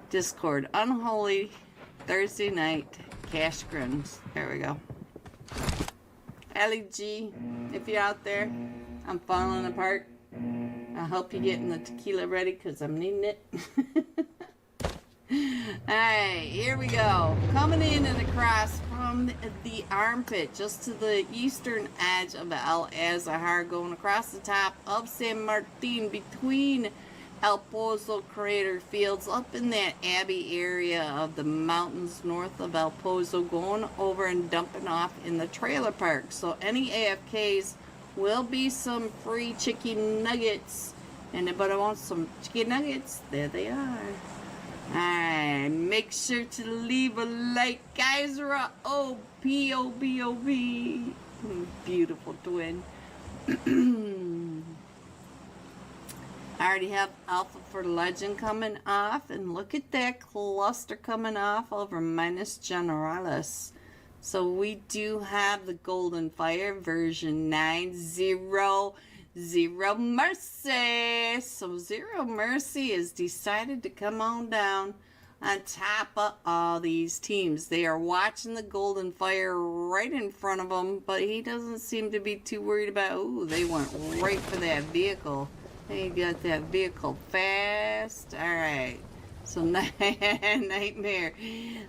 Discord. Unholy Thursday night cash scrims. There we go. Ellie G, if you're out there, I'm falling apart. I hope you're getting the tequila ready because I'm needing it. Alright, here we go. Coming in and across from the armpit, just to the eastern edge of the El Azahar, going across the top of San Martin between El Pozo Crater Fields, up in that Abbey area of the mountains north of El Pozo, going over and dumping off in the trailer park. So any AFKs will be some free chicken nuggets. And anybody wants some chicken nuggets? There they are. Alright, make sure to leave a like, guys. O-P-O-B-O-B. Beautiful twin. I already have Alpha for Legend coming off, and look at that cluster coming off over Minus Generalis. So we do have the Golden Fire version 9.0. Zero Mercy. So Zero Mercy has decided to come on down on top of all these teams. They are watching the Golden Fire right in front of them, but he doesn't seem to be too worried about, ooh, they went right for that vehicle. They got that vehicle fast. Alright. So Nightmare,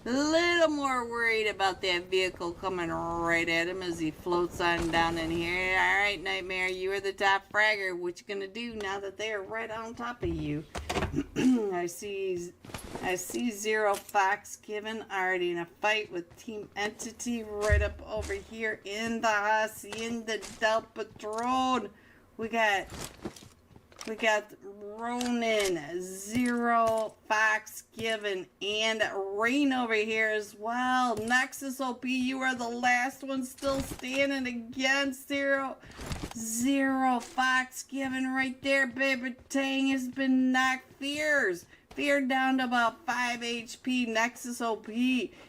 a little more worried about that vehicle coming right at him as he floats on down in here. Alright, Nightmare, you are the top fragger. What you gonna do now that they are right on top of you? I see Zero Fox Given already in a fight with Team Entity right up over here in the Hacienda del Patron. We got Ronin, Zero, Fox Given, and Rain over here as well. Nexus OP, you are the last one still standing against Zero. Fox Given right there. Baby Tang has been knocked. Fear down to about 5 HP. Nexus OP,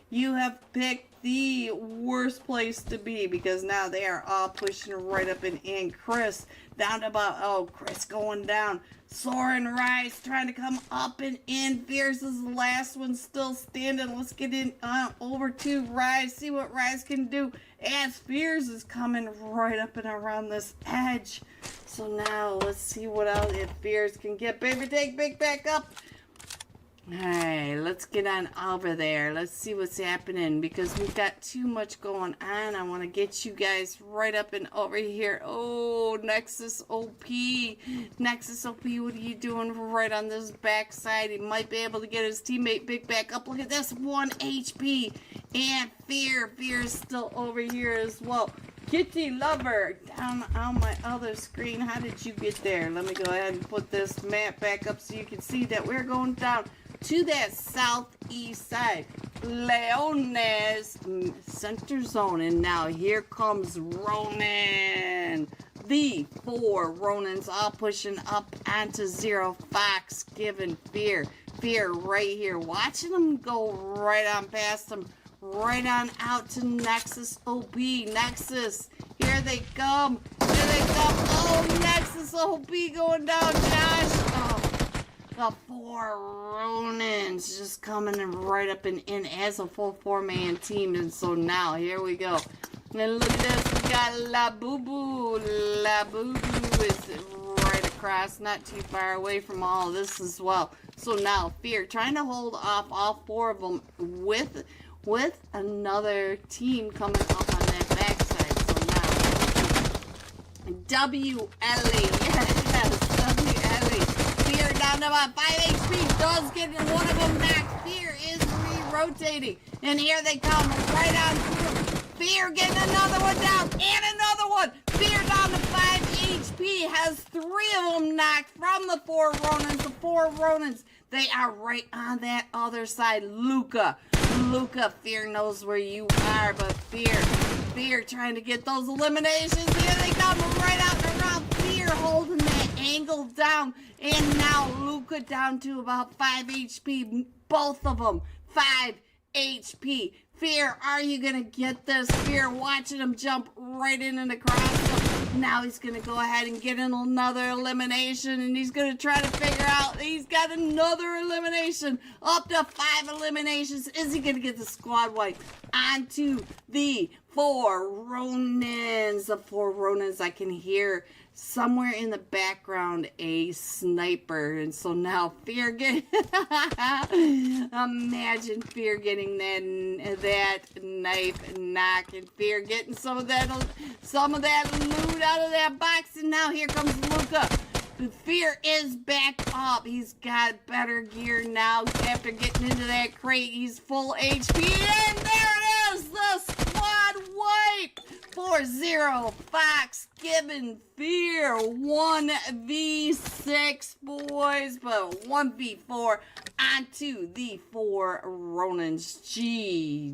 you have picked the worst place to be because now they are all pushing right up in Chris down to about, oh, Chris going down. Soren Rise trying to come up and in. Fierce is the last one still standing. Let's get in over to Rise, see what Rise can do as Fierce is coming right up and around this edge. So now let's see what else if Fierce can get. Baby, take big back up. Alright, let's get on over there. Let's see what's happening because we've got too much going on. I want to get you guys right up and over here. Oh, Nexus OP. Nexus OP, what are you doing right on this backside? He might be able to get his teammate Big back up. Look at this, 1 HP. And Fear is still over here as well. Kitty Lover down on my other screen. How did you get there? Let me go ahead and put this map back up so you can see that we're going down to that southeast side. Leones center zone. And now here comes Ronin. The 4 Ronins all pushing up onto Zero Fox Given Fear right here. Watching them go right on past them. Right on out to Nexus OP. Nexus, here they come. Oh, Nexus OP going down, Josh. Oh, the 4 Ronins just coming in right up and in as a full 4-man team. And so now, here we go. And look at this. We got La Boo Boo. La Boo Boo is right across, not too far away from all of this as well. So now, Fear trying to hold off all 4 of them with another team coming up on that backside. So now, W.L.E. Yes, W.L.E. Fear down to about 5 HP. Does get one of them knocked. Fear is re-rotating. And here they come right on through. Fear getting another one down. And another one. Fear down to 5 HP. Has 3 of them knocked from the 4 Ronins. The 4 Ronins, they are right on that other side. Luca, Fear knows where you are, but Fear trying to get those eliminations. Here they come right out and around. Fear holding that angle down. And now Luca down to about 5 HP. Both of them, 5 HP. Fear, are you going to get this? Fear watching him jump right in and across them. Now he's going to go ahead and get another elimination, and he's going to try to figure out he's got another elimination. Up to 5 eliminations. Is he going to get the squad wipe? On to the 4 Ronins. The 4 Ronins. I can hear somewhere in the background a sniper, and so now Fear get imagine Fear getting that knife and knock, and Fear getting some of that loot out of that box, and now here comes Luca. Fear is back up. He's got better gear now after getting into that crate. He's full HP, and there it is, the squad wipe. 4-0, Fox giving Fear 1v6, boys, but 1v4 onto the 4 Ronins.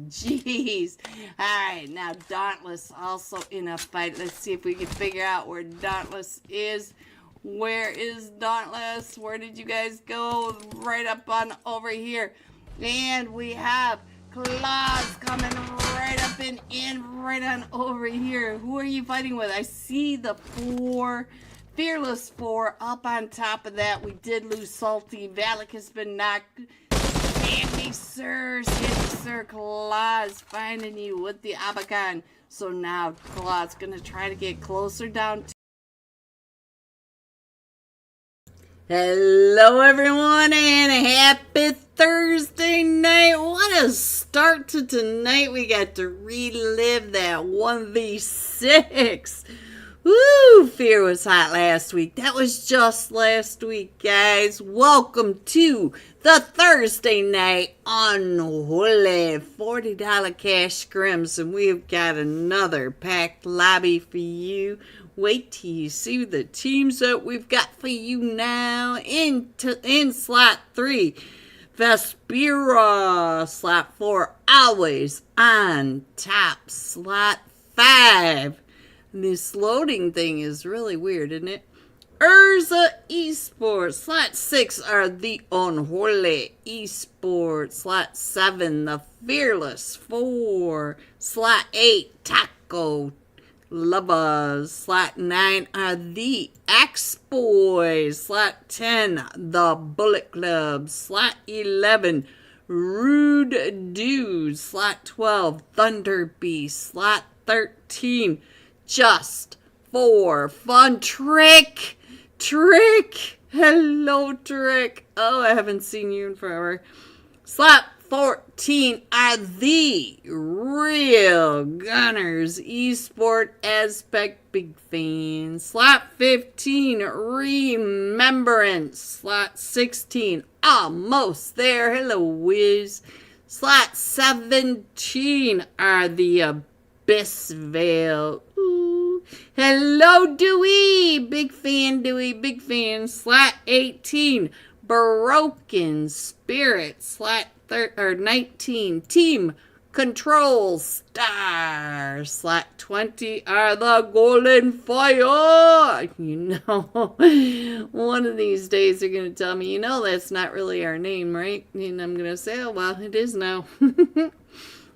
GG's. Alright, now Dauntless also in a fight. Let's see if we can figure out where Dauntless is. Where is Dauntless? Where did you guys go? Right up on over here. And we have Claws coming right up and in, right on over here. Who are you fighting with? I see the 4, Fearless 4 up on top of that. We did lose Salty. Valak has been knocked. Hit me, sir. Claws finding you with the Abacan. So now Claws gonna try to get closer down to. Hello everyone, and happy Thursday night. What a start to tonight. We got to relive that 1v6. Woo, Fear was hot last week. That was just last week, guys. Welcome to the Thursday night Unholy $40 cash scrims, and we've got another packed lobby for you. Wait till you see the teams that we've got for you now. In slot 3, Vespera. Slot 4, always on top. Slot 5. This loading thing is really weird, isn't it? Urza Esports. Slot 6 are the Unholy Esports. Slot 7, the Fearless 4. Slot 8, Taco Lovers. Slot 9 are the X-Boys. Slot 10, the Bullet Club. Slot 11, Rude Dudes. Slot 12, Thunder Beast. Slot 13, Just for Fun. Trick. Hello, Trick. Oh, I haven't seen you in forever. Slot 14 are the Real Gunners Esport Aspect Big Fan. Slot 15, Remembrance. Slot 16, Almost There. Hello, Wiz. Slot 17 are the Abyssvale. Ooh. Hello, Dewey. Big fan, Dewey. Big fan. Slot 18, Broken Spirit. Slot 19, Team Control Star. Slot 20 are the Golden Fire. You know, one of these days they're going to tell me, you know, that's not really our name, right? And I'm going to say, oh, well, it is now.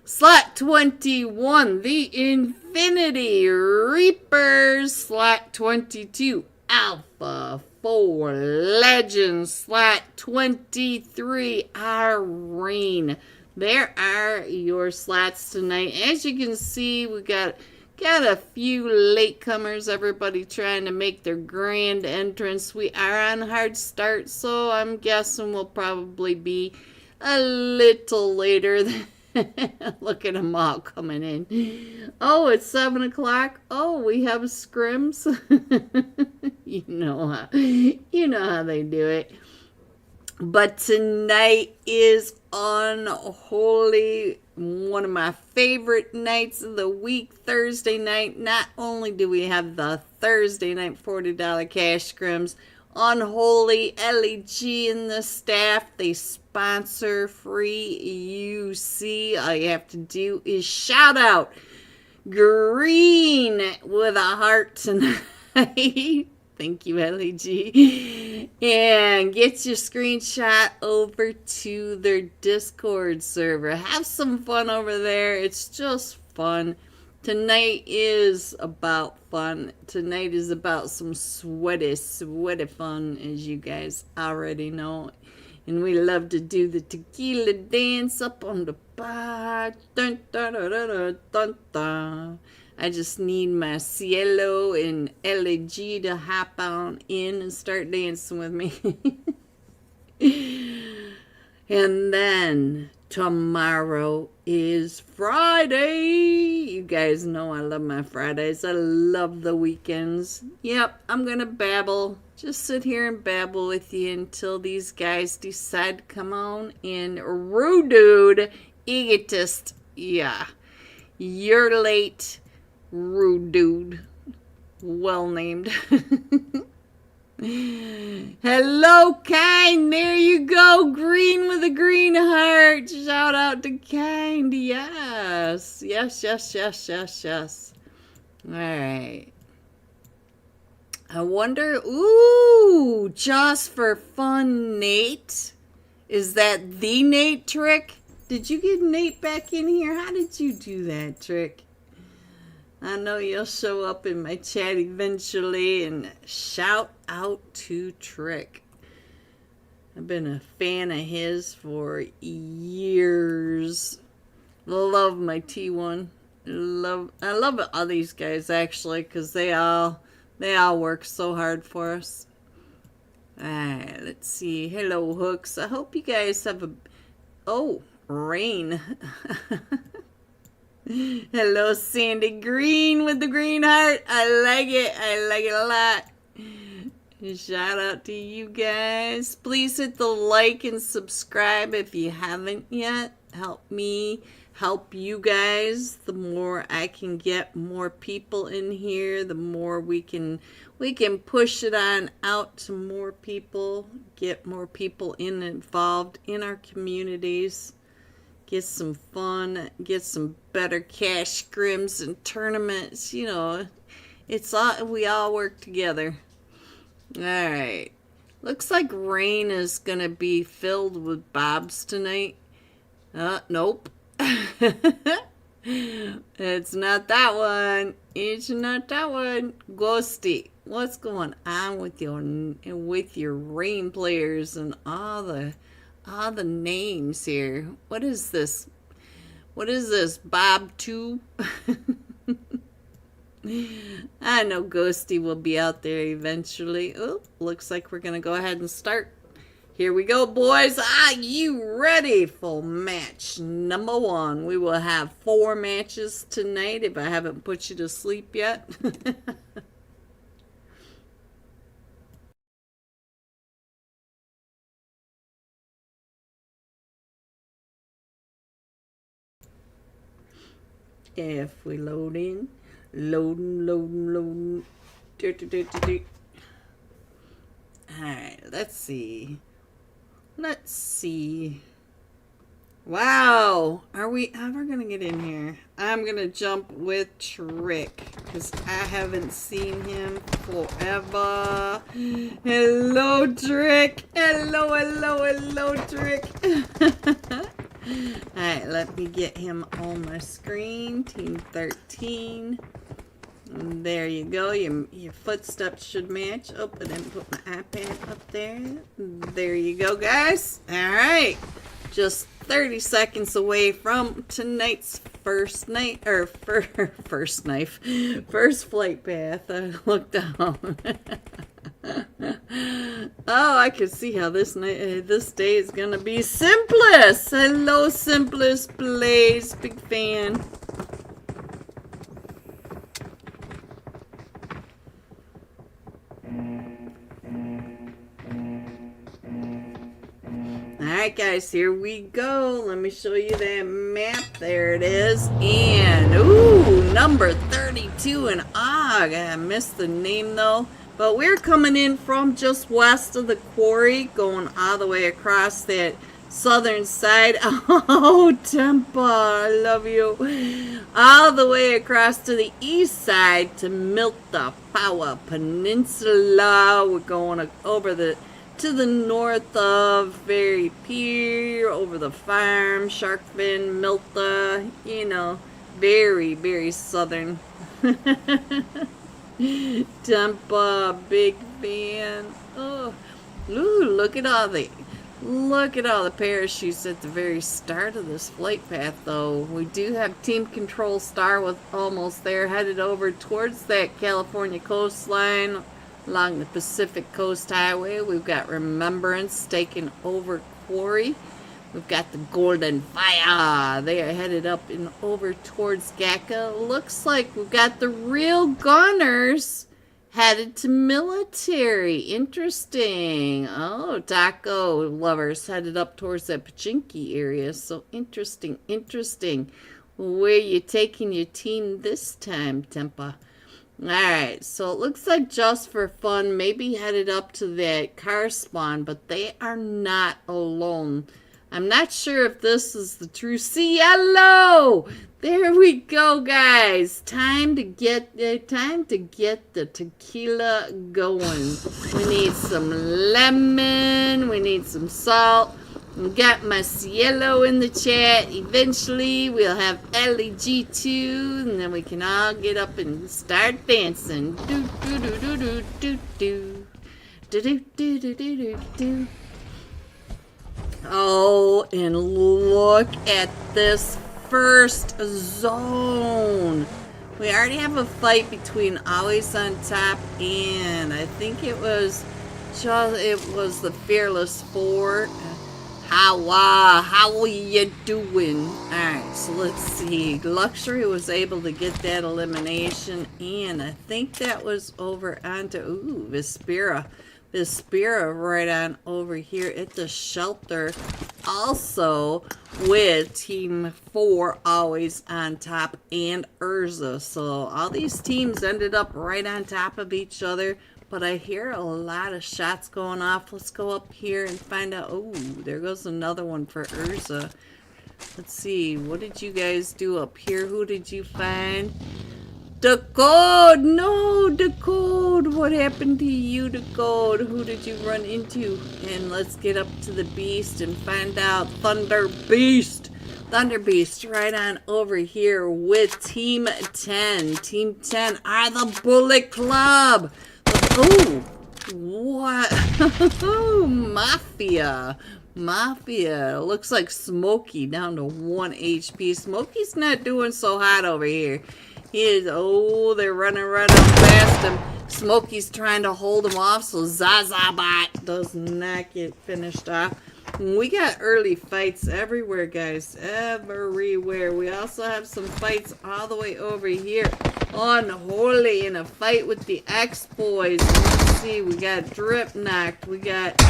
Slot 21, the Infinity Reapers. Slot 22, Alpha 4 Legends. Slot 23, our Rain. There are your slots tonight. As you can see, we got a few latecomers. Everybody trying to make their grand entrance. We are on hard start, so I'm guessing we'll probably be a little later than look at them all coming in. Oh, it's 7 o'clock. Oh, we have scrims. You know how they do it. But tonight is Unholy, one of my favorite nights of the week, Thursday night. Not only do we have the Thursday night $40 cash scrims, Unholy, LEG, and the staff, they sponsor free UC. All you have to do is shout out Green with a heart tonight. Thank you, LEG. And get your screenshot over to their Discord server. Have some fun over there. It's just fun. Tonight is about fun. Tonight is about some sweaty fun, as you guys already know. And we love to do the tequila dance up on the bar. Dun, dun, dun, dun, dun, dun, dun. I just need my Cielo and LAG to hop on in and start dancing with me. And then tomorrow is Friday. You guys know I love my Fridays. I love the weekends. Yep, I'm going to babble. Just sit here and babble with you until these guys decide to come on in. Rude dude, egotist. Yeah, you're late, rude dude. Well named. Hello, Kind. There you go. Green with a green heart. Shout out to Kind. Yes. Yes. All right. I wonder. Ooh, just for fun, Nate. Is that the Nate trick? Did you get Nate back in here? How did you do that trick? I know you'll show up in my chat eventually, and shout out to Trick. I've been a fan of his for years. Love my T1. I love all these guys actually, because they all work so hard for us. Alright, let's see. Hello, Hooks. I hope you guys have a... Oh, rain. Hello, Sandy Green with the green heart. I like it. I like it a lot. Shout out to you guys. Please hit the like and subscribe if you haven't yet. Help me help you guys. The more I can get more people in here, the more we can push it on out to more people, get more people involved in our communities. Get some fun, get some better cash scrims and tournaments. You know, it's all, we all work together. All right. Looks like rain is going to be filled with bobs tonight. Nope. It's not that one. It's not that one. Ghosty, what's going on with your rain players and all the names here? What is this? Bob 2? I know Ghosty will be out there eventually. Oh, looks like we're gonna go ahead and start. Here we go, boys. Are you ready for match number 1? We will have 4 matches tonight if I haven't put you to sleep yet. If we load in, loading. Alright, let's see. Wow, are we ever gonna get in here? I'm gonna jump with Trick because I haven't seen him forever. Hello, Trick. Hello, Trick. Alright, let me get him on my screen. Team 13. And there you go. Your footsteps should match. Oh, I didn't put my iPad up there. There you go, guys. Alright. Just 30 seconds away from tonight's first flight path. I looked down. Oh, I can see how this day is gonna be. Simplest. Hello, Simplest Plays. Big fan. Alright, guys, here we go. Let me show you that map. There it is. And, ooh, number 32 in Og. I missed the name, though. But we're coming in from just west of the quarry, going all the way across that southern side. Oh, Tempa, I love you. All the way across to the east side to Milta Paua Peninsula. We're going over to the north of Ferry Pier, over the farm, Shark Fin, Milta, you know, Very, very southern. Tampa, big fan. Oh, ooh, look at all the parachutes at the very start of this flight path, though. We do have Team Control Star with almost there, headed over towards that California coastline along the Pacific Coast Highway. We've got Remembrance taking over Quarry. We've got the Golden Fire. They are headed up and over towards GACA. Looks like we've got the Real Gunners headed to Military. Interesting. Oh, Taco Lovers headed up towards that Pachinki area. So interesting, interesting. Where you taking your team this time, Tempa? Alright, so it looks like Just for Fun maybe headed up to that car spawn, but they are not alone. I'm not sure if this is the true Cielo. There we go, guys. Time to get the tequila going. We need some lemon. We need some salt. We got my Cielo in the chat. Eventually, we'll have LEG2, and then we can all get up and start dancing. Do do do do do do do do do do do do do. Oh, and look at this first zone. We already have a fight between Always on Top and I think it was the Fearless Four. How are you doing? Alright, so let's see. Luxury was able to get that elimination, and I think that was over onto Vespera right on over here at the shelter, also with Team 4 Always on Top and Urza. So all these teams ended up right on top of each other, but I hear a lot of shots going off. Let's go up here and find out. Oh, there goes another one for Urza. Let's see, what did you guys do up here? Who did you find? Decode! No, Decode! What happened to you, Decode? Who did you run into? And let's get up to the Beast and find out. Thunder Beast right on over here with Team 10. Team 10 are the Bullet Club. Oh, what? Mafia. Looks like Smokey down to 1 HP. Smokey's not doing so hot over here. He is, they're running right up past him. Smokey's trying to hold him off, so Zazabot does not get finished off. We got early fights everywhere, guys. Everywhere. We also have some fights all the way over here. Unholy in a fight with the X-Boys. Let's see. We got Drip knocked. We got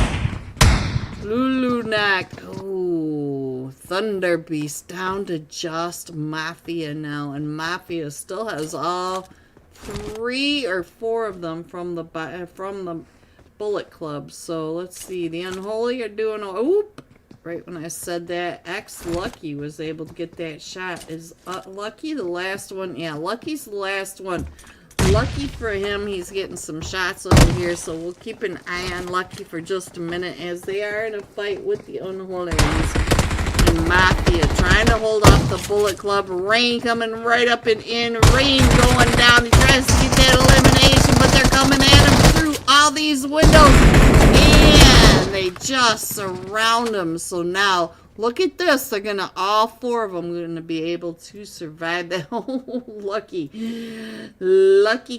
Lulu knocked. Oh, Thunder Beast down to just Mafia now. And Mafia still has all 3 or 4 of them from the Bullet Club. So let's see. The Unholy are doing right when I said that, Lucky was able to get that shot. Is Lucky the last one? Yeah, Lucky's the last one. Lucky for him, he's getting some shots over here, so we'll keep an eye on Lucky for just a minute as they are in a fight with the Unholy and Mafia, trying to hold off the Bullet Club. Rain coming right up and in. Rain going down. He tries to get that elimination, but they're coming at him through all these windows, and they just surround him. So now, look at this. They're gonna, all 4 of them, gonna be able to survive that. Oh, lucky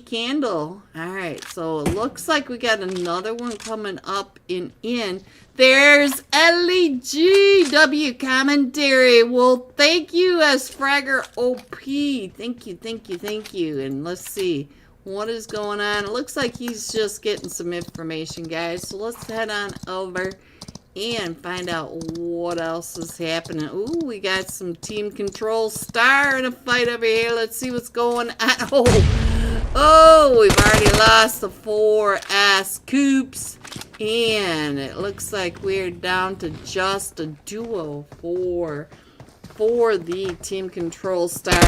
candle. All right, so it looks like we got another one coming up and in. There's LEGW commentary. Well, thank you, as Fragger OP. Thank you. And let's see what is going on. It looks like he's just getting some information, guys. So let's head on over and find out what else is happening. Ooh, we got some Team Control Star in a fight over here. Let's see what's going on. Oh, we've already lost the 4 ass Coops. And it looks like we're down to just a duo for the Team Control Star.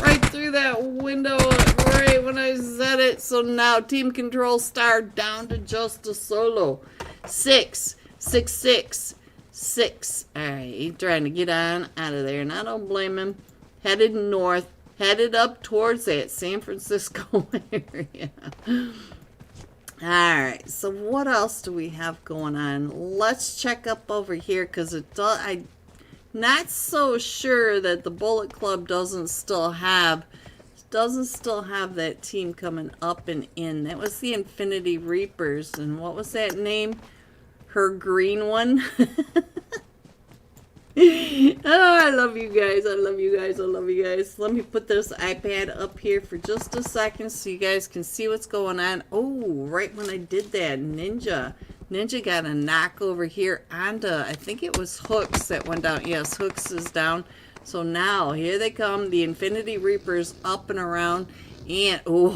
Right through that window right when I said it. So now Team Control Star down to just a solo. 6, 6, 6. 6. Alright, he's trying to get on out of there, and I don't blame him. Headed north, headed up towards that San Francisco area. Alright, so what else do we have going on? Let's check up over here, because I'm not so sure that the Bullet Club doesn't still have that team coming up and in. That was the Infinity Reapers, and what was that name? Her green one. Oh, I love you guys. I love you guys. I love you guys. Let me put this iPad up here for just a second so you guys can see what's going on. Oh, right when I did that, Ninja got a knock over here onto, I think it was Hooks that went down. Yes, Hooks is down. So now, here they come, the Infinity Reapers up and around. And, oh,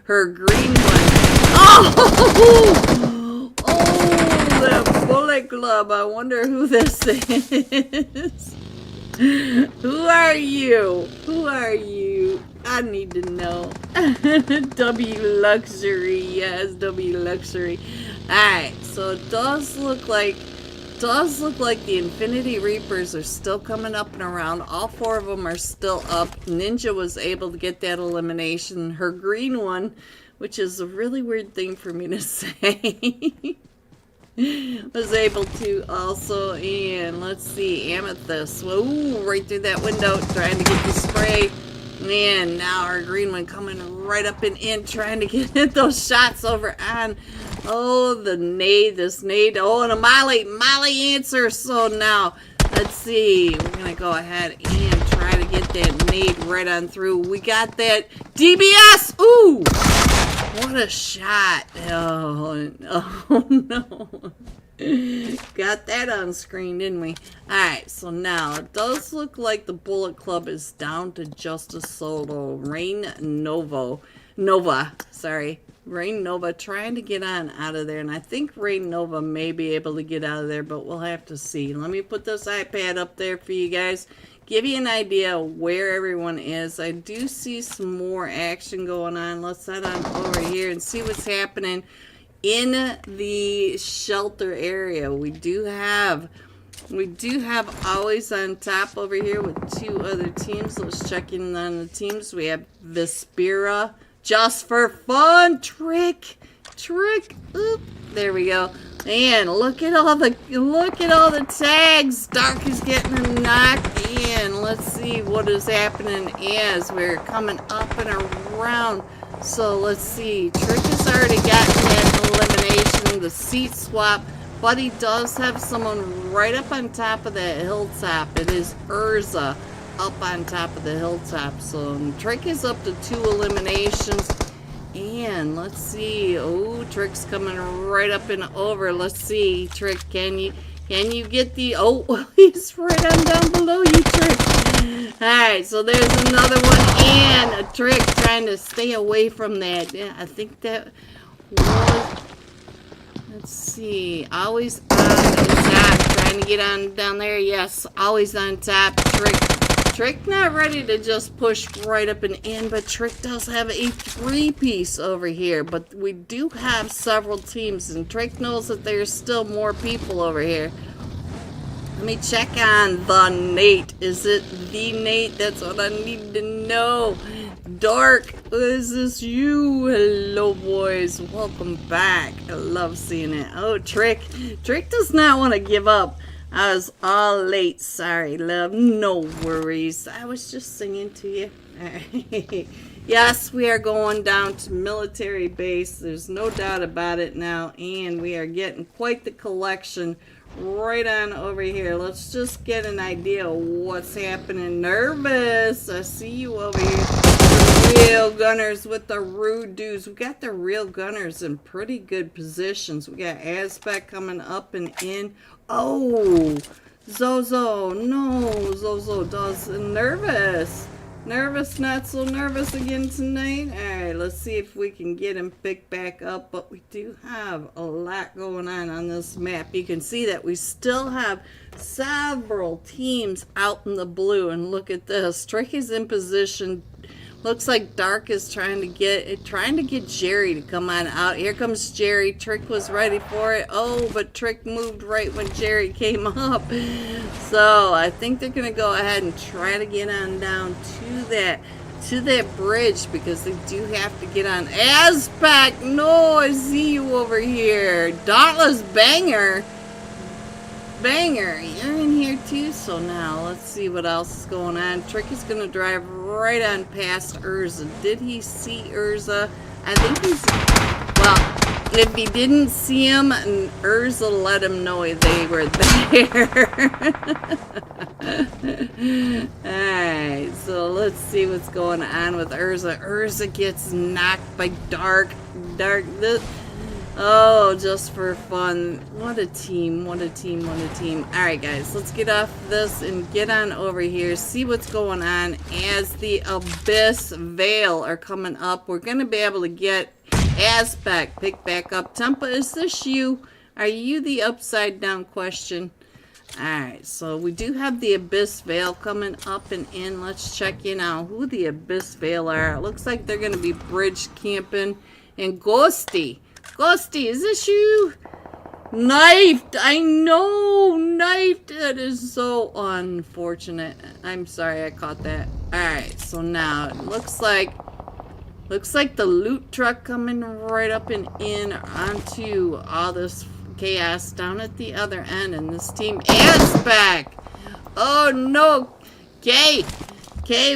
her green one. Oh! Oh, the Bullet Club. I wonder who this is. Who are you? Who are you? I need to know. W Luxury. Yes, W Luxury. Alright, so it does look like the Infinity Reapers are still coming up and around. All 4 of them are still up. Ninja was able to get that elimination. Her green one, which is a really weird thing for me to say, was able to also. And let's see, Amethyst. Whoa, right through that window, trying to get the spray. And now our green one coming right up and in, trying to get those shots over on. Oh, the nade, this nade. Oh, and a Molly answer. So now, let's see. We're going to go ahead and try to get that nade right on through. We got that DBS. Ooh, what a shot. Oh no. Got that on screen, didn't we? Alright, so now it does look like the Bullet Club is down to just a solo. Rain Nova, trying to get on out of there. And I think Rain Nova may be able to get out of there, but we'll have to see. Let me put this iPad up there for you guys. Give you an idea of where everyone is. I do see some more action going on. Let's head on over here and see what's happening in the shelter area. We do have Always on Top over here with 2 other teams. Let's check in on the teams. We have Vespera, Just for Fun, Trick. Oop, there we go. And look at all the tags. Dark is getting a knock. And let's see what is happening as we're coming up and around. So let's see. Trick has already gotten that elimination, the seat swap, but he does have someone right up on top of that hilltop. It is Urza up on top of the hilltop. So Trick is up to 2 eliminations. And let's see. Oh, Trick's coming right up and over. Let's see, Trick, can you get the... Oh, he's right on down below you, Trick. Alright, so there's another one, and a Trick trying to stay away from that. Yeah, I think that was... Let's see. Always on top. Trying to get on down there. Yes, always on top. Trick not ready to just push right up and in, but Trick does have a 3-piece over here. But we do have several teams, and Trick knows that there's still more people over here. Let me check on the Nate. Is it the Nate? That's what I need to know. Dark, is this you? Hello, boys. Welcome back. I love seeing it. Oh, Trick does not want to give up. I was all late. Sorry, love. No worries. I was just singing to you. Yes, we are going down to military base. There's no doubt about it now. And we are getting quite the collection right on over here. Let's just get an idea of what's happening. Nervous. I see you over here. The real gunners with the rude dudes. We got the real gunners in pretty good positions. We got Aspect coming up and in. Oh, Zozo. No, Zozo does nervous. Nervous, not so nervous again tonight. Alright, let's see if we can get him picked back up. But we do have a lot going on this map. You can see that we still have several teams out in the blue. And look at this. Trick is in position Looks like Dark is trying to get Jerry to come on out. Here comes Jerry. Trick was ready for it. Oh, but Trick moved right when Jerry came up. So I think they're gonna go ahead and try to get on down to that bridge, because they do have to get on. Azpac, no, I see you over here. Dauntless Banger. Banger, you're in here too. So now let's see what else is going on. Trick is gonna drive right on past Urza. Did he see Urza? I think he's, well, if he didn't see him, Urza let him know they were there. Alright, so let's see what's going on with Urza. Urza gets knocked by Dark. Oh, just for fun. What a team, what a team, what a team. Alright guys, let's get off this and get on over here, see what's going on as the Abyss Veil are coming up. We're going to be able to get Azpac pick back up. Tempa, is this you? Are you the upside down question? Alright, so we do have the Abyss Veil coming up and in. Let's check in on who the Abyss Veil are. It looks like they're going to be bridge camping. And Ghosty. Ghosty, is this you? Knifed! I know! Knifed! That is so unfortunate. I'm sorry I caught that. Alright, so now it looks like the loot truck coming right up and in onto all this chaos down at the other end, and this team is back. Oh no! Kay,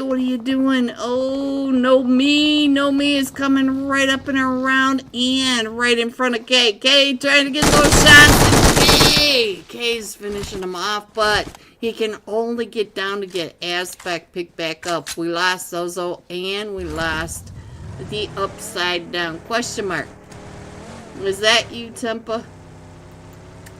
what are you doing? Oh, no me is coming right up and around and right in front of Kay. Kay trying to get those shots. Kay's finishing him off, but he can only get down to get Azpac picked back up. We lost Zozo and we lost the upside down question mark. Was that you, Tempa?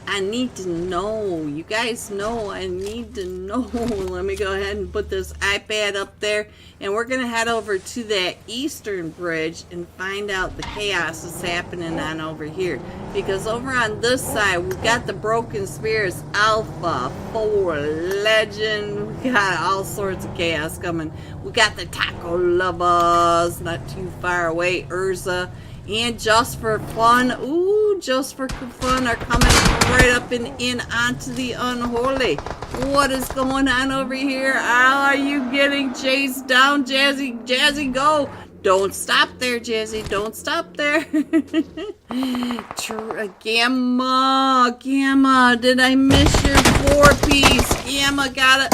I need to know. You guys know I need to know. Let me go ahead and put this iPad up there. And we're going to head over to that eastern bridge and find out the chaos that's happening on over here. Because over on this side, we've got the Broken Spears Alpha 4 Legend. We got all sorts of chaos coming. We got the Taco Lovers not too far away. Urza. And Just for Fun, ooh, Just for Fun are coming right up and in onto the Unholy. What is going on over here? How are you getting chased down, Jazzy? Jazzy, go! Don't stop there, Jazzy. Don't stop there. Gamma, did I miss your 4-piece? Gamma got a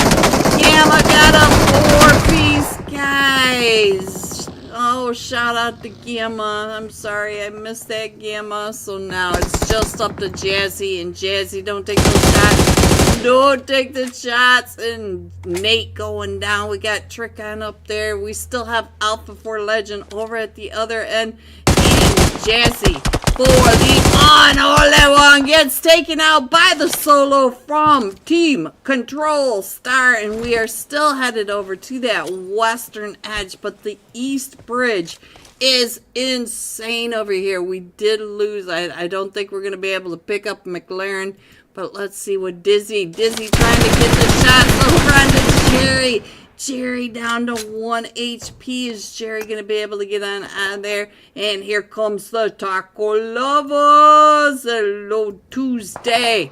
4-piece, guys. Oh, shout out to Gamma. I'm sorry I missed that, Gamma. So now it's just up to Jazzy. And Jazzy, don't take those shots. Don't take the shots. And Nate going down. We got Trick on up there. We still have Alpha 4 Legend over at the other end. And Jazzy for the Unholy one gets taken out by the solo from Team Control Star, and we are still headed over to that western edge, but the east bridge is insane over here. We did lose. I don't think we're going to be able to pick up McLaren, but let's see what Dizzy trying to get the shots over onto Jerry. Jerry down to 1 HP. Is Jerry going to be able to get on there? And here comes the Taco Lovers. Hello, Tuesday.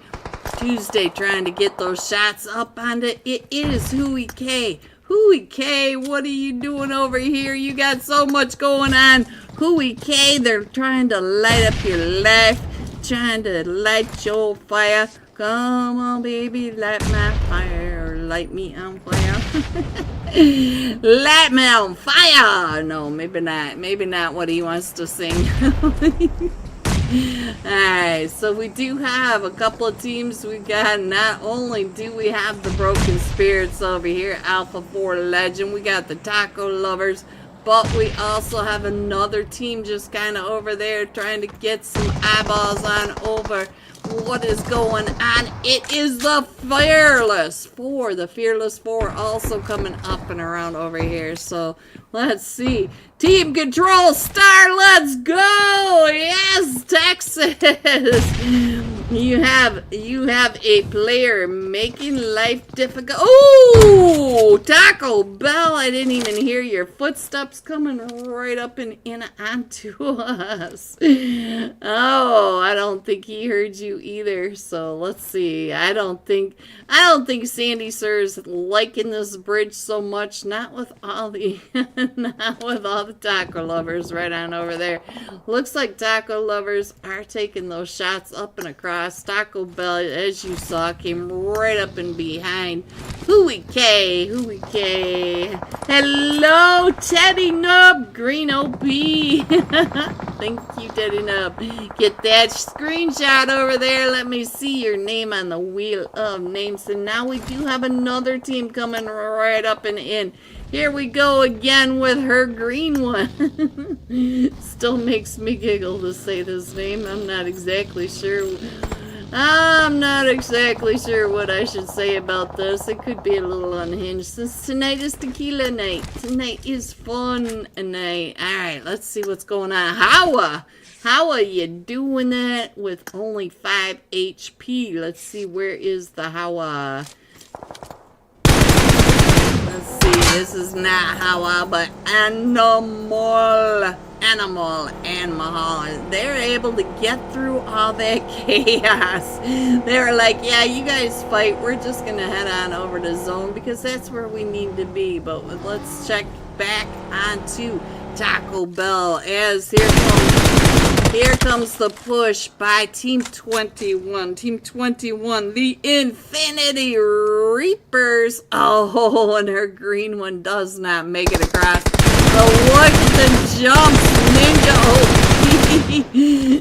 Tuesday trying to get those shots up onto it is Huey K. Huey K, what are you doing over here? You got so much going on. Huey K, they're trying to light up your life. Trying to light your fire. Come on, baby, light my fire. Light me on fire. Light me on fire. No, maybe not. Maybe not what he wants to sing. Alright, so we do have a couple of teams we got. Not only do we have the Broken Spirits over here, Alpha 4 Legend, we got the Taco Lovers, but we also have another team just kind of over there trying to get some eyeballs on over what is going on. It is the Fearless 4. The Fearless 4 also coming up and around over here. So let's see. Team Control Star, let's go! Yes, Texas! You have a player making life difficult. Oh, Taco Bell! I didn't even hear your footsteps coming right up and in onto us. Oh, I don't think he heard you either. So let's see. I don't think Sandy Sir's liking this bridge so much. Not with all the not with all the taco lovers right on over there. Looks like taco lovers are taking those shots up and across. Taco Bell, as you saw, came right up and behind. Hooey K. Hello, Teddy Nub, Green OP. Thank you, Teddy Nub. Get that screenshot over there. Let me see your name on the wheel of names. And now we do have another team coming right up and in. Here we go again with her green one. Still makes me giggle to say this name. I'm not exactly sure what I should say about this. It could be a little unhinged since tonight is tequila night. Tonight is fun night. Alright, let's see what's going on. How are you doing that with only 5 HP? Let's see, where is the Hawa? Let's see, this is not Hawa, but Animal and Mahal. They're able to get through all that chaos. They were like, yeah, you guys fight. We're just going to head on over to zone because that's where we need to be. But let's check back onto Taco Bell as here comes the push by Team 21. Team 21, the Infinity Reapers. Oh, and her green one does not make it across. But look at the jumps.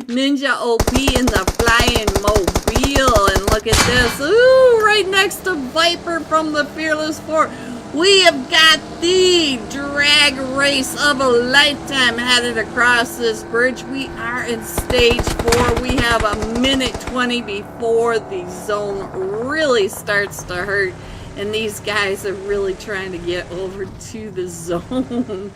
Ninja OP in the flying mobile. And look at this. Ooh, right next to Viper from the Fearless Four. We have got the drag race of a lifetime headed across this bridge. We are in stage 4. We have a minute 20 before the zone really starts to hurt. And these guys are really trying to get over to the zone.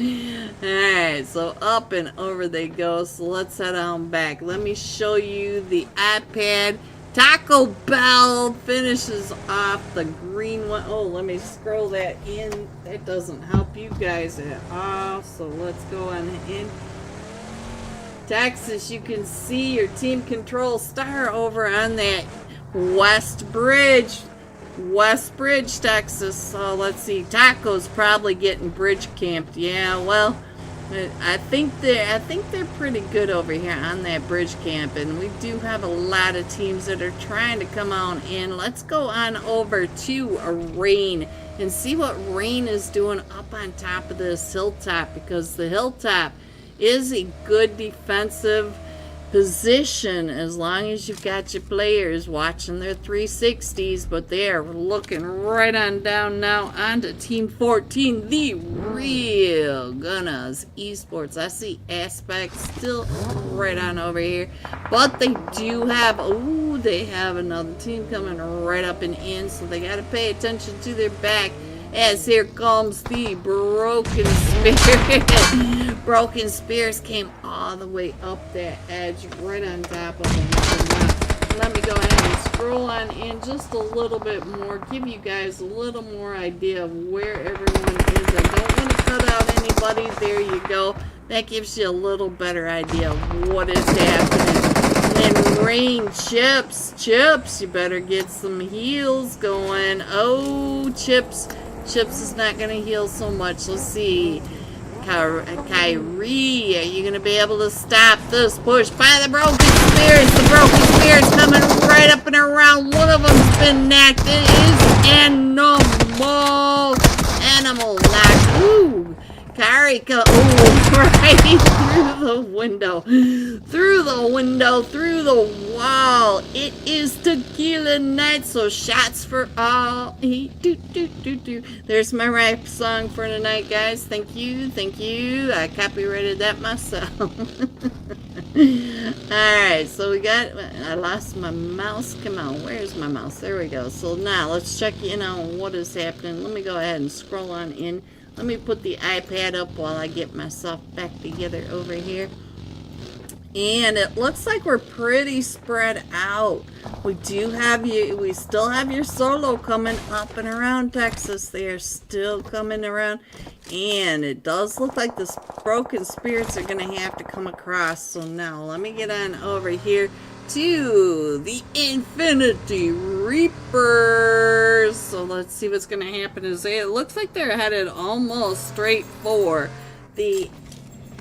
Alright, so up and over they go. So let's head on back. Let me show you the iPad. Taco Bell finishes off the green one. Oh, let me scroll that in. That doesn't help you guys at all. So let's go on in. Texas, you can see your team control star over on that West Bridge, Texas. So let's see. Taco's probably getting bridge camped. Yeah, well, I think they're pretty good over here on that bridge camp, and we do have a lot of teams that are trying to come on in. Let's go on over to Rain and see what Rain is doing up on top of this hilltop, because the hilltop is a good defensive position as long as you've got your players watching their 360s, but they are looking right on down now onto Team 14, the Real Gunners Esports. I see Aspect still right on over here, but they do have, they have another team coming right up and in, so they got to pay attention to their back. As here comes the Broken Spirit. Broken Spears came all the way up that edge, right on top of them. Let me go ahead and scroll on in just a little bit more, give you guys a little more idea of where everyone is. I don't want to cut out anybody. There you go. That gives you a little better idea of what is happening. And Rain, Chips, you better get some heals going. Oh, Chips is not going to heal so much. Let's see. Kyrie, are you going to be able to stop this push by the Broken Spirits? The Broken Spirits coming right up and around. One of them's been knocked. It is Animal knocked. Ooh. Kari, right through the wall. It is tequila night, so shots for all. There's my rap song for tonight, guys. Thank you. I copyrighted that myself. Alright, so I lost my mouse. Come on, where's my mouse? There we go. So now let's check in on what is happening. Let me go ahead and scroll on in. Let me put the iPad up while I get myself back together over here. And it looks like we're pretty spread out. We still have your solo coming up and around Texas. They are still coming around. And it does look like the broken spirits are going to have to come across. So now let me get on over here to the Infinity Reapers. So let's see what's going to happen. It looks like they're headed almost straight for the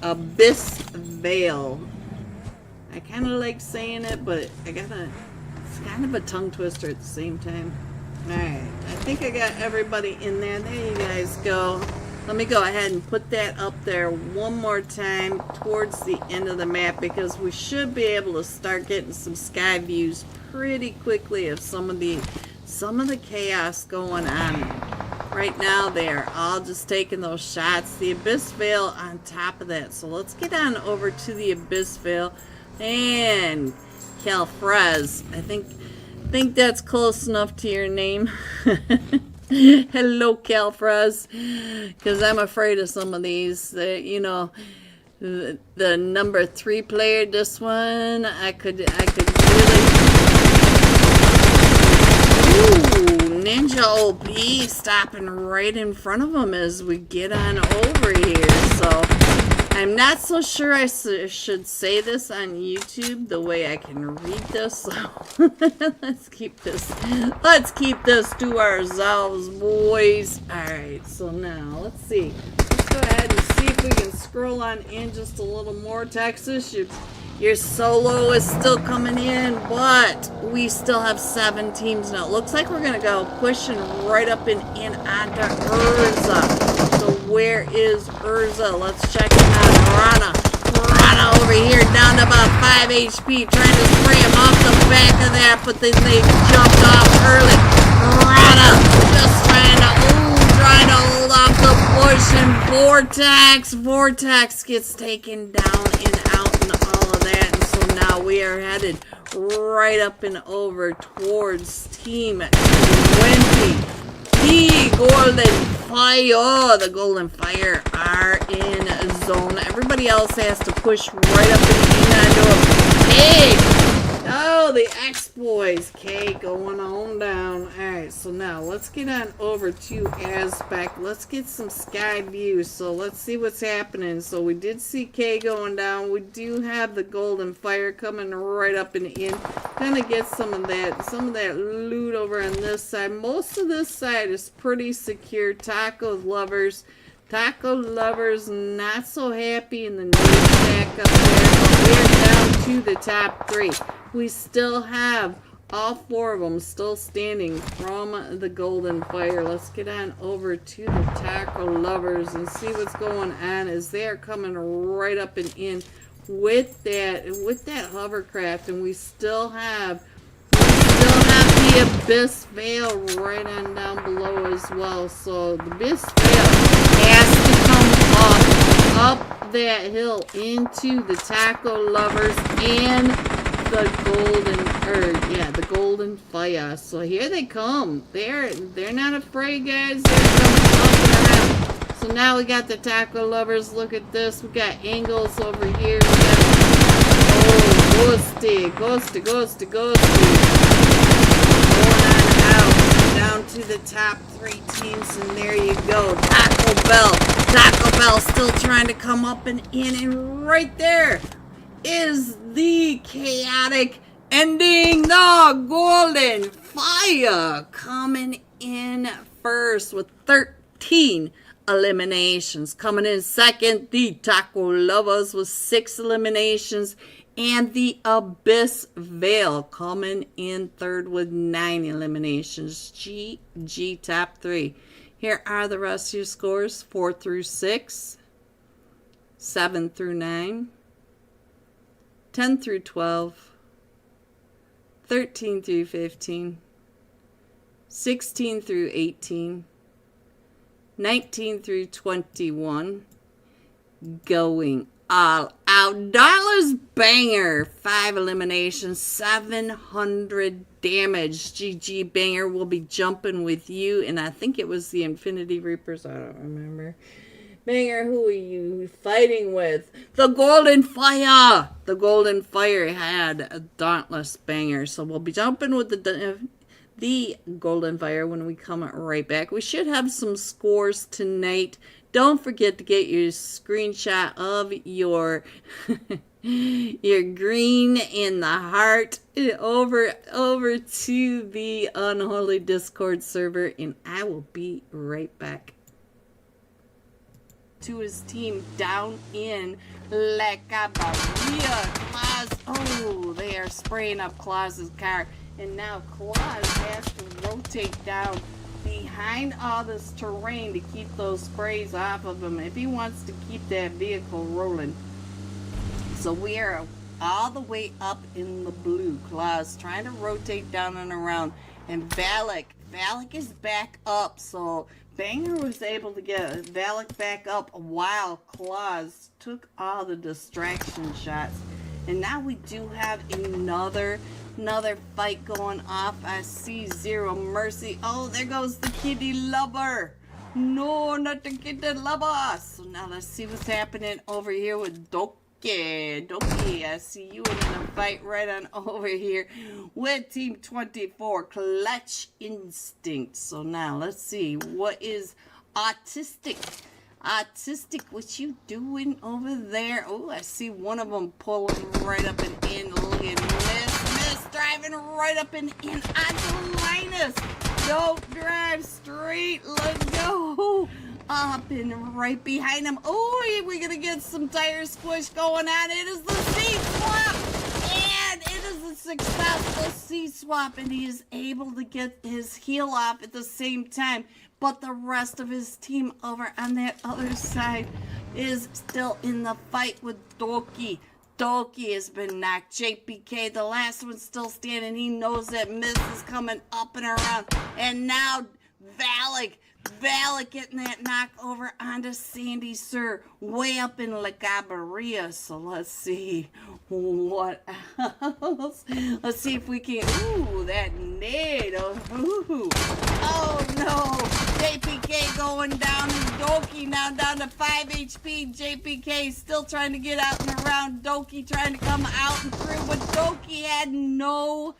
Abyss Veil. I kind of like saying it, but it's kind of a tongue twister at the same time. Alright, I think I got everybody in there. There you guys go. Let me go ahead and put that up there one more time towards the end of the map, because we should be able to start getting some sky views pretty quickly of some of the chaos going on. Right now, they're all just taking those shots. The Abyss Veil on top of that. So let's get on over to the Abyss Veil. And Calfrez, I think that's close enough to your name. Hello, Calfrez, because I'm afraid of some of these. You know, the number 3 player. This one, I could really. Ooh, Ninja OP stopping right in front of him as we get on over here. So. I'm not so sure I should say this on YouTube the way I can read this, so let's keep this to ourselves, boys. Alright, so now let's see. Let's go ahead and see if we can scroll on in just a little more. Texas, your solo is still coming in, but we still have 7 teams now. It looks like we're gonna go pushing right up and in onto Urza. So where is Urza? Let's check him out. Rana over here, down to about 5 HP, trying to spray him off the back of that, but then they jumped off early. Rana just trying to hold off the push, and Vortex gets taken down and out and all of that, and so now we are headed right up and over towards Team 20. The Golden Fire are in zone. Everybody else has to push right up and in onto K. Oh, the X-Boys. K going on down. Alright, so now let's get on over to Aspect. Let's get some sky views. So let's see what's happening. So we did see K going down. We do have the Golden Fire coming right up and in. Gonna get some of that loot over on this side. Most of this side is pretty secure. Taco lovers not so happy in the name stack up there, but we're down to the top 3. We still have all 4 of them still standing from the Golden Fire. Let's get on over to the taco lovers and see what's going on as they are coming right up and in with that hovercraft, and we still have the Abyss Veil right on down below as well. So the Abyss Veil has to come up that hill into the taco lovers and the Golden Fire. So here they come. They're not afraid, guys. They're coming up and around. So now we got the taco lovers. Look at this. We got angles over here. We got ghosty. Going on out down to the top 3 teams, and there you go. Taco Bell still trying to come up and in, and right there is the chaotic ending. The Golden Fire coming in first with 13 eliminations. Coming in second, the Taco Lovers with 6 eliminations. And the Abyss Veil coming in third with 9 eliminations. GG top 3. Here are the rest of your scores. 4 through 6. 7 through 9. 10 through 12. 13 through 15. 16 through 18. 19 through 21. Going all out. Dollars Banger, 5 eliminations, 700 damage. GG Banger will be jumping with you, and I think it was the Infinity Reapers. I don't remember. Banger, who are you fighting with? The Golden Fire! The Golden Fire had a Dauntless Banger. So we'll be jumping with the Golden Fire when we come right back. We should have some scores tonight. Don't forget to get your screenshot of your your green in the heart over to the Unholy Discord server, and I will be right back. To his team down in La Cabarilla. Claus, oh, they are spraying up Claus's car, and now Claus has to rotate down behind all this terrain to keep those sprays off of him if he wants to keep that vehicle rolling. So we are all the way up in the blue. Claus trying to rotate down and around, and Valak is back up, so Banger was able to get Valak back up while Claus took all the distraction shots. And now we do have another fight going off. I see Zero Mercy. Oh, there goes the kitty lover. No, not the kitty lover. So now let's see what's happening over here with Doki. Doki, I see you in a fight right on over here with Team 24, Clutch Instinct. So now let's see, what is Autistic? Autistic, what you doing over there? Oh, I see one of them pulling right up and in. Look at Miss driving right up and in onto Linus. Don't drive straight. Let's go. Up and right behind him. Oh, we're going to get some tire squish going on. It is the seat swap. And it is a successful seat swap. And he is able to get his heel off at the same time. But the rest of his team over on that other side is still in the fight with Doki. Doki has been knocked. JPK, the last one, still standing. He knows that Miss is coming up and around. And now Valak getting that knock over onto Sandy Sir way up in La Cabarilla. So let's see what else. Let's see if we can. Ooh, that nade. Ooh. Oh no. JPK going down, and Doki now down to 5 HP. JPK still trying to get out and around. Doki trying to come out and through, but Doki had no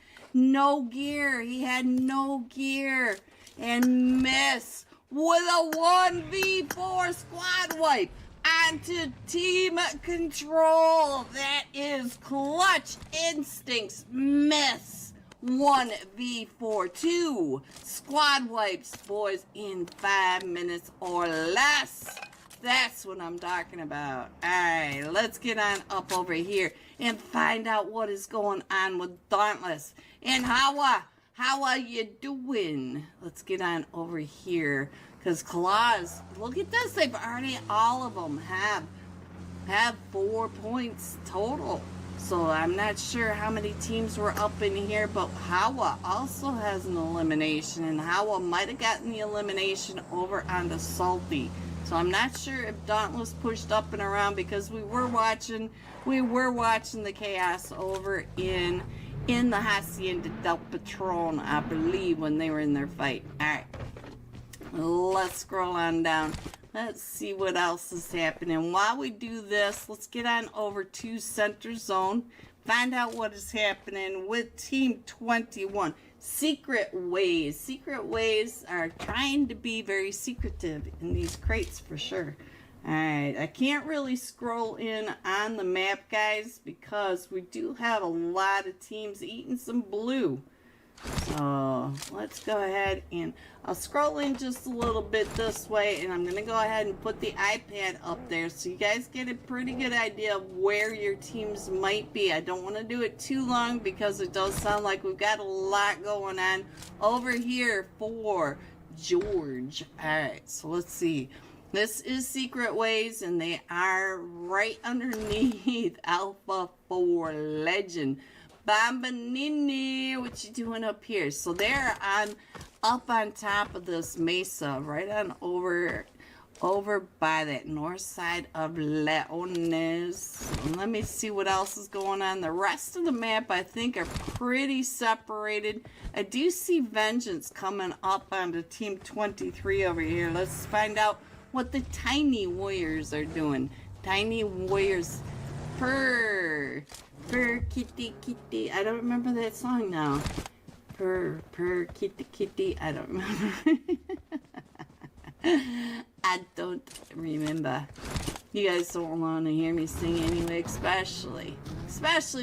gear. He had no gear. And Miss with a 1v4 squad wipe onto Team Control. That is Clutch Instincts. Miss 1v4, 2 squad wipes, boys, in 5 minutes or less. That's what I'm talking about. Alright, let's get on up over here and find out what is going on with Dauntless. And how are you doing? Let's get on over here, because Claus, look at this, they've already, all of them have 4 points total. So I'm not sure how many teams were up in here, but Hawa also has an elimination, and Hawa might have gotten the elimination over onto Salty. So I'm not sure if Dauntless pushed up and around, because we were watching the chaos over in the Hacienda del Patron, I believe, when they were in their fight. Alright, let's scroll on down. Let's see what else is happening. While we do this, let's get on over to Center Zone. Find out what is happening with Team 21. Secret Ways. Secret Ways are trying to be very secretive in these crates for sure. Alright, I can't really scroll in on the map, guys, because we do have a lot of teams eating some blue. So let's go ahead and I'll scroll in just a little bit this way, and I'm going to go ahead and put the iPad up there so you guys get a pretty good idea of where your teams might be. I don't want to do it too long because it does sound like we've got a lot going on over here for George. Alright, so let's see. This is Secret Ways, and they are right underneath Alpha 4 Legend. Bambanini, what you doing up here? So they're up on top of this mesa, right on over by that north side of Leones. So let me see what else is going on. The rest of the map, I think, are pretty separated. I do see Vengeance coming up onto Team 23 over here. Let's find out what the tiny warriors are doing. Tiny warriors, purr, purr, kitty, kitty. I don't remember that song now. Purr, purr, kitty, kitty. I don't remember. I don't remember. You guys don't want to hear me sing anyway, especially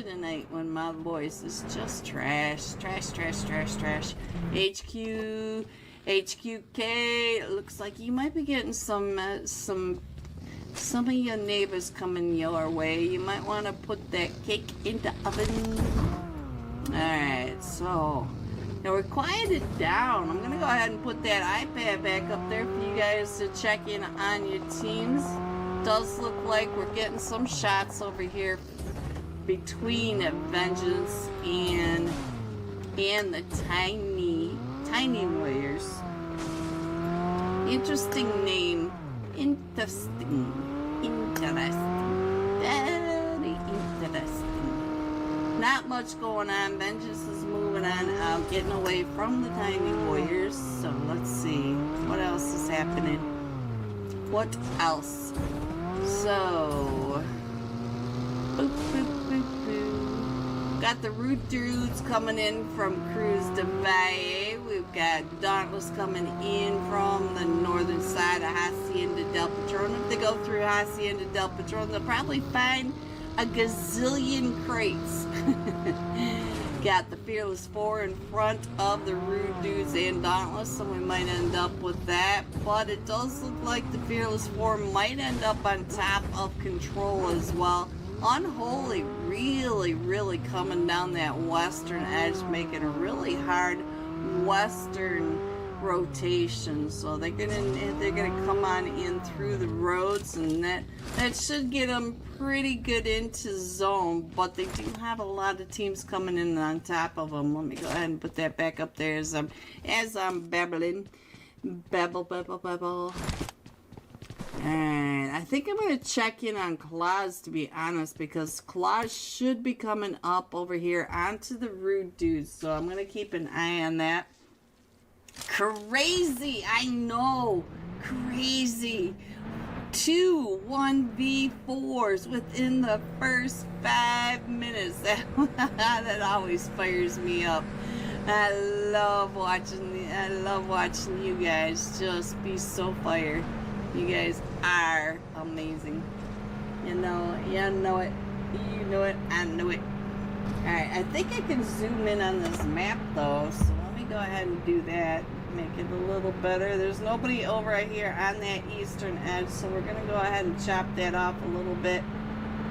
tonight when my voice is just trash. HQK, looks like you might be getting some of your neighbors coming your way. You might want to put that cake in the oven. Alright, so now we're quieted down. I'm gonna go ahead and put that iPad back up there for you guys to check in on your teams. Does look like we're getting some shots over here between Vengeance and the tiny warriors. Interesting name. Interesting. Very interesting. Not much going on. Vengeance is moving on, getting away from the tiny warriors. So let's see what else is happening. What else? So, boop, boop, boop, boop. Got the Root Dudes coming in from Cruz de Valle. We've got Dauntless coming in from the northern side of Hacienda del Patron. If they go through Hacienda del Patron, they'll probably find a gazillion crates. Got the Fearless Four in front of the Rude Dudes and Dauntless, so we might end up with that. But it does look like the Fearless Four might end up on top of Control as well. Unholy really coming down that western edge, making a really hard western rotation. So they're gonna come on in through the roads, and that should get them pretty good into zone. But they do have a lot of teams coming in on top of them. Let me go ahead and put that back up there as I'm babbling. Babble. And I think I'm going to check in on Claus, to be honest, because Claus should be coming up over here onto the Rude Dudes. So I'm going to keep an eye on that. Crazy, I know, crazy. 2 1v4s within the first 5 minutes. That always fires me up. I love watching you guys just be so fired. You guys are amazing. You know it. You know it. I know it. Alright, I think I can zoom in on this map though, so let me go ahead and do that. Make it a little better. There's nobody over here on that eastern edge, so we're going to go ahead and chop that off a little bit.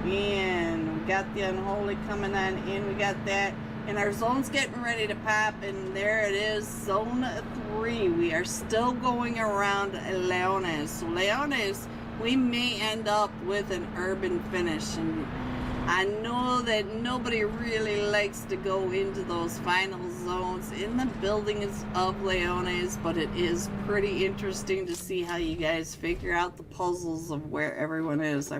And we got the Unholy coming on in. We got that. And our zone's getting ready to pop, and there it is, zone 3. We are still going around Leones. So Leones, we may end up with an urban finish. And I know that nobody really likes to go into those final zones in the buildings of Leones, but it is pretty interesting to see how you guys figure out the puzzles of where everyone is.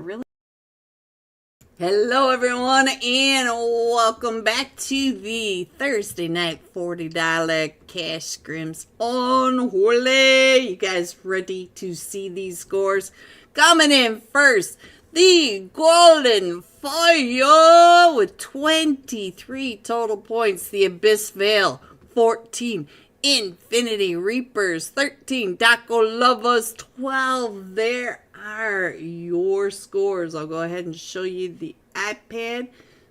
Hello everyone, and welcome back to the Thursday night $40 cash scrims Unholy. You guys ready to see these scores? Coming in first, the Golden Fire with 23 total points. The Abyss Veil, 14. Infinity Reapers, 13. Daco Lovers, 12. There are your scores. I'll go ahead and show you the iPad.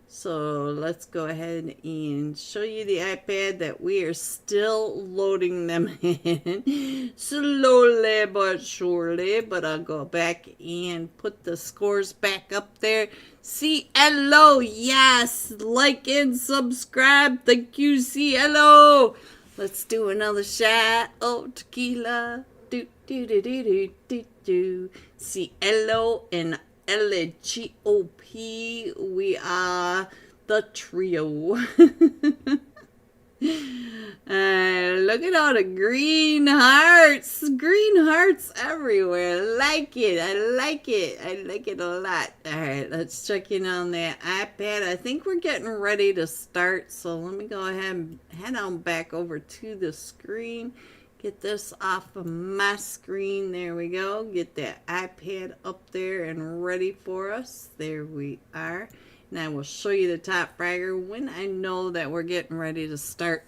So let's go ahead and show you the iPad that we are still loading them in. Slowly but surely. But I'll go back and put the scores back up there. CLO, yes. Like and subscribe. Thank you, CLO. Let's do another shot of tequila. Do. CLO and LGOP. We are the trio. Look at all the green hearts. Green hearts everywhere. Like it. I like it. I like it a lot. Alright, let's check in on that iPad. I think we're getting ready to start. So let me go ahead and head on back over to the screen. Get this off of my screen. There we go. Get that iPad up there and ready for us. There we are. And I will show you the top fragger when I know that we're getting ready to start.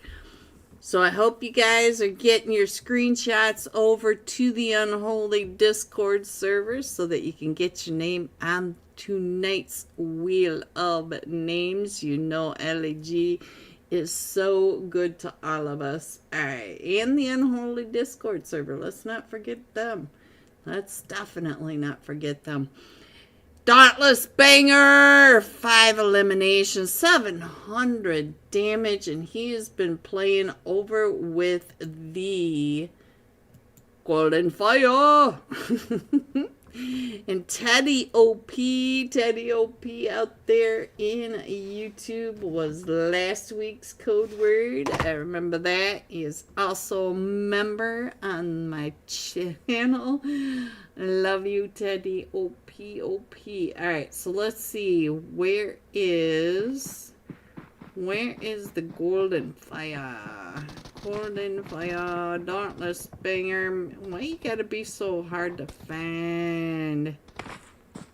So I hope you guys are getting your screenshots over to the Unholy Discord server so that you can get your name on tonight's Wheel of Names. You know LAG is so good to all of us. Alright, and the Unholy Discord server. Let's not forget them. Let's definitely not forget them. Dauntless Banger! 5 eliminations, 700 damage, and he has been playing over with the Golden Fire. And Teddy OP out there in YouTube was last week's code word. I remember that. He is also a member on my channel. I love you, Teddy OP. Alright, so let's see. Where is the Golden Fire? Golden Fire, Dauntless Banger. Why you gotta be so hard to find?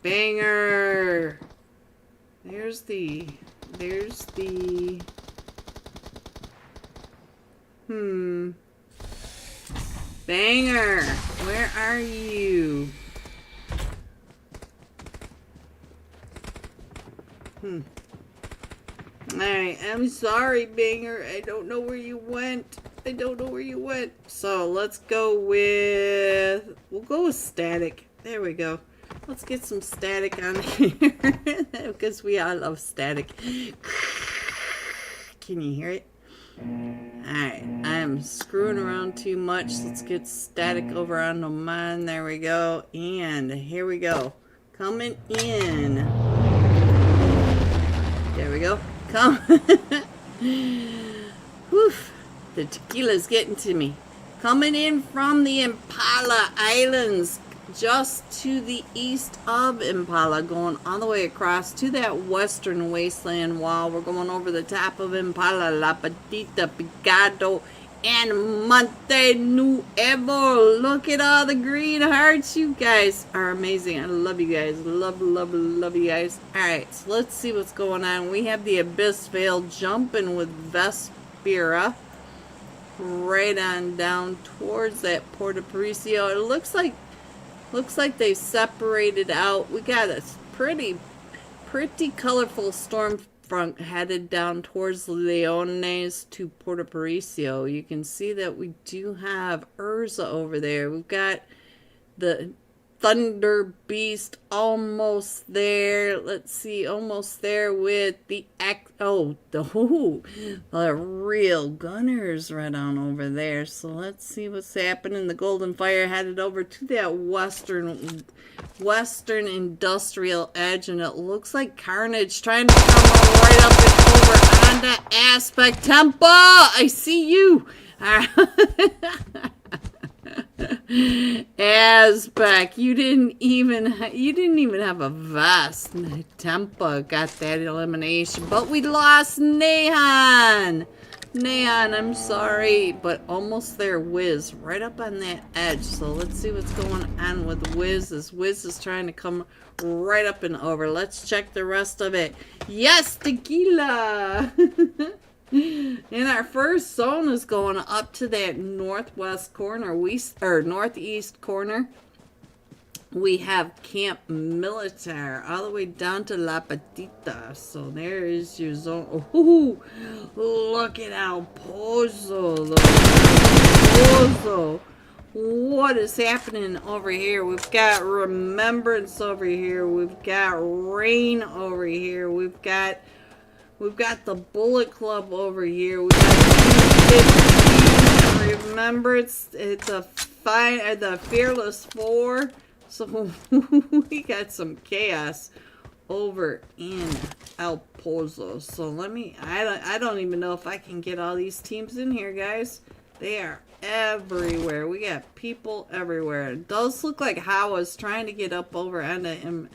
Banger. There's the Banger. Where are you? Alright, I'm sorry, Banger. I don't know where you went. So let's go with... We'll go with Static. There we go. Let's get some Static on here. Because we all love Static. Can you hear it? Alright, I'm screwing around too much. Let's get Static over on the mine. There we go. And here we go. Coming in. There we go. Come. Woof. The tequila's getting to me. Coming in from the Impala Islands, just to the east of Impala, going all the way across to that western wasteland wall. We're going over the top of Impala, La Petita, Picado, and Monte Nuevo. Look at all the green hearts. You guys are amazing. I love you guys. Love you guys. Alright, so let's see what's going on. We have the Abyss Veil jumping with Vespera right on down towards that Porto Parisio. It looks like they separated out. We got a pretty colorful storm front headed down towards Leones to Porto Parisio. You can see that we do have Urza over there. We've got the Thunder Beast almost there. Let's see, almost there with the the real gunners right on over there. So let's see what's happening. The Golden Fire headed over to that western industrial edge, and it looks like Carnage trying to come right up and over onto Aspect Temple. I see you. Aspect, you didn't even have a vest. Tempa got that elimination, but we lost Neon. I'm sorry, but almost there. Wiz right up on that edge. So let's see what's going on with Wiz. As Wiz is trying to come right up and over. Let's check the rest of it. Yes, tequila. And our first zone is going up to that northwest corner, northeast corner. We have Camp Militar all the way down to La Petita. So there is your zone. Oh, look at El Pozo. What is happening over here? We've got Remembrance over here. We've got Rain over here. We've got the Bullet Club over here. We got Remember, it's the Fearless Four. So we got some chaos over in El Pozo. So I don't even know if I can get all these teams in here, guys. They are everywhere. We got people everywhere. It does look like Hawa's trying to get up over onto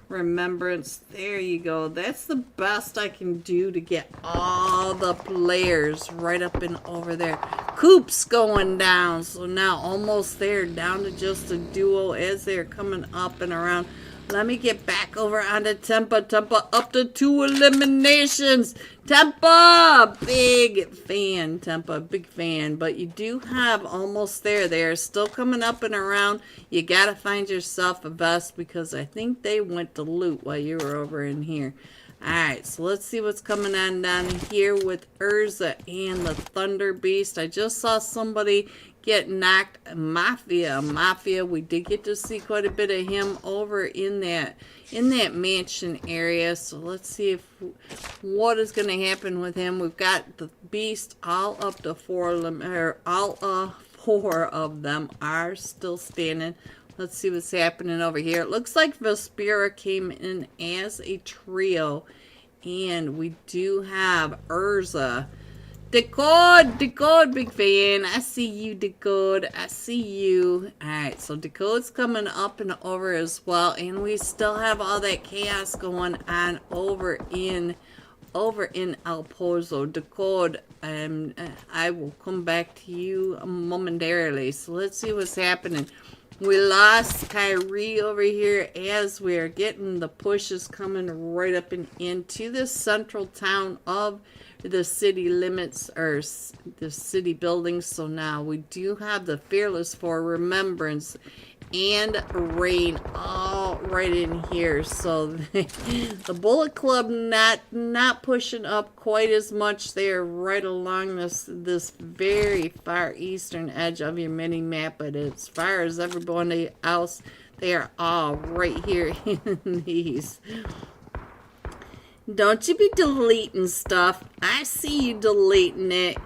Remembrance. There you go. That's the best I can do to get all the players right up and over there. Coop's going down. So now almost there. Down to just a duo as they're coming up and around. Let me get back over onto Tempa. Tempa up to 2 eliminations. Tempa! Big fan, Tempa. Big fan. But you do have almost there. They are still coming up and around. You got to find yourself a vest because I think they went to loot while you were over in here. Alright, so let's see what's coming on down here with Urza and the Thunder Beast. I just saw somebody get knocked. Mafia, we did get to see quite a bit of him over in that mansion area. So let's see if what is going to happen with him. We've got the Beast all up to 4 of them, or all 4 of them are still standing. Let's see what's happening over here. It looks like Vespera came in as a trio, and we do have Urza. Decode, big fan. I see you, Decode. I see you. Alright, so Decode's coming up and over as well. And we still have all that chaos going on over in El Pozo. Decode, I will come back to you momentarily. So let's see what's happening. We lost Kyrie over here as we're getting the pushes coming right up and into the central town of the city limits, or the city buildings. So now we do have the Fearless for Remembrance and Rain all right in here. So the Bullet Club not pushing up quite as much. They're right along this very far eastern edge of your mini map, but as far as everybody else, they are all right here in these. Don't you be deleting stuff. I see you deleting it.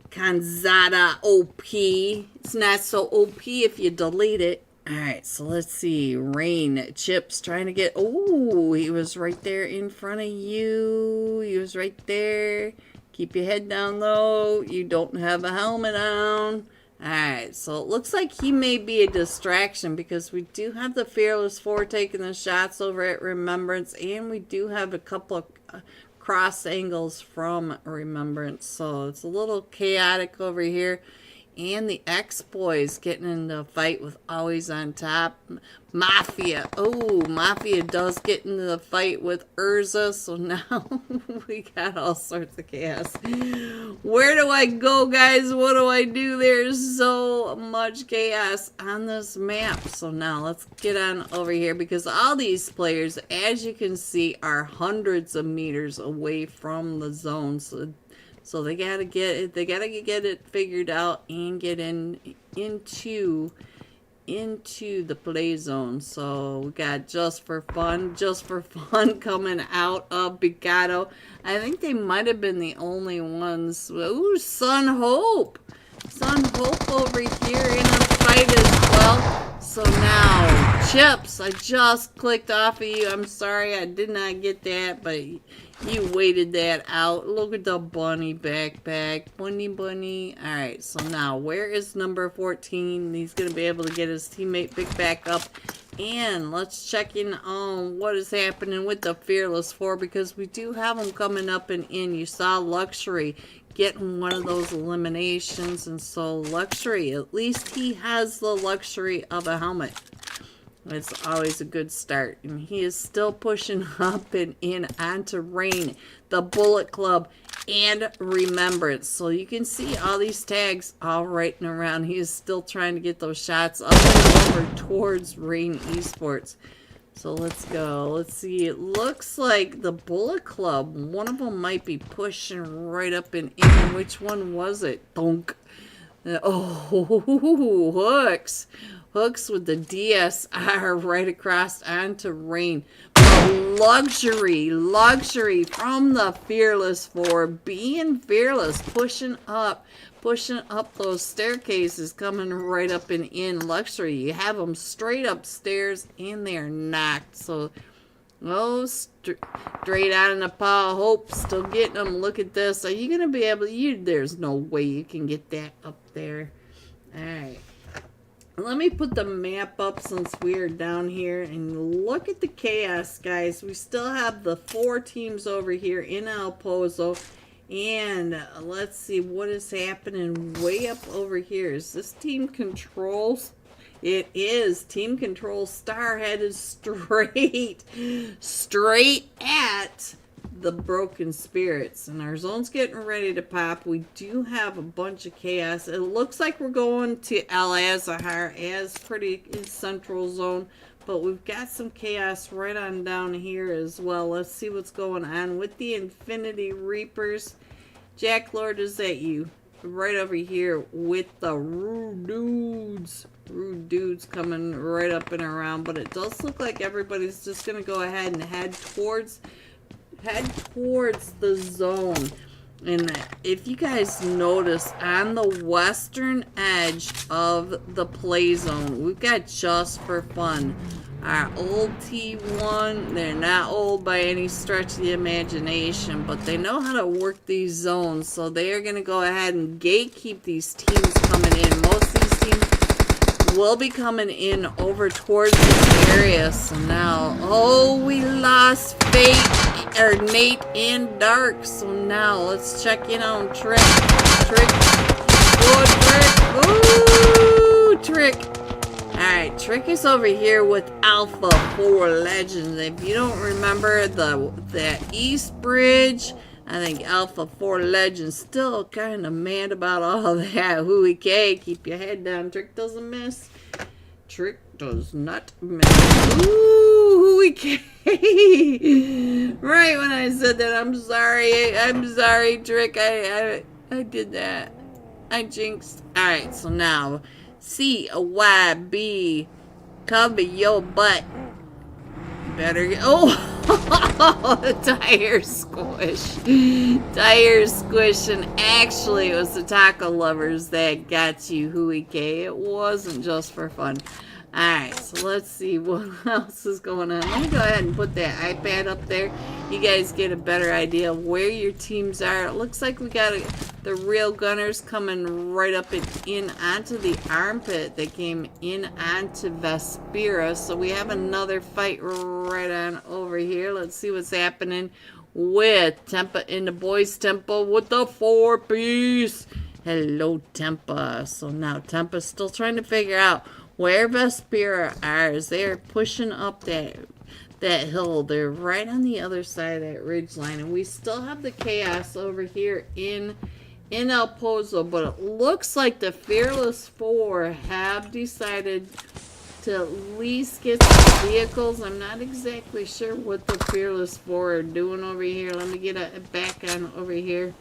Kanzada OP. It's not so OP if you delete it. Alright, so let's see. Rain. Chips trying to get... Oh, he was right there in front of you. He was right there. Keep your head down low. You don't have a helmet on. Alright, so it looks like he may be a distraction because we do have the Fearless 4 taking the shots over at Remembrance, and we do have a couple of cross angles from Remembrance, so it's a little chaotic over here. And the X-Boys getting into a fight with Always on Top. Mafia. Oh, Mafia does get into the fight with Urza. So now we got all sorts of chaos. Where do I go, guys? What do I do? There's so much chaos on this map. So now let's get on over here because all these players, as you can see, are hundreds of meters away from the zone. So they gotta get it figured out and get into the play zone. So we got Just for Fun coming out of Bigado. I think they might have been the only ones. Ooh, Sun Hope over here in a fight as well. So now, Chips, I just clicked off of you. I'm sorry, I did not get that, but you waited that out. Look at the bunny backpack. Bunny. Alright, so now, where is number 14? He's going to be able to get his teammate picked back up. And let's check in on what is happening with the Fearless 4, because we do have them coming up and in. You saw Luxury getting one of those eliminations, and so Luxury, at least he has the luxury of a helmet. It's always a good start. And he is still pushing up and in onto Rain, the Bullet Club, and Remembrance. So you can see all these tags all right and around. He is still trying to get those shots up and over towards Rain Esports. So let's go. Let's see. It looks like the Bullet Club, one of them might be pushing right up and in. Which one was it? Donk. Oh, Hooks. Hooks with the DSR right across onto Rain. Luxury from the Fearless 4, being fearless, pushing up those staircases, coming right up and in. Luxury, you have them straight upstairs and they're knocked. So, oh, straight out in the pile. Hope still getting them. Look at this. Are you gonna be able? There's no way you can get that up there. All right. Let me put the map up since we're down here and look at the chaos, guys. We still have the 4 teams over here in El Pozo. And let's see what is happening way up over here. Is this Team Controls? It is. Team Control Star headed straight at the Broken Spirits. And our zone's getting ready to pop. We do have a bunch of chaos. It looks like we're going to El Azahar as pretty in central zone. But we've got some chaos right on down here as well. Let's see what's going on with the Infinity Reapers. Jack Lord, is that you? Right over here with the rude dudes. Rude dudes coming right up and around. But it does look like everybody's just going to go ahead and head towards the zone. And if you guys notice, on the western edge of the play zone, we've got Just for Fun. Our old T1, they're not old by any stretch of the imagination, but they know how to work these zones, so they are going to go ahead and gatekeep these teams coming in. Most of these teams will be coming in over towards this area, so now, oh, we lost Nate and Dark, so now let's check in on Trick. Ooh, Trick. Alright, Trick is over here with Alpha 4 Legends. If you don't remember the East Bridge, I think Alpha 4 Legends still kind of mad about all that. Hooey K, keep your head down. Trick doesn't miss. Trick does not miss. Ooh, Hooey K. Right when I said that, I'm sorry, Trick. I did that. I jinxed. Alright, so now CYB, cover your butt. Better get, oh, tire squish. Tire squish, and actually it was the taco lovers that got you, Hooey K. It wasn't just for fun. Alright, so let's see what else is going on. Let me go ahead and put that iPad up there. You guys get a better idea of where your teams are. It looks like we got the real gunners coming right up and in onto the armpit. They came in onto Vespera. So we have another fight right on over here. Let's see what's happening with Tempa in the boys' temple with the 4-piece. Hello, Tempa. So now Tempa's still trying to figure out where Vespera are. They're pushing up that hill. They're right on the other side of that ridge line. And we still have the chaos over here in El Pozo. But it looks like the Fearless 4 have decided to at least get some vehicles. I'm not exactly sure what the Fearless 4 are doing over here. Let me get it back on over here.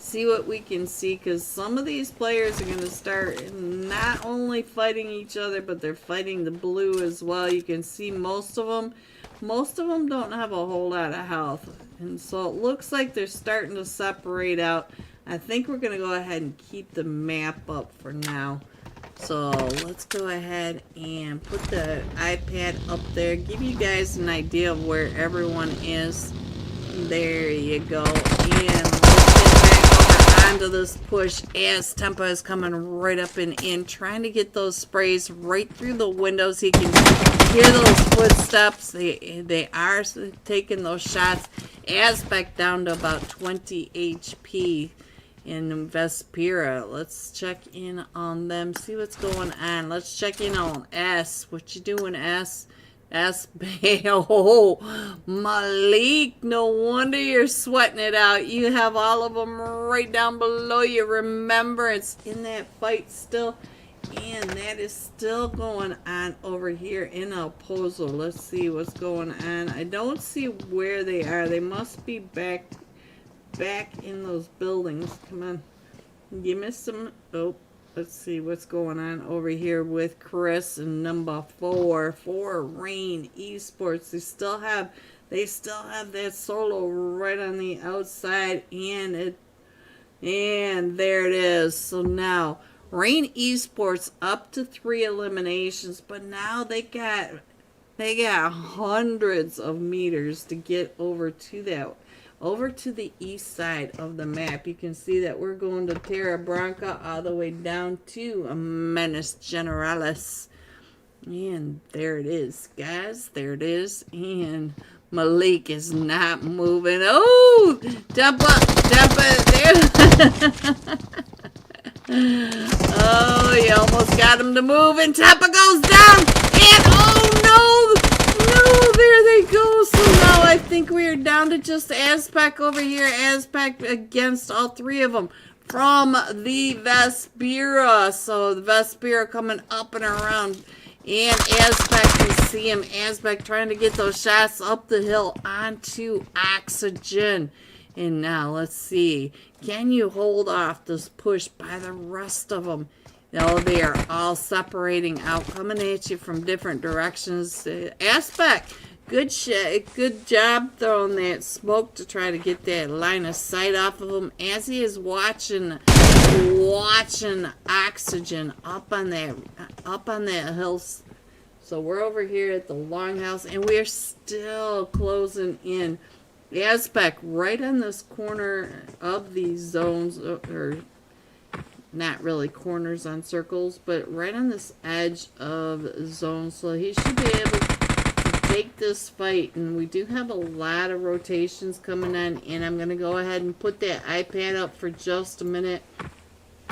See what we can see, because some of these players are going to start not only fighting each other, but they're fighting the blue as well. You can see most of them don't have a whole lot of health, and so it looks like they're starting to separate out. I think we're going to go ahead and keep the map up for now. So let's go ahead and put the iPad up there, give you guys an idea of where everyone is. There you go. And let's get back over onto this push as Tempa is coming right up and in, trying to get those sprays right through the windows. He can hear those footsteps. They are taking those shots. Aspect down to about 20 HP in Vespera. Let's check in on them, see what's going on. Let's check in on S. What you doing, S? Oh, Malik, no wonder you're sweating it out. You have all of them right down below you. Remember, it's in that fight still, and that is still going on over here in El Pozo. Let's see what's going on. I don't see where they are. They must be back in those buildings. Come on, give me some. Oh, let's see what's going on over here with Chris and number 4 Rain Esports. They still have that solo right on the outside, and there it is. So now Rain Esports up to 3 eliminations, but now they got hundreds of meters to get over to that over to the east side of the map. You can see that we're going to Terra Branca all the way down to Menace Generalis. And there it is, guys. There it is. And Malik is not moving. Oh! Jump up! Jump up! There. Oh, you almost got him to move. And Tappa goes down. And oh no! No, there they go. So now I think we are down to just Azpac over here. Azpac against all three of them from the Vespera. So the Vespera coming up and around. And Azpac can see him. Azpac trying to get those shots up the hill onto Oxygen. And now let's see. Can you hold off this push by the rest of them? No, they are all separating out, coming at you from different directions. Azpac, good job throwing that smoke to try to get that line of sight off of him as he is watching Oxygen up on that hill. So we're over here at the longhouse, and we're still closing in. Azpac right on this corner of these zones, or not really corners on circles, but right on this edge of zones. So he should be able to take this fight. And we do have a lot of rotations coming on. And I'm going to go ahead and put that iPad up for just a minute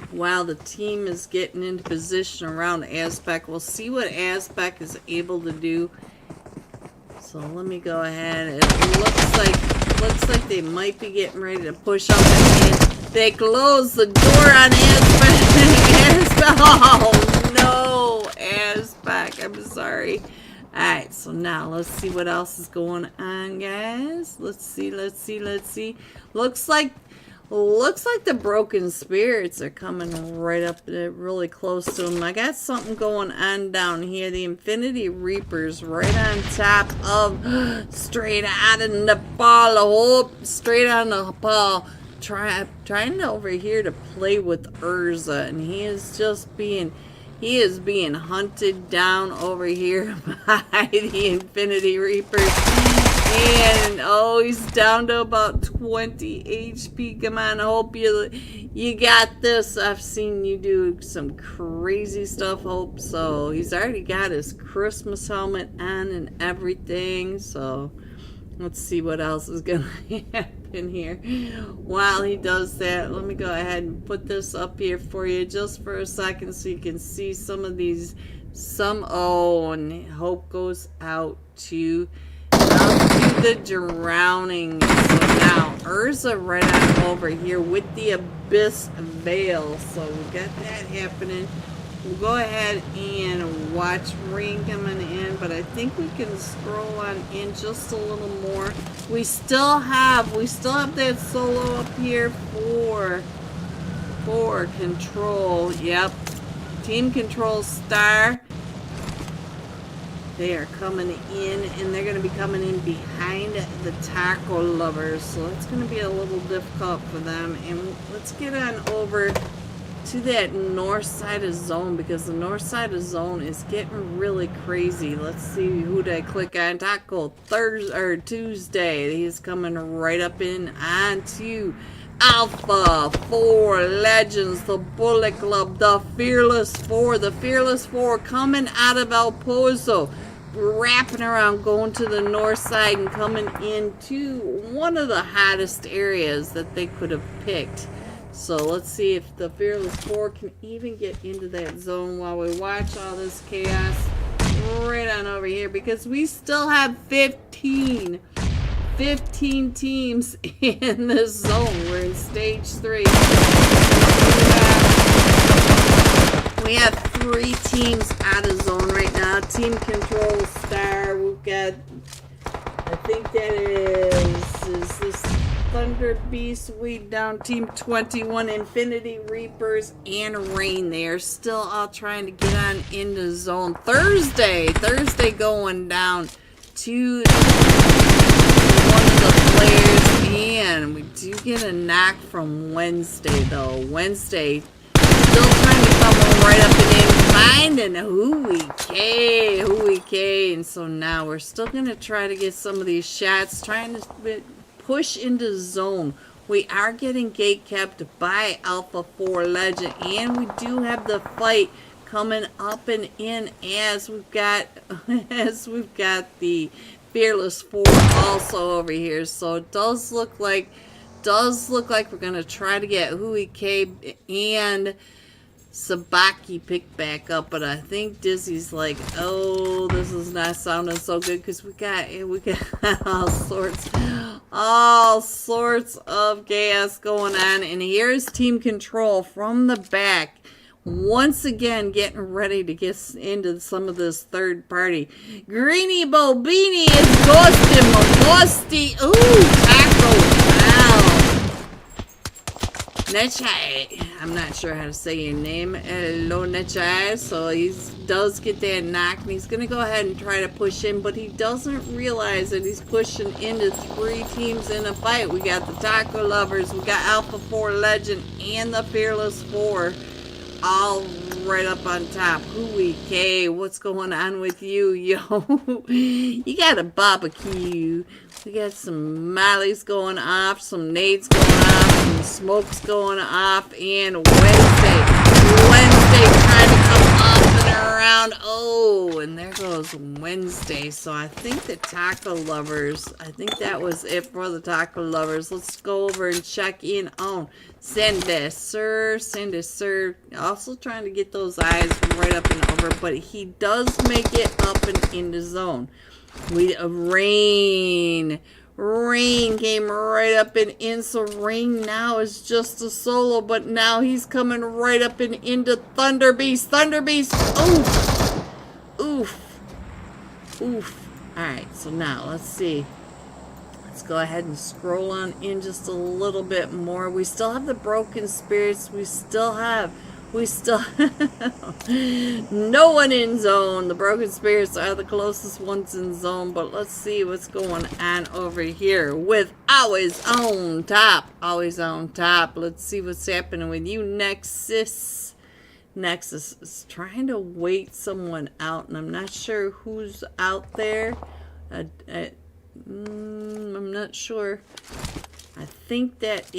while the team is getting into position around Azpac. We'll see what Azpac is able to do. So let me go ahead. It looks like they might be getting ready to push up. And they close the door on Azpac. Oh no, Azpac. I'm sorry. Alright, so now let's see what else is going on, guys. Let's see. Looks like the Broken Spirits are coming right up really close to them. I got something going on down here. The Infinity Reapers right on top of straight out of Nepal. Straight out of Nepal. Trying over here to play with Urza. And he is being hunted down over here by the Infinity Reapers. And oh, he's down to about 20 HP. Come on, I hope you got this. I've seen you do some crazy stuff, Hope. So he's already got his Christmas helmet on and everything. So let's see what else is gonna happen here. While he does that, let me go ahead and put this up here for you just for a second so you can see some of these. Oh, and Hope goes out to the Drowning. So now Urza right on over here with the Abyss Veil. So we got that happening. We'll go ahead and watch Rain coming in, but I think we can scroll on in just a little more. We still have that solo up here for Control. Yep. Team Control Star. They are coming in, and they're going to be coming in behind the Taco Lovers. So it's going to be a little difficult for them. And let's get on over to that north side of zone, because the north side of zone is getting really crazy. Let's see who did I click on. Taco Tuesday. He's coming right up in onto Alpha 4 Legends, the Bullet Club, the Fearless 4. The Fearless 4 coming out of El Pozo, wrapping around, going to the north side and coming into one of the hottest areas that they could have picked. So let's see if the Fearless 4 can even get into that zone while we watch all this chaos right on over here, because we still have 15 teams in this zone. We're in stage 3. We have 3 teams out of zone right now. Team Control Star. We've got, I think that is this Thunder Beast way down. Team 21, Infinity Reapers, and Rain. They are still all trying to get on into zone. Thursday going down to one of the players, and we do get a knock from Wednesday though. Wednesday still trying to come right up and in, finding Hui K, and so now we're still gonna try to get some of these shots, trying to push into zone. We are getting gate kept by Alpha 4 Legend, and we do have the fight coming up and in as we've got the Fearless 4 also over here. So it does look like we're gonna try to get Hui K and Sabaki picked back up, but I think Dizzy's like, oh, this is not sounding so good because we got all sorts of gas going on. And here's Team Control from the back, once again getting ready to get into some of this third party. Greeny Bobini is ghosting Momosti. Ooh, Taco. Wow. Nechai, I'm not sure how to say your name. Hello, Nechai. So he does get that knock, and he's going to go ahead and try to push in, but he doesn't realize that he's pushing into 3 teams in a fight. We got the Taco Lovers, we got Alpha 4 Legend, and the Fearless 4 all right up on top. Hui K, what's going on with you, yo? You got a barbecue. We got some mollies going off, some nades going off, some smokes going off, and Wednesday trying to come up and around. Oh, and there goes Wednesday. So I think the Taco Lovers, I think that was it for the Taco Lovers. Let's go over and check in on Sende Sir. Also trying to get those eyes right up and over, but he does make it up and into zone. Rain came right up and in, so Rain now is just a solo, but now he's coming right up and into Thunder Beast. Oof. Alright, so now let's see. Let's go ahead and scroll on in just a little bit more. We still have the Broken Spirits. We still no one in zone. The Broken Spirits are the closest ones in zone, but let's see what's going on over here with Always on Top. Let's see what's happening with you, Nexus. Nexus is trying to wait someone out, and I'm not sure who's out there. I'm not sure. I think that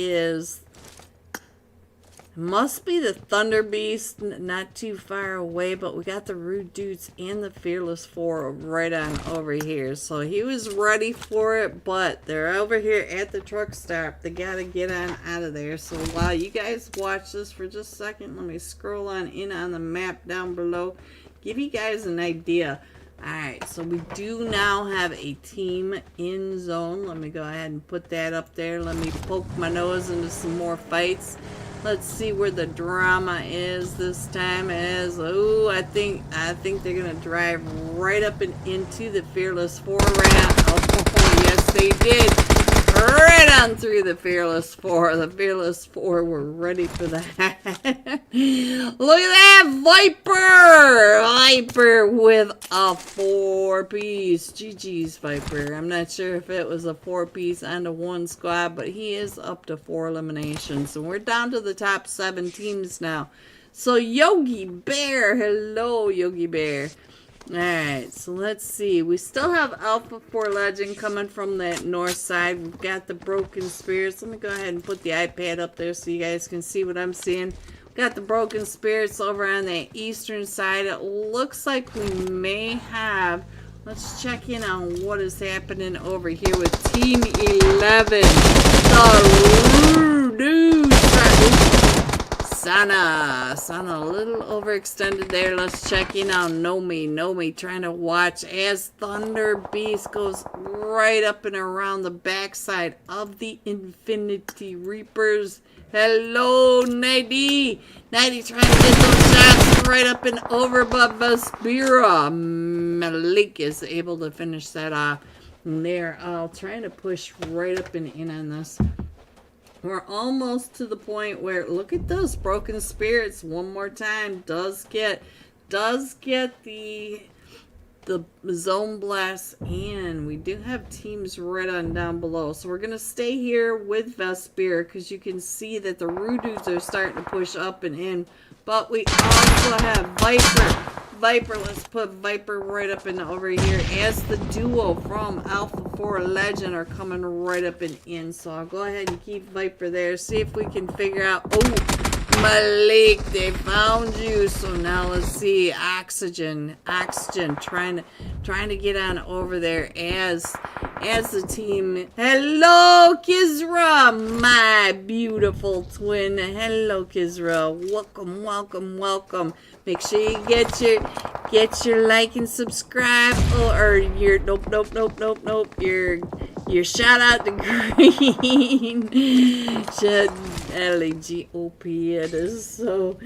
must be the Thunder Beast, not too far away, but we got the Rude Dudes and the Fearless 4 right on over here. So he was ready for it, but they're over here at the truck stop. They gotta get on out of there. So while you guys watch this for just a second, let me scroll on in on the map down below, give you guys an idea. Alright, so we do now have a team in zone. Let me go ahead and put that up there. Let me poke my nose into some more fights. Let's see where the drama is this time. Oh, I think they're gonna drive right up and into the Fearless 4 right now. Oh, yes, they did. Right on through the Fearless 4. The Fearless 4 were ready for that. Look at that Viper with a 4-piece. GG's Viper. I'm not sure if it was a 4-piece and a 1 squad, but he is up to 4 eliminations. And we're down to the top 7 teams now. So Yogi Bear. Hello, Yogi Bear. Alright, so let's see. We still have Alpha 4 Legend coming from that north side. We've got the Broken Spirits. Let me go ahead and put the iPad up there so you guys can see what I'm seeing. We've got the Broken Spirits over on the eastern side. It looks like we may have... Let's check in on what is happening over here with Team 11. The Rude Sana a little overextended there. Let's check in on Nomi trying to watch as Thunder Beast goes right up and around the backside of the Infinity Reapers. Hello, Nighty trying to get those shots right up and over, but Vespira Malik is able to finish that off. And they're all trying to push right up and in on this. We're almost to the point where, look at those Broken Spirits one more time. Does get the zone blast, and we do have teams right on down below. So we're going to stay here with Vespir because you can see that the Rude Dudes are starting to push up and in. But we also have Viper. Let's put Viper right up and over here as the duo from Alpha 4 legend are coming right up and in. So I'll go ahead and keep Viper there. See if we can figure out. Oh, Malik, they found you. So now let's see. Oxygen, trying to get on over there as the team. Hello, Kizra, my beautiful twin. Hello, Kizra. Welcome. Make sure you get your like and subscribe, or your nope. Your shout out to Green. L-A-G-O-P. It is so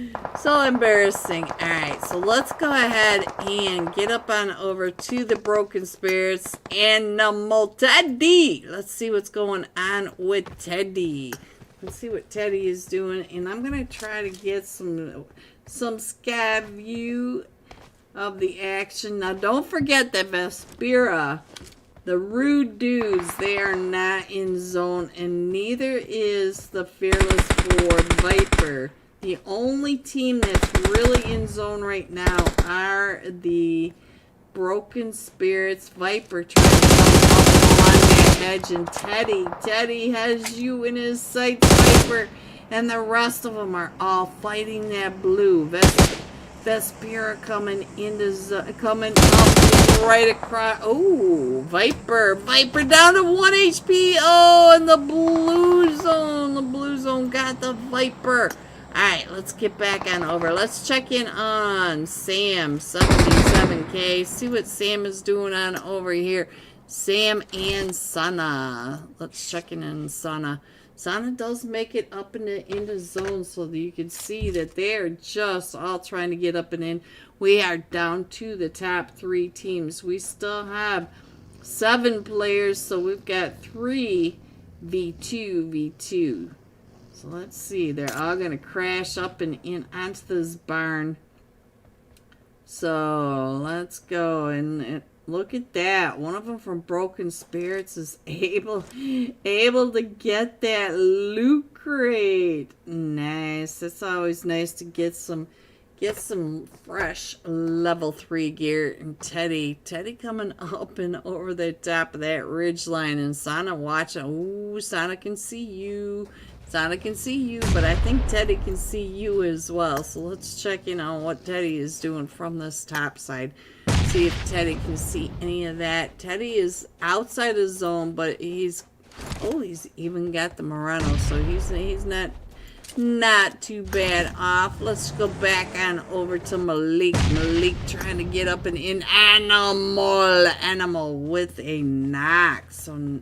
embarrassing. All right, so let's go ahead and get up on over to the Broken Spirits and Teddy. Let's see what's going on with Teddy. Let's see what Teddy is doing, and I'm gonna try to get some scav view of the action. Now, don't forget that Vespera, the Rude Dudes, they are not in zone, and neither is the Fearless 4 Viper. The only team that's really in zone right now are the Broken Spirits. Viper trying to come up on that edge, and Teddy has you in his sights, Viper, and the rest of them are all fighting that blue. Vespera coming up right across. Oh, Viper down to 1 HP. Oh, and the blue zone got the Viper. Alright, let's get back on over. Let's check in on Sam, 77k. See what Sam is doing on over here. Sam and Sana. Let's check in on Sana. Sana does make it up into zone, so that you can see that they're just all trying to get up and in. We are down to the top 3 teams. We still have 7 players, so we've got 3 v2. So let's see. They're all going to crash up and in onto this barn. So let's go and look at that. One of them from Broken Spirits is able to get that loot crate. Nice. That's always nice to get some fresh level 3 gear. And Teddy coming up and over the top of that ridge line, and Sana watching. Ooh, Sana can see you. But I think Teddy can see you as well. So let's check in on what Teddy is doing from this top side. See if Teddy can see any of that. Teddy is outside the zone, but he's even got the Moreno, so he's not too bad off. Let's go back on over to Malik. Malik trying to get up and in. Animal with a knock. So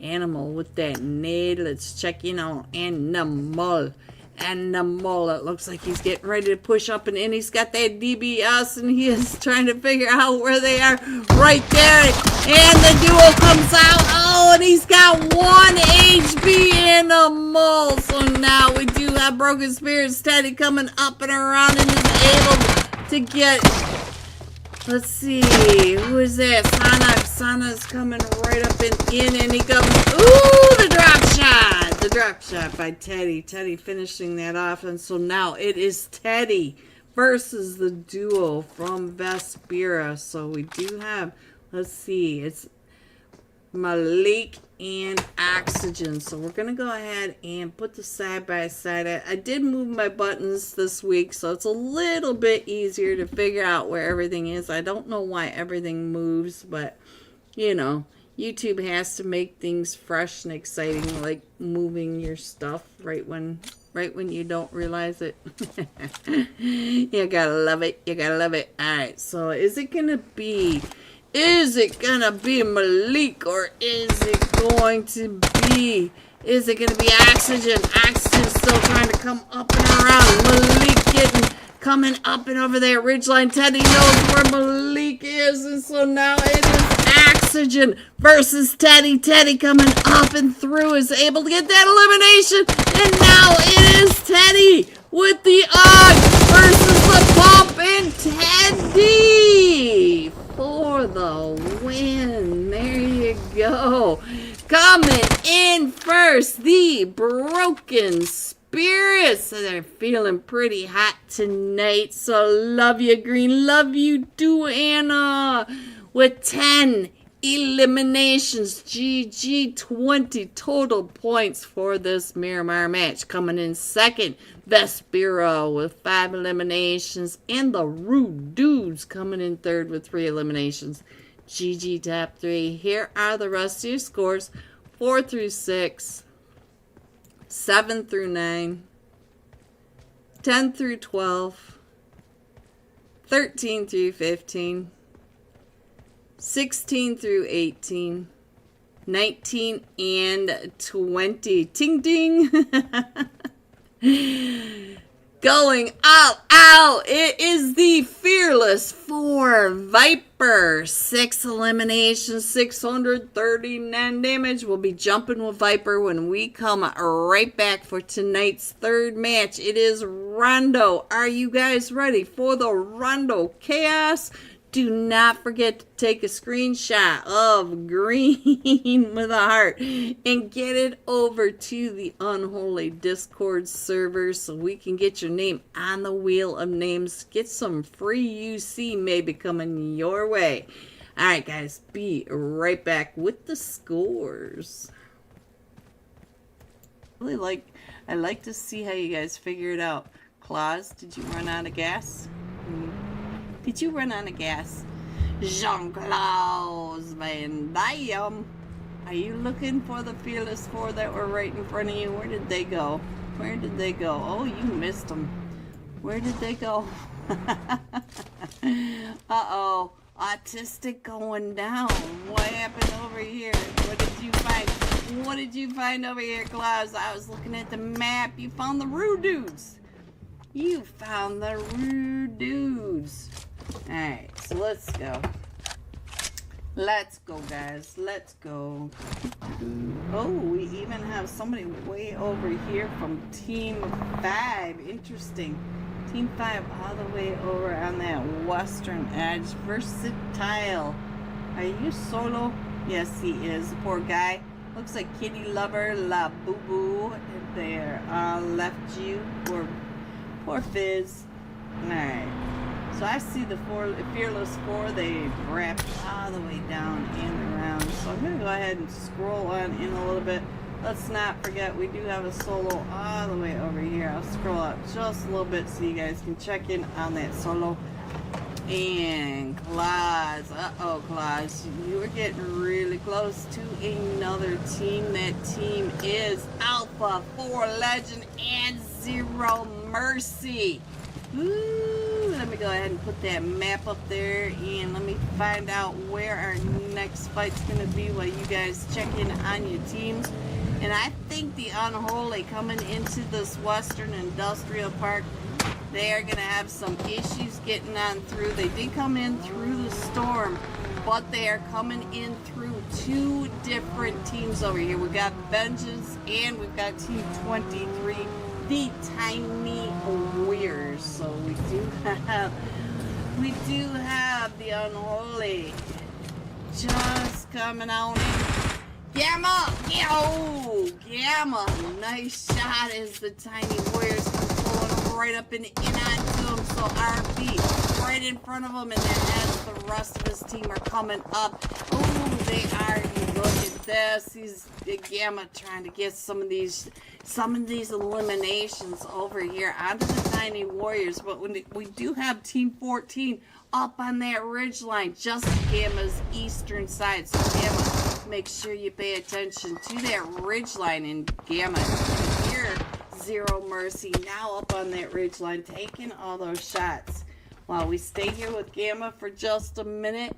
Animal with that nade. Let's check in on Animal. It looks like he's getting ready to push up and in. He's got that DBS, and he is trying to figure out where they are right there. And the duo comes out. Oh, and he's got 1 HP Animal. So now we do have Broken Spirits. Teddy coming up and around and is able to get. Let's see, who is that? Sana's coming right up and in, and he comes. Ooh, the drop shot! The drop shot by Teddy. Teddy finishing that off, and so now it is Teddy versus the duo from Vespera. So we do have, let's see, it's Malik and Oxygen. So we're going to go ahead and put the side by side. I did move my buttons this week, so it's a little bit easier to figure out where everything is. I don't know why everything moves, but you know, YouTube has to make things fresh and exciting, like moving your stuff right when you don't realize it. You gotta love it. All right, so is it gonna be Malik, or is it going to be Oxygen? Oxygen's still trying to come up and around. Malik coming up and over there ridgeline. Teddy knows where Malik is, and so now it is Oxygen versus Teddy. Teddy coming up and through is able to get that elimination, and now it is Teddy with the Og versus the Pump, and Teddy for the win. There you go. Coming in first, the Broken Spirits. They're feeling pretty hot tonight. So love you, Green. Love you too, Anna. With 10 eliminations. GG, 20 total points for this Miramar match. Coming in second, Vespero with 5 eliminations. And the Rude Dudes coming in third with 3 eliminations. GG top 3. Here are the rest of your scores. 4 through 6. 7 through 9. 10 through 12. 13 through 15. 16 through 18, 19 and 20. Ting ding. Going all out. It is the Fearless 4 Viper. 6 eliminations, 639 damage. We'll be jumping with Viper when we come right back for tonight's third match. It is Rondo. Are you guys ready for the Rondo Chaos? Do not forget to take a screenshot of green with a heart and get it over to the Unholy Discord server so we can get your name on the wheel of names. Get some free UC maybe coming your way. Alright guys, be right back with the scores. I like to see how you guys figure it out. Claus, did you run out of gas? Did you run out of gas? Jean-Claude Van Damme. Are you looking for the Fearless 4 that were right in front of you? Where did they go? Where did they go? Oh, you missed them. Where did they go? Uh-oh. Autistic going down. What happened over here? What did you find? What did you find over here, Klaus? I was looking at the map. You found the Rude Dudes. You found the Rude Dudes. Alright, so let's go. Let's go, guys. Let's go. Oh, we even have somebody way over here from Team 5. Interesting. Team 5 all the way over on that western edge. Versatile. Are you solo? Yes, he is. Poor guy. Looks like Kitty Lover La Boo Boo there. Left you. Poor Fizz. Alright. So I see the Fearless 4, they wrapped all the way down and around. So I'm going to go ahead and scroll on in a little bit. Let's not forget we do have a solo all the way over here. I'll scroll up just a little bit so you guys can check in on that solo. And Claus, uh-oh Claus, you are getting really close to another team. That team is Alpha 4 Legend and Zero Mercy. Ooh, let me go ahead and put that map up there and let me find out where our next fight's going to be while you guys check in on your teams. And I think the Unholy coming into this Western Industrial Park, they are going to have some issues getting on through. They did come in through the storm, but they are coming in through 2 different teams over here. We've got Vengeance and we've got Team 23. The Tiny Warriors. So we do have the Unholy just coming on in. Gamma! Oh, Gamma! Nice shot as the Tiny Warriors come pulling right up and in onto him. So RB right in front of him, and then as the rest of his team are coming up. Oh, they are. Look at this. He's Gamma trying to get some of these eliminations over here onto the Tiny Warriors. But when we do have Team 14 up on that ridge line, just Gamma's eastern side. So Gamma, make sure you pay attention to that ridge line. And Gamma, here, Zero Mercy now up on that ridge line, taking all those shots. While we stay here with Gamma for just a minute,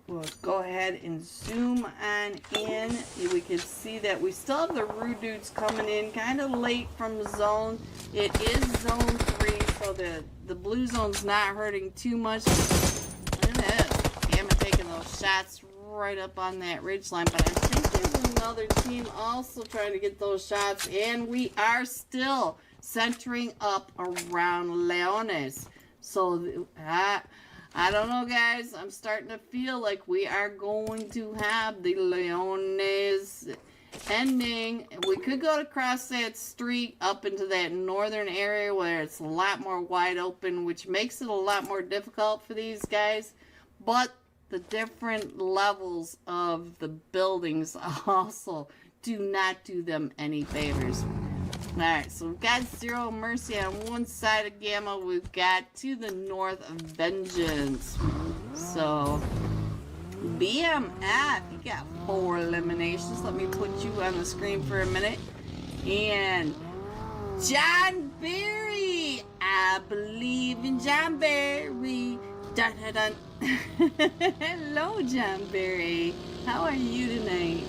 we'll go ahead and zoom on in. We can see that we still have the Rude Dudes coming in kind of late from zone. It is zone 3, so the blue zone's not hurting too much. Look at that. Gamma taking those shots right up on that ridge line. But I think there's another team also trying to get those shots. And we are still centering up around Leones. So, I don't know, guys. I'm starting to feel like we are going to have the Leones ending. We could go across that street up into that northern area where it's a lot more wide open, which makes it a lot more difficult for these guys. But the different levels of the buildings also do not do them any favors. Alright, so we've got Zero Mercy on one side of Gamma. We've got to the north of Vengeance. So, BMF, you got 4 eliminations. Let me put you on the screen for a minute. And John Berry. I believe in John Berry. Dun, dun, dun. Hello, John Berry. How are you tonight?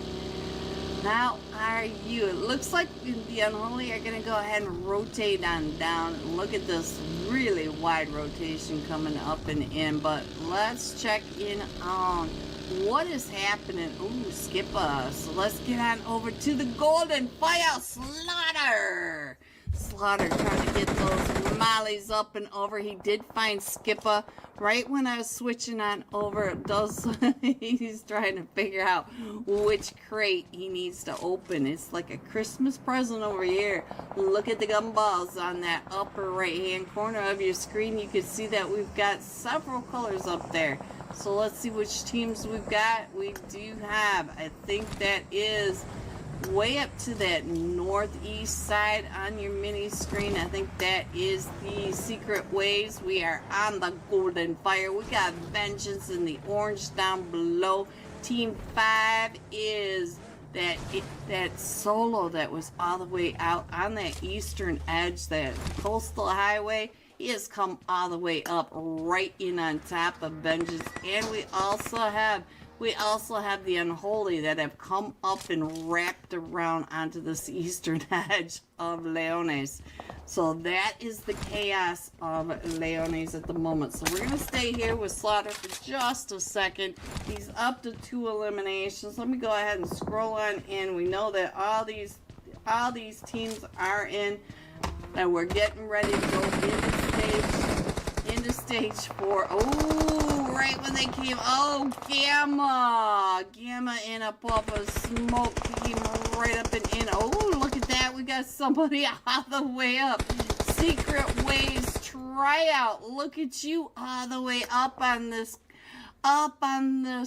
How are you? It looks like the Unholy are going to go ahead and rotate on down. Look at this really wide rotation coming up and in. But let's check in on what is happening. Ooh, Skipper. So let's get on over to the Golden Fire. Slaughter. Slaughter trying to get those mollies up and over. He did find Skipper right when I was switching on over. He's trying to figure out which crate he needs to open. It's like a Christmas present over here. Look at the gumballs on that upper right hand corner of your screen. You can see that we've got several colors up there. So let's see which teams we've got. We do have, I think that is way up to that northeast side on your mini screen. I think that is the Secret Waves. We are on the Golden Fire. We got Vengeance in the orange down below. Team 5 is that Solo that was all the way out on that eastern edge, that coastal highway. He has come all the way up right in on top of Vengeance. And we also have the Unholy that have come up and wrapped around onto this eastern edge of Leones. So that is the chaos of Leones at the moment. So we're going to stay here with Slaughter for just a second. He's up to 2 eliminations. Let me go ahead and scroll on in. We know that all these teams are in. And we're getting ready to go into stage 4. Oh, right when they came. Oh, Gamma in a puff of smoke, came right up and in. Oh, look at that. We got somebody all the way up. Secret Waves tryout. Look at you all the way up on this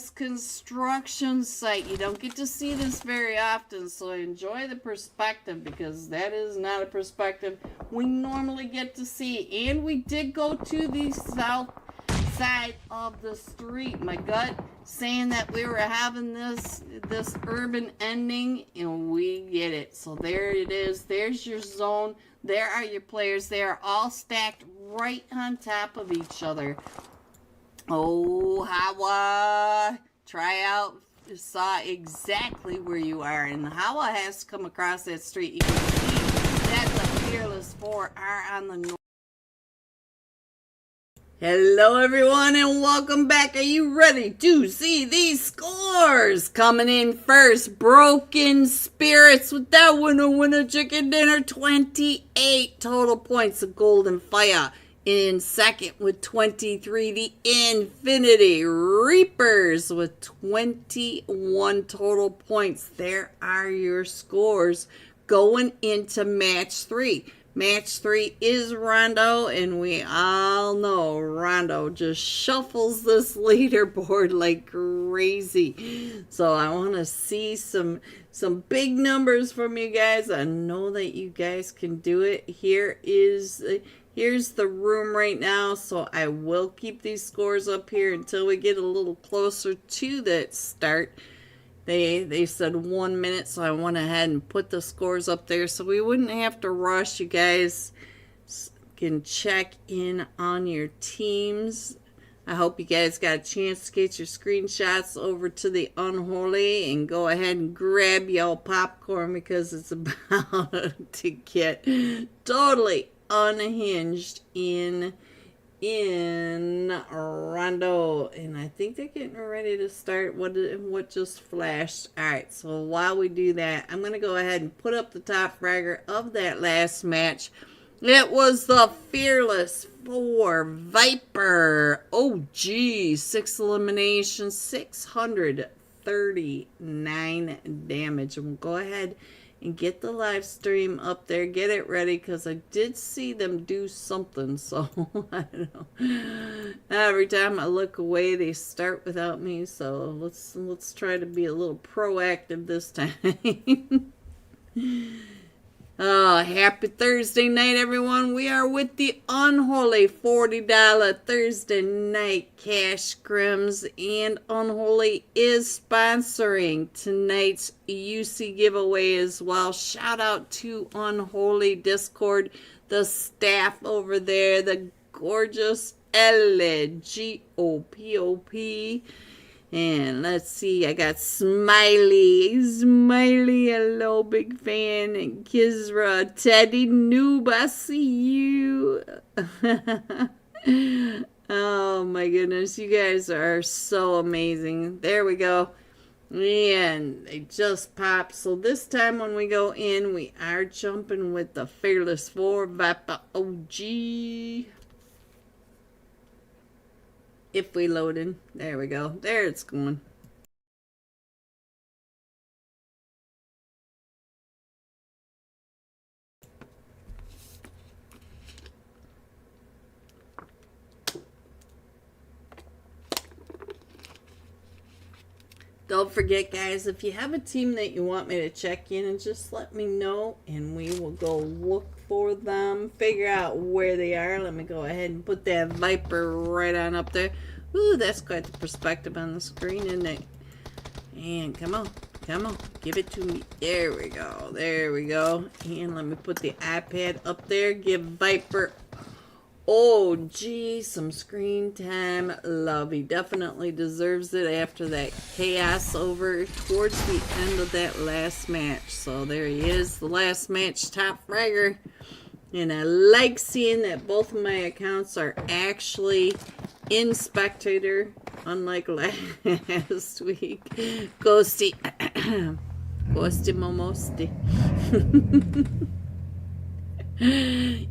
construction site. You don't get to see this very often, so enjoy the perspective, because that is not a perspective we normally get to see. And we did go to the south side of the street. My gut saying that we were having this urban ending, and we get it. So there it is. There's your zone. There are your players. They are all stacked right on top of each other. Oh, Hawa, tryout saw exactly where you are, and Hawa has come across that street. You can see that the Fearless 4 are on the north. Hello, everyone, and welcome back. Are you ready to see these scores? Coming in first, Broken Spirits with that winner chicken dinner, 28 total points of Golden Fire. In second with 23, the Infinity Reapers with 21 total points. There are your scores going into match 3. Match 3 is Rondo, and we all know Rondo just shuffles this leaderboard like crazy. So I want to see some big numbers from you guys. I know that you guys can do it. Here's the room right now, so I will keep these scores up here until we get a little closer to that start. They said 1 minute, so I went ahead and put the scores up there so we wouldn't have to rush. You guys can check in on your teams. I hope you guys got a chance to get your screenshots over to the Unholy and go ahead and grab your popcorn, because it's about to get totally unhinged in Rondo, and I think they're getting ready to start what just flashed. Alright, so while we do that, I'm going to go ahead and put up the top fragger of that last match. It was the Fearless 4 Viper. Oh, geez, 6 eliminations, 639 damage. And we'll go ahead and get the live stream up there. Get it ready, because I did see them do something. So I don't know. Every time I look away, they start without me. So let's try to be a little proactive this time. Oh, happy Thursday night, everyone. We are with the Unholy $40 Thursday night cash scrims, and Unholy is sponsoring tonight's UC giveaway as well. Shout out to Unholy Discord, the staff over there, the gorgeous Elle, G-O-P-O-P. And let's see, I got Smiley, hello, big fan, and Kizra, Teddy Noob, I see you. Oh my goodness, you guys are so amazing. There we go. And they just popped. So this time when we go in, we are jumping with the Fearless 4 Viper OG. If we load in. There we go. There it's going. Don't forget, guys, if you have a team that you want me to check in, and just let me know, and we will go look for them, figure out where they are. Let me go ahead and put that Viper right on up there. Ooh, that's quite the perspective on the screen, isn't it? And come on, give it to me. There we go, there we go. And let me put the iPad up there. Give Viper, oh gee, some screen time. Love, he definitely deserves it after that chaos over towards the end of that last match. So there he is, the last match top fragger. And I like seeing that both of my accounts are actually in spectator, unlike last week. Ghosty. Ghosty Momosti.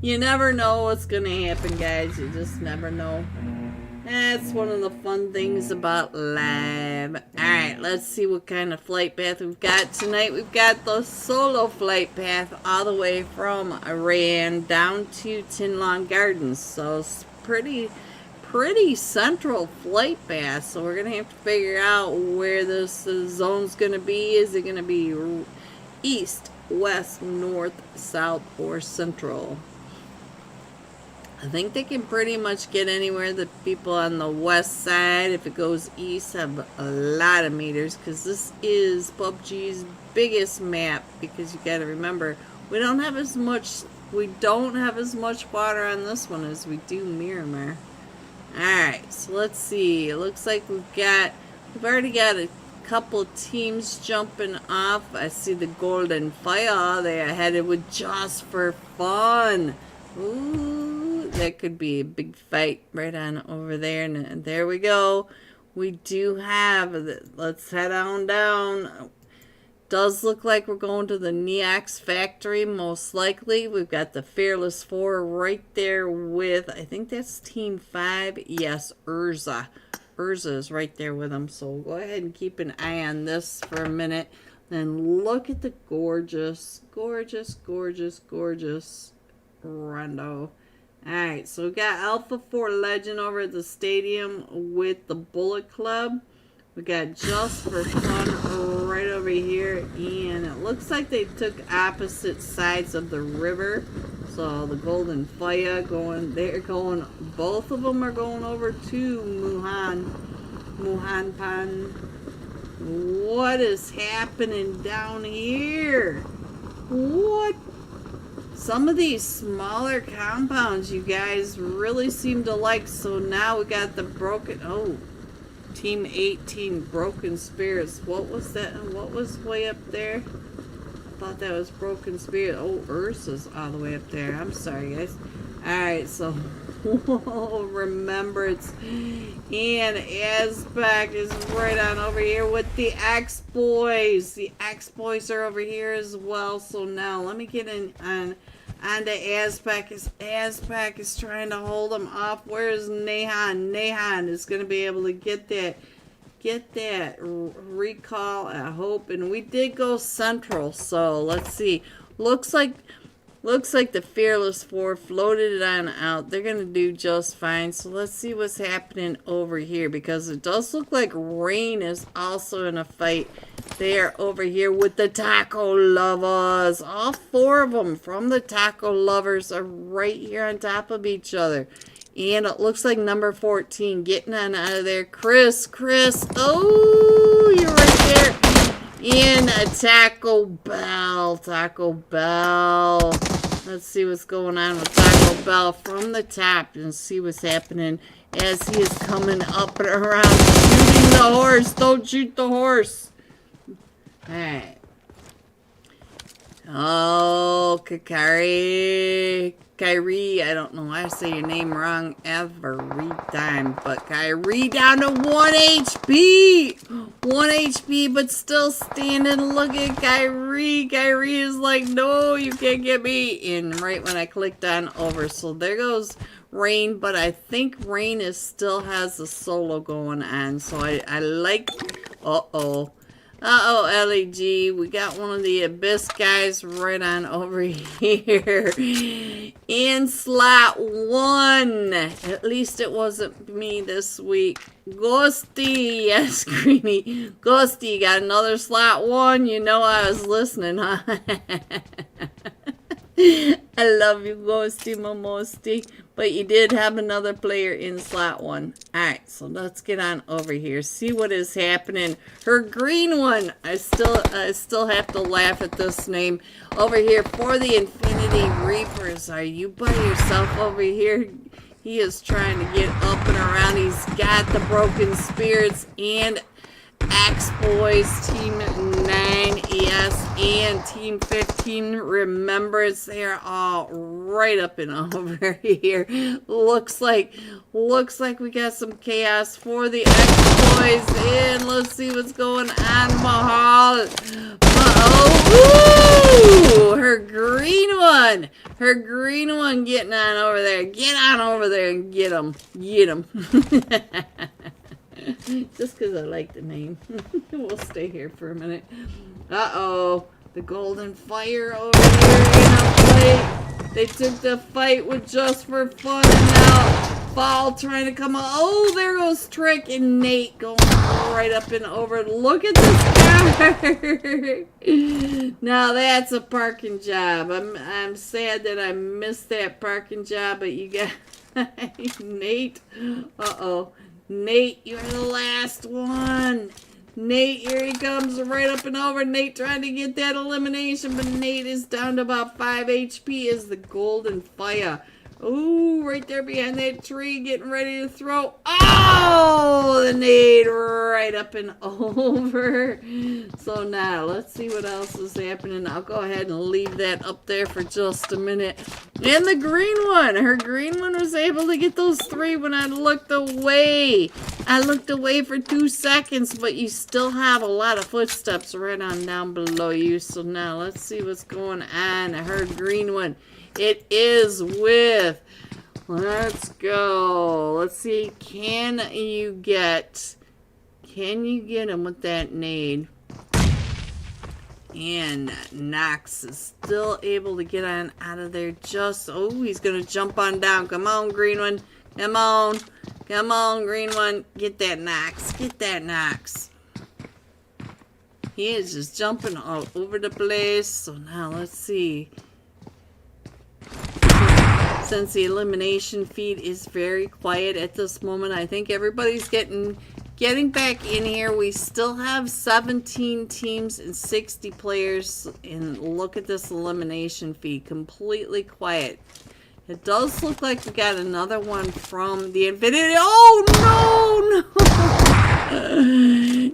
You never know what's gonna happen, guys. You just never know. That's one of the fun things about live. Alright, let's see what kind of flight path we've got tonight. We've got the solo flight path all the way from Iran down to Tinlong Gardens. So it's pretty central flight path. So we're going to have to figure out where this zone's going to be. Is it going to be east, west, north, south, or central? I think they can pretty much get anywhere. The people on the west side, if it goes east, have a lot of meters, because this is PUBG's biggest map. Because you got to remember, we don't have as much water on this one as we do Miramar. Alright, so let's see. It looks like we've already got a couple teams jumping off. I see the Golden Fire. They are headed with Just for Fun. Ooh, that could be a big fight right on over there. And there we go. We do have, let's head on down. Does look like we're going to the Neox factory, most likely. We've got the Fearless 4 right there with, I think that's Team 5. Yes, Urza. Urza is right there with them. So we'll go ahead and keep an eye on this for a minute. Then look at the gorgeous, gorgeous, gorgeous, gorgeous Rondo. Alright, so we got Alpha 4 Legend over at the stadium with the Bullet Club. We got Just for Fun right over here, and it looks like they took opposite sides of the river. So the Golden Fire both of them are going over to Muhanpan. What is happening down here? What? Some of these smaller compounds you guys really seem to like. So now we got the Team 18 Broken Spirits. What was that? What was way up there? I thought that was Broken Spirit. Oh, Ursa's all the way up there. I'm sorry, guys. Alright, so remember it's and Azbek is right on over here with the X-Boys. The X-Boys are over here as well. So now let me get in on onto Azbek. Azbek is trying to hold him off. Where's Nahan? Nahan is going to be able to get that get that recall at Hope, and we did go Central. So let's see. Looks like the Fearless Four floated it on out. They're gonna do just fine. So let's see what's happening over here, because it does look like Rain is also in a fight. They are over here with the Taco Lovers. All 4 of them from the Taco Lovers are right here on top of each other. And it looks like number 14 getting on out of there. Chris. Oh, you're right there. And a Taco Bell. Let's see what's going on with Taco Bell from the top and see what's happening as he is coming up and around shooting the horse. Don't shoot the horse. Alright. Oh, Kyrie, I don't know why I say your name wrong every time, but Kyrie down to 1 HP! 1 HP, but still standing. Look at Kyrie. Kyrie is like, no, you can't get me. And right when I clicked on over, so there goes Rain, but I think Rain still has a solo going on, so I like, LEG, we got one of the Abyss guys right on over here in slot 1. At least it wasn't me this week. Ghosty, yes, Greeny. Ghosty, got another slot 1. You know I was listening, huh? I love you, Ghosty Momosty. But you did have another player in slot 1. Alright, so let's get on over here. See what is happening. Her green one. I still have to laugh at this name. Over here for the Infinity Reapers. Are you by yourself over here? He is trying to get up and around. He's got the Broken Spirits and X-Boys, Team 9, yes, and Team 15, Remembrance. They're all right up and over here. Looks like we got some chaos for the X-Boys, and let's see what's going on, Mahal. Oh, her green one getting on over there. Get on over there and get him. Just because I like the name. We'll stay here for a minute. Uh-oh. The Golden Fire over here in a fight. They took the fight with Just for Fun, and now Fall trying to come out. Oh, there goes Trick and Nate going right up and over. Look at this guy. Now that's a parking job. I'm sad that I missed that parking job, but you got Nate. Uh-oh. Nate, you're the last one. Nate, here he comes right up and over. Nate trying to get that elimination, but Nate is down to about 5 HP as the Golden Fire. Ooh, right there behind that tree, getting ready to throw. Oh, the nade right up and over. So now, let's see what else is happening. I'll go ahead and leave that up there for just a minute. And the green one. Her green one was able to get those 3 when I looked away. I looked away for 2 seconds, but you still have a lot of footsteps right on down below you. So now, let's see what's going on. Her green one. It is with, let's go. Let's see, can you get him with that nade? And Knox is still able to get on out of there just, oh, he's going to jump on down. Come on, green one. Come on. Come on, green one. Get that Knox. Get that Knox. He is just jumping all over the place. So now let's see. Since the elimination feed is very quiet at this moment, I think everybody's getting back in here. We still have 17 teams and 60 players, and look at this elimination feed, completely quiet. It does look like we got another one from the Infinity. Oh,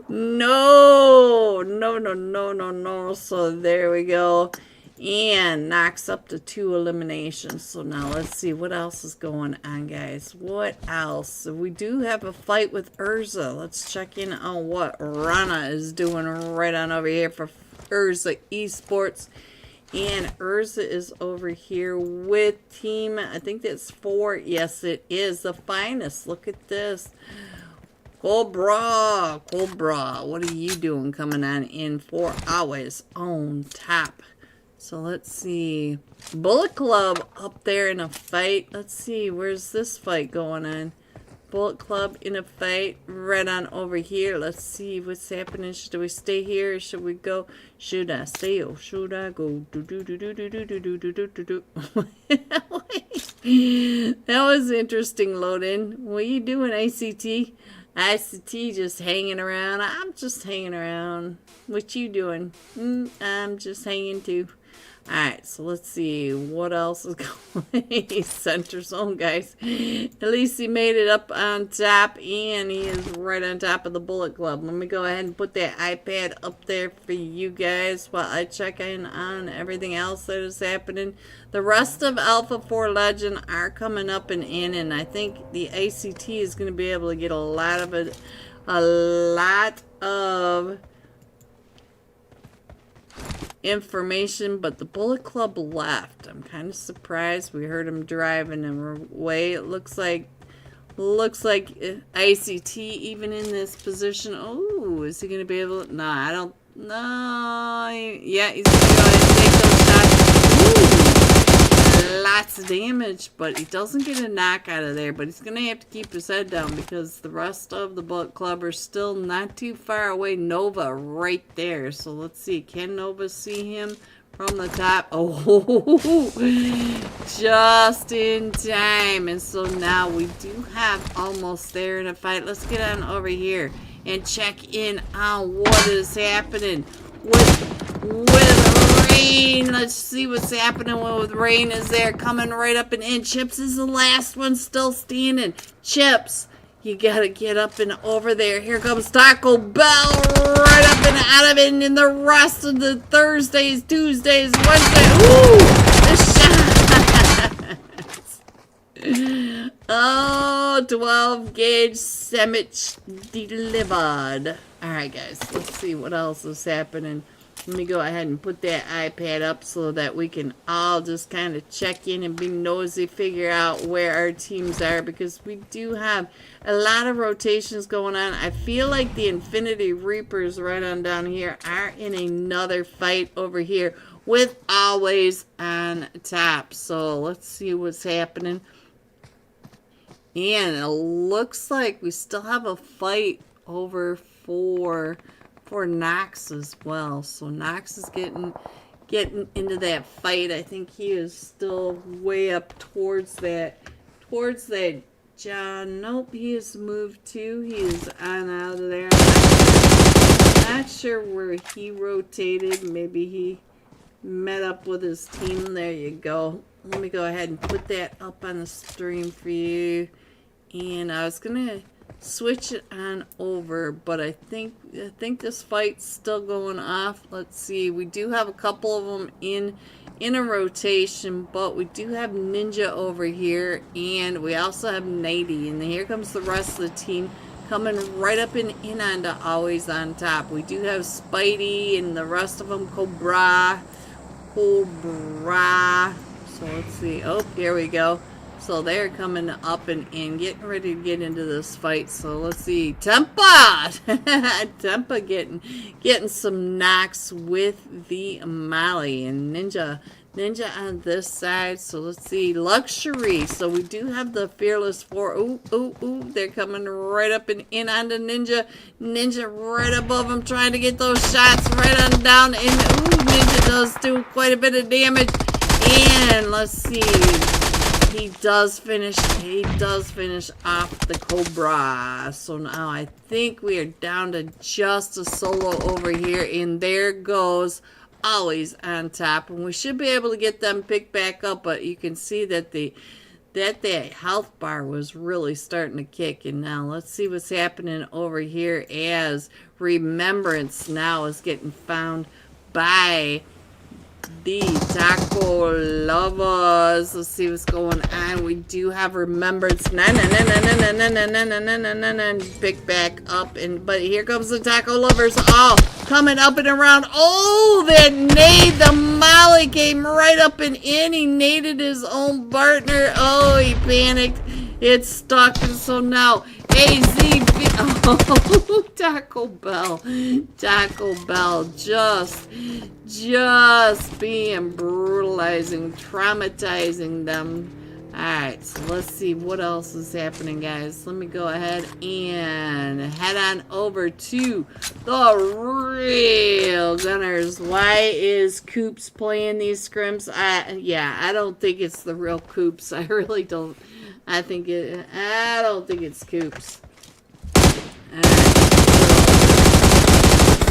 no! No. So there we go. And knocks up to 2 eliminations. So now let's see what else is going on, guys. What else? So we do have a fight with Urza. Let's check in on what Rana is doing right on over here for Urza Esports. And Urza is over here with team, I think that's 4. Yes, it is. The Finest. Look at this. Cobra, what are you doing coming on in 4 hours on top? So let's see. Bullet Club up there in a fight. Let's see, where's this fight going on? Bullet Club in a fight right on over here. Let's see what's happening. Should we stay here or should we go? Should I stay or should I go? That was interesting, loading. What are you doing, ICT? ICT just hanging around. I'm just hanging around. What you doing? I'm just hanging too. Alright, so let's see what else is going. Center zone, guys. At least he made it up on top, and he is right on top of the Bullet Club. Let me go ahead and put that iPad up there for you guys while I check in on everything else that is happening. The rest of Alpha 4 Legend are coming up and in, and I think the ACT is going to be able to get a lot of information, but the Bullet Club left. I'm kind of surprised. We heard him driving away. It looks like ICT even in this position. Oh, is he gonna be able to? No, I don't. No. Yeah, he's gonna go ahead and take those shots. Ooh. Lots of damage, but he doesn't get a knock out of there. But he's gonna have to keep his head down because the rest of the Bullet Club are still not too far away. Nova right there. So let's see. Can Nova see him from the top? Oh, just in time. And so now we do have almost there in a fight. Let's get on over here and check in on what is happening with Rain. Let's see what's happening with Rain. Is there coming right up and in. Chips is the last one still standing. Chips, you gotta get up and over there. Here comes Taco Bell right up and out of it. And the rest of the Thursdays, Tuesdays, Wednesdays. Ooh, the shots. Oh, 12 gauge sandwich delivered. Alright, guys, let's see what else is happening. Let me go ahead and put that iPad up so that we can all just kind of check in and be nosy, figure out where our teams are, because we do have a lot of rotations going on. I feel like the Infinity Reapers right on down here are in another fight over here with Always on top. So let's see what's happening. And it looks like we still have a fight over for Knox as well. So Knox is getting into that fight. I think he is still way up towards that John. Nope, he has moved too. He is on out of there. Not sure where he rotated. Maybe he met up with his team. There you go. Let me go ahead and put that up on the stream for you. And I was gonna switch it on over, but I think this fight's still going off. Let's see. We do have a couple of them in a rotation, but we do have Ninja over here, and we also have Nady. And here comes the rest of the team coming right up and in onto Always on top. We do have Spidey and the rest of them. Cobra. So let's see. Oh, here we go. So they're coming up and in, getting ready to get into this fight. So let's see. Tempa! Tempa getting some knocks with the Molly. And Ninja on this side. So let's see. Luxury. So we do have the Fearless 4. Ooh. They're coming right up and in onto Ninja. Ninja right above him, trying to get those shots right on down. And ooh, Ninja does do quite a bit of damage. And let's see. He does finish off the Cobra. So now I think we are down to just a solo over here. And there goes Always on top. And we should be able to get them picked back up. But you can see that the health bar was really starting to kick. And now let's see what's happening over here as Remembrance now is getting found by the Taco Lovers. Let's see what's going on. We do have Remembrance. Pick back up. But here comes the Taco Lovers. All coming up and around. Oh, that nade. The Molly came right up and in. He naded his own partner. Oh, he panicked. It's stuck, and so now AZV. Oh, Taco Bell. Taco Bell just being brutalizing, traumatizing them. Alright, so let's see what else is happening, guys. Let me go ahead and head on over to the real Gunners. Why is Coops playing these scrims? Yeah, I don't think it's the real Coops. I really don't. I don't think it's Coops.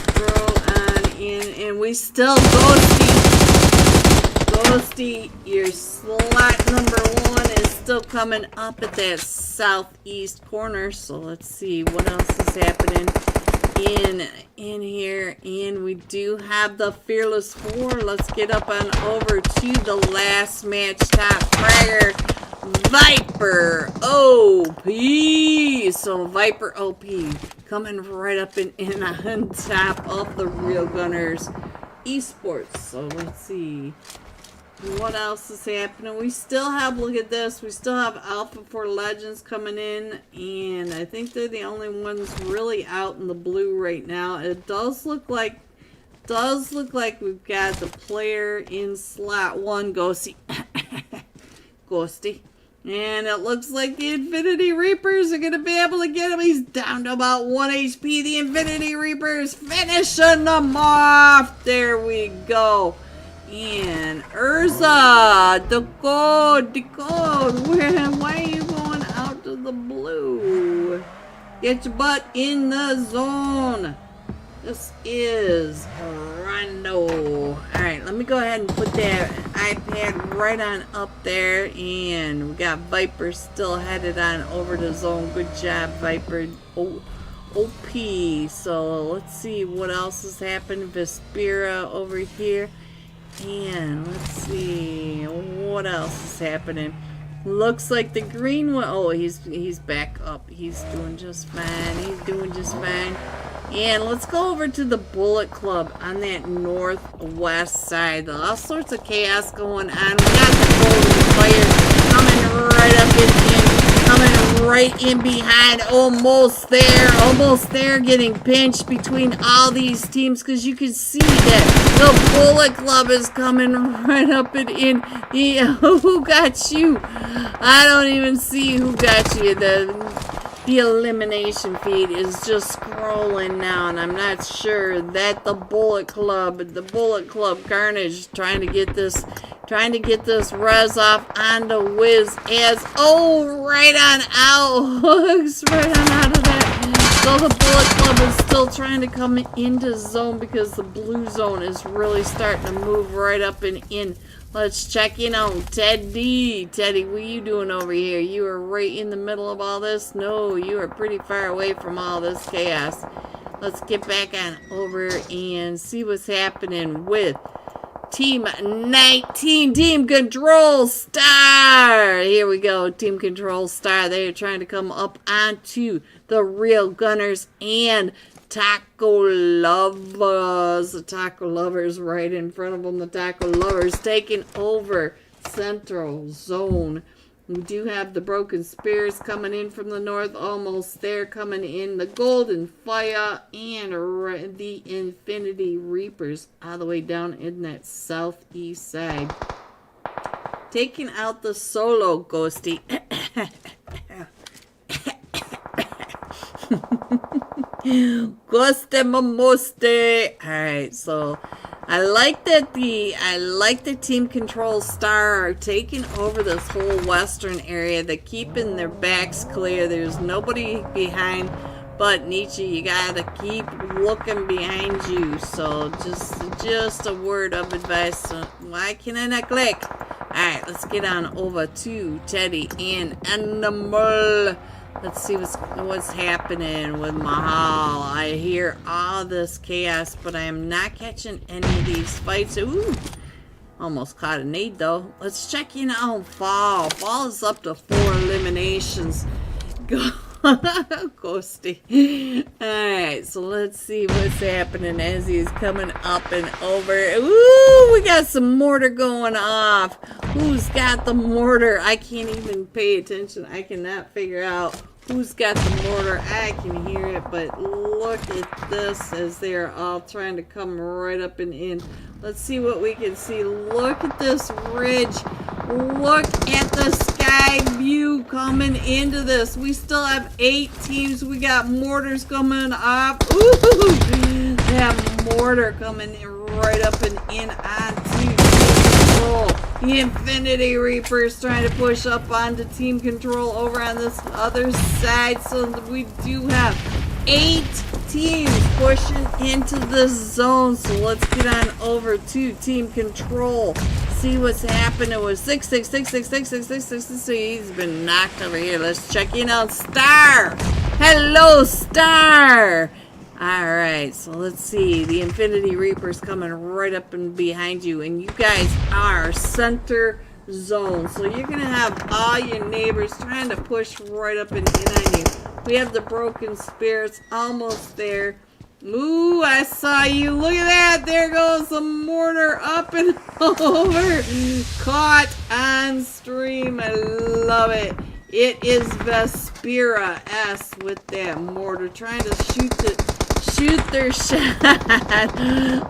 Scroll on in, and we still Ghosty, your slot number 1 is still coming up at that southeast corner. So let's see what else is happening in here. And we do have the Fearless 4. Let's get up on over to the last match. Top fragger, Viper OP. So Viper OP coming right up in on top of the Real Gunners Esports. So let's see what else is happening. We still have, look at this, we still have Alpha 4 Legends coming in, and I think they're the only ones really out in the blue right now. It does look like we've got the player in slot 1, Ghosty. Ghosty. And it looks like the Infinity Reapers are going to be able to get him. He's down to about 1 HP. The Infinity Reapers finishing them off. There we go. And Urza, the code. Why are you going out to the blue? Get your butt in the zone. This is Rondo. Alright, let me go ahead and put that iPad right on up there. And we got Viper still headed on over to zone. Good job, Viper. OP. So let's see what else is happening. Vespera over here. And let's see what else is happening. Looks like the green one. Oh, he's back up. He's doing just fine. And let's go over to the Bullet Club on that northwest side. All sorts of chaos going on. We got the Golden Fire coming right up coming right in behind. Almost there, getting pinched between all these teams, because you can see that the Bullet Club is coming right up and in. Who got you? I don't even see who got you. The elimination feed is just scrolling now, and I'm not sure that the Bullet Club Carnage trying to get this res off onto Wiz as right on out. Hooks right on out of that. So the Bullet Club is still trying to come into zone, because the blue zone is really starting to move right up and in. Let's check in on Teddy. Teddy, what are you doing over here? You are right in the middle of all this? No, you are pretty far away from all this chaos. Let's get back on over and see what's happening with Team 19, Team Control Star. Here we go, Team Control Star. They are trying to come up onto the Real Gunners and Taco Lovers. The Taco Lovers right in front of them. The Taco Lovers taking over Central Zone. We do have the Broken Spears coming in from the north. Almost there, coming in the Golden Fire and the Infinity Reapers all the way down in that southeast side. Taking out the solo Ghosty. Goste Mamoste. Alright, so I like that the Team Control Star are taking over this whole western area. They're keeping their backs clear. There's nobody behind but Nietzsche. You gotta keep looking behind you. So just a word of advice. Why can I not click? Alright, let's get on over to Teddy and Animal. Let's see what's happening with Mahal. I hear all this chaos, but I am not catching any of these fights. Ooh, almost caught a nade though. Let's check in on Fall. Fall is up to 4 eliminations. Ghosty. Alright, so let's see what's happening as he's coming up and over. Ooh, we got some mortar going off. Who's got the mortar? I can't even pay attention. I cannot figure out who's got the mortar. I can hear it, but look at this as they're all trying to come right up and in. Let's see what we can see. Look at this ridge. Look at the sky view coming into this. We still have 8 teams. We got mortars coming up. Ooh, that mortar coming right up and in on team control. The Infinity Reapers trying to push up onto team control over on this other side. So we do have 8 teams pushing into this zone. So let's get on over to team control. See what's happening with 6. He's been knocked over here. Let's check in on Star. Hello, Star. Alright, so let's see. The Infinity Reaper's coming right up and behind you. And you guys are center zone. So you're going to have all your neighbors trying to push right up and in on you. We have the Broken Spirits almost there. Ooh, I saw you. Look at that. There goes the mortar up and over. Caught on stream. I love it. It is Vespera S with that mortar trying to shoot their shot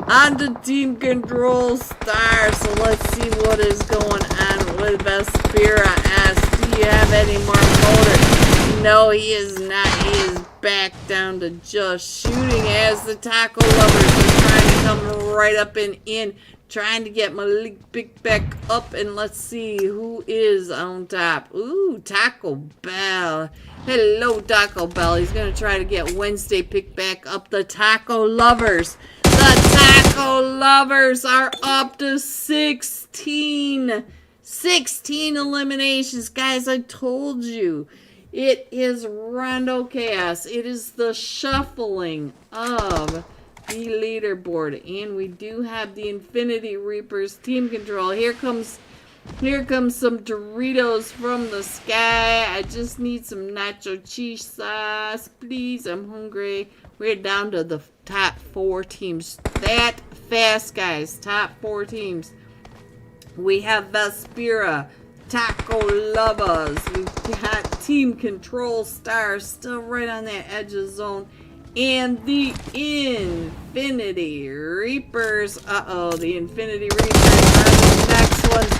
onto team control Star. So let's see what is going on with Vespera S. Do you have any more mortar? No, he is not. He is back down to just shooting as the Taco Lovers are trying to come right up and in, trying to get Malik picked back up. And let's see who is on top. Ooh, Taco Bell. Hello, Taco Bell. He's going to try to get Wednesday picked back up. The Taco Lovers. The Taco Lovers are up to 16. 16 eliminations. Guys, I told you. It is Rondo Chaos. It is the shuffling of the leaderboard. And we do have the Infinity Reapers team control. Here comes some Doritos from the sky. I just need some nacho cheese sauce, please. I'm hungry. We're down to the top 4 teams. That fast, guys. Top 4 teams. We have Vespera, Taco Lovers. We've got Team Control Star still right on that edge of zone. And the Infinity Reapers. The Infinity Reapers are the next ones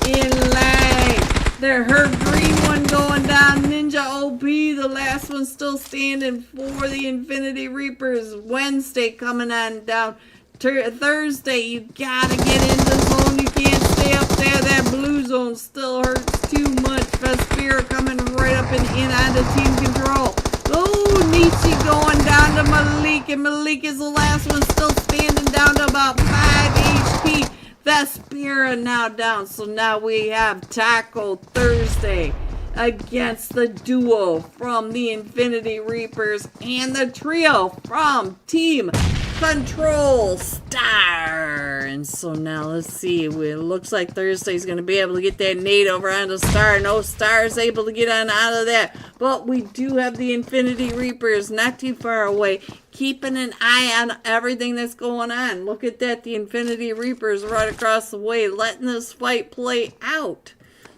in line. They're her green one going down. Ninja OP, the last one still standing for the Infinity Reapers. Wednesday coming on down. Thursday, you gotta get in the zone. You can't stay up there. That blue zone still hurts too much. Vespera coming right up and in onto team control. Oh, Nietzsche going down to Malik, and Malik is the last one still standing down to about 5 HP. Vespera now down. So now we have Taco Thursday against the duo from the Infinity Reapers and the trio from Team Control Star. And so now let's see. It looks like Thursday's going to be able to get that nade over onto Star. No, Star is able to get on out of that. But we do have the Infinity Reapers not too far away, keeping an eye on everything that's going on. Look at that. The Infinity Reapers right across the way, letting this fight play out.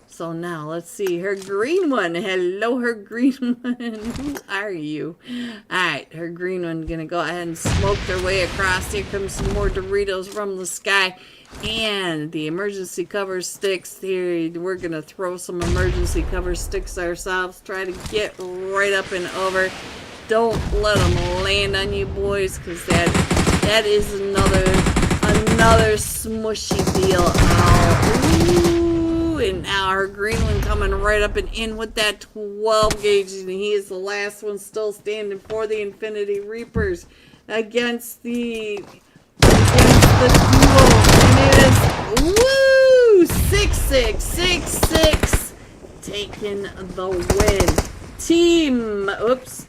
So now let's see her green one. Hello, her green one. Who are you? Alright, her green one gonna go ahead and smoke their way across. Here comes some more Doritos from the sky. And the emergency cover sticks here. We're gonna throw some emergency cover sticks ourselves. Try to get right up and over. Don't let them land on you, boys, because that is another smushy deal. Oh, ooh. And now her green one coming right up and in with that 12 gauge. And he is the last one still standing for the Infinity Reapers against the duo. And it is, 6-6, taking the win. Team, oops.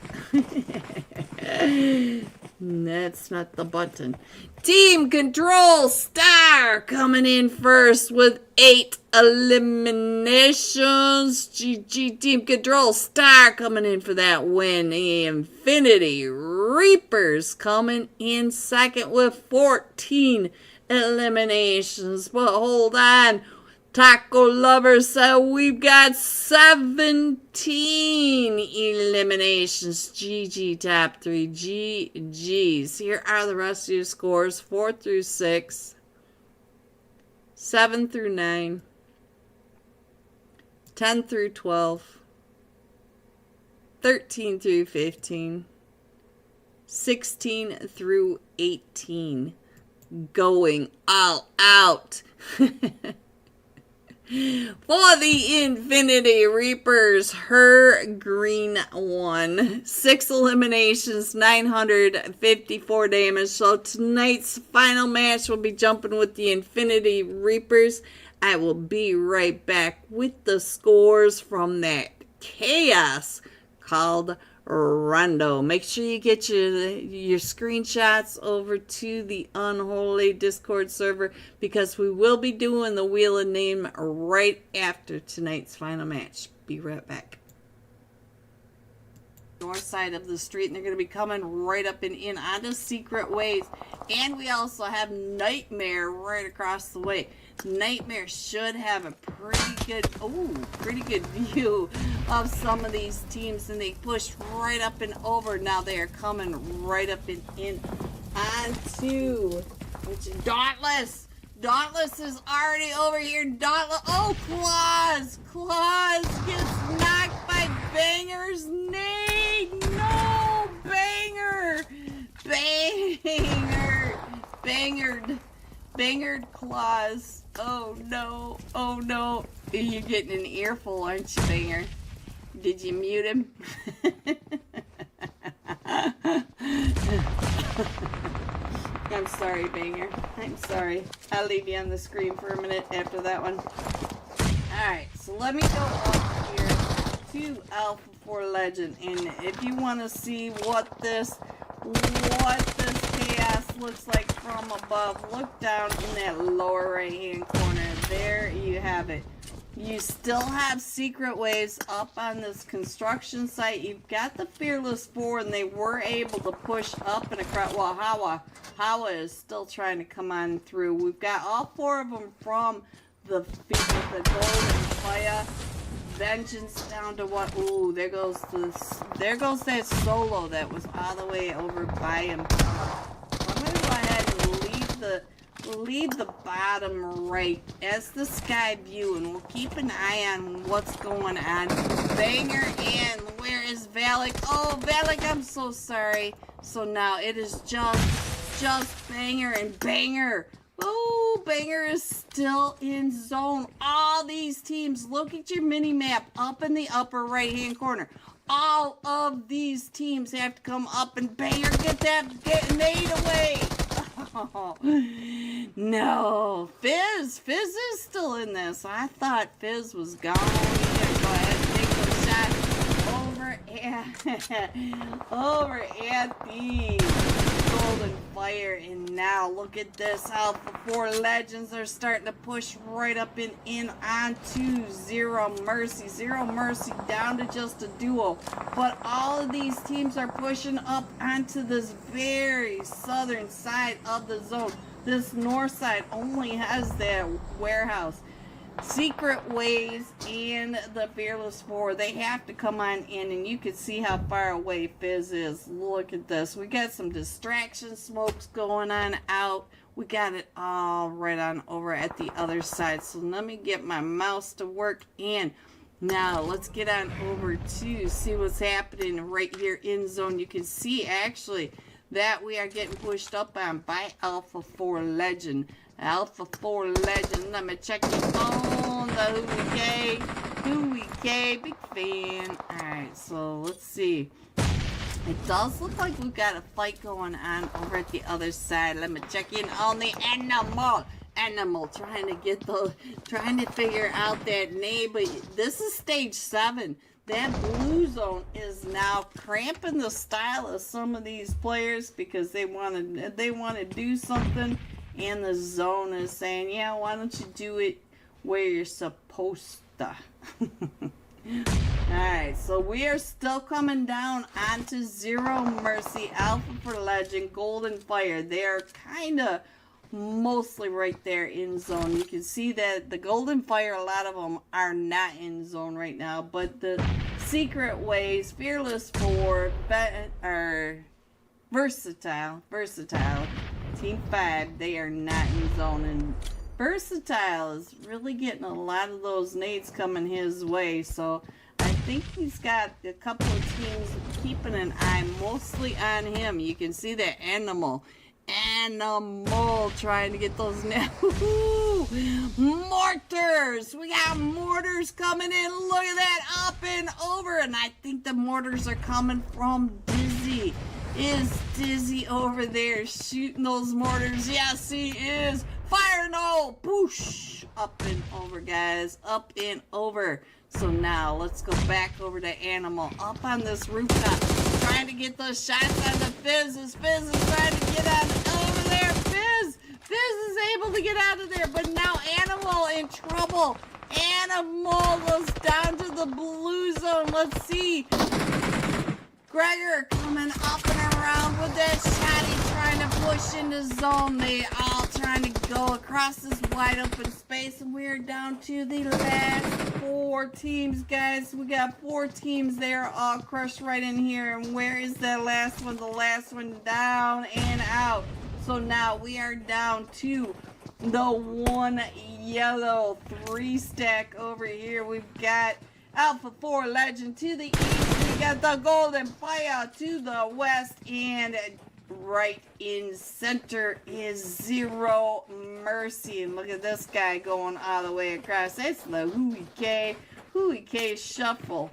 That's not the button. Team Control Star coming in first with 8 eliminations. GG Team Control Star coming in for that win. The Infinity Reapers coming in second with 14 eliminations. But hold on. Taco Lover said we've got 17 eliminations. GG top 3. GG's. Here are the rest of your scores. 4 through 6. 7 through 9. 10 through 12. 13 through 15. 16 through 18. Going all out. For the Infinity Reapers, her green one. 6 eliminations, 954 damage. So tonight's final match will be jumping with the Infinity Reapers. I will be right back with the scores from that chaos called Rondo. Make sure you get your screenshots over to the Unholy Discord server because we will be doing the Wheel of Name right after tonight's final match. Be right back. North side of the street, and they're going to be coming right up and in onto Secret Ways. And we also have Nightmare right across the way. Nightmare should have a pretty good view of some of these teams, and they pushed right up and over. Now they are coming right up and in onto Dauntless. Dauntless is already over here. Dauntless. Oh, Claus. Claus gets knocked by Banger's nade. No, Banger. Bangered Claus. Oh no. Oh no. You're getting an earful, aren't you, Banger? Did you mute him? I'm sorry, Banger. I'm sorry. I'll leave you on the screen for a minute after that one. Alright, so let me go up here to Alpha 4 Legend. And if you want to see what this chaos looks like from above, look down in that lower right hand corner. There you have it. You still have Secret Waves up on this construction site. You've got the Fearless 4, and they were able to push up and across. Well, Hawa is still trying to come on through. We've got all 4 of them from the Golden Fire. Vengeance down to what? Ooh, there goes that solo that was all the way over by him. I'm gonna go ahead and leave the bottom right as the sky view, and we'll keep an eye on what's going on. Banger, and where is Valak? Oh, Valak, I'm so sorry. So now it is just Banger and Banger. Oh, Banger is still in zone. All these teams, look at your mini map up in the upper right hand corner. All of these teams have to come up, and Banger get made away. Oh, no. Fizz is still in this. I thought Fizz was gone. Yeah, go ahead and take those shots over at the Golden Fire. And now look at this. Alpha 4 Legends are starting to push right up and in onto Zero Mercy. Zero Mercy down to just a duo. But all of these teams are pushing up onto this very southern side of the zone. This north side only has that warehouse. Secret Ways and the Fearless 4, they have to come on in, and you can see how far away Fizz is. Look at this. We got some distraction smokes going on out. We got it all right on over at the other side. So let me get my mouse to work, and now let's get on over to see what's happening right here in zone. You can see actually that we are getting pushed up on by Alpha 4 Legend. Alpha 4 Legend. Let me check your phone. The Hooey K. Big fan. Alright, so let's see. It does look like we've got a fight going on over at the other side. Let me check in on the animal. Trying to figure out that name. But this is stage 7. that blue zone is now cramping the style of some of these players because they want to do something, and the zone is saying, yeah, why don't you do it where you're supposed to. Alright, so we are still coming down onto Zero Mercy, Alpha for Legend, Golden Fire. They are kind of mostly right there in zone. You can see that the Golden Fire, a lot of them are not in zone right now, but the Secret Ways, Fearless 4, are Versatile, Team 5, they are not in zone, and Versatile is really getting a lot of those nades coming his way, so I think he's got a couple of teams keeping an eye mostly on him. You can see the Animal trying to get those mortars. We got mortars coming in. Look at that, up and over. And I think the mortars are coming from Dizzy. Is Dizzy over there shooting those mortars? Yes, he is. Fire no. Boosh. Up and over, guys. Up and over. So now let's go back over to Animal. Up on this rooftop. Trying to get those shots on the Fizz. Fizz is trying to get out over there. Fizz is able to get out of there. But now Animal in trouble. Animal goes down to the blue zone. Let's see. Gregor coming up and around with that shotty, trying to push into zone. They all trying to go across this wide open space, and we're down to the last 4 teams, guys. We got 4 teams there, all crushed right in here. And where is that last one? The last one down and out. So now we are down to the 1 yellow 3 stack over here. We've got Alpha 4 Legend to the east. We got the Golden Fire to the west, and right in center is Zero Mercy. And look at this guy going all the way across. That's the Hui K shuffle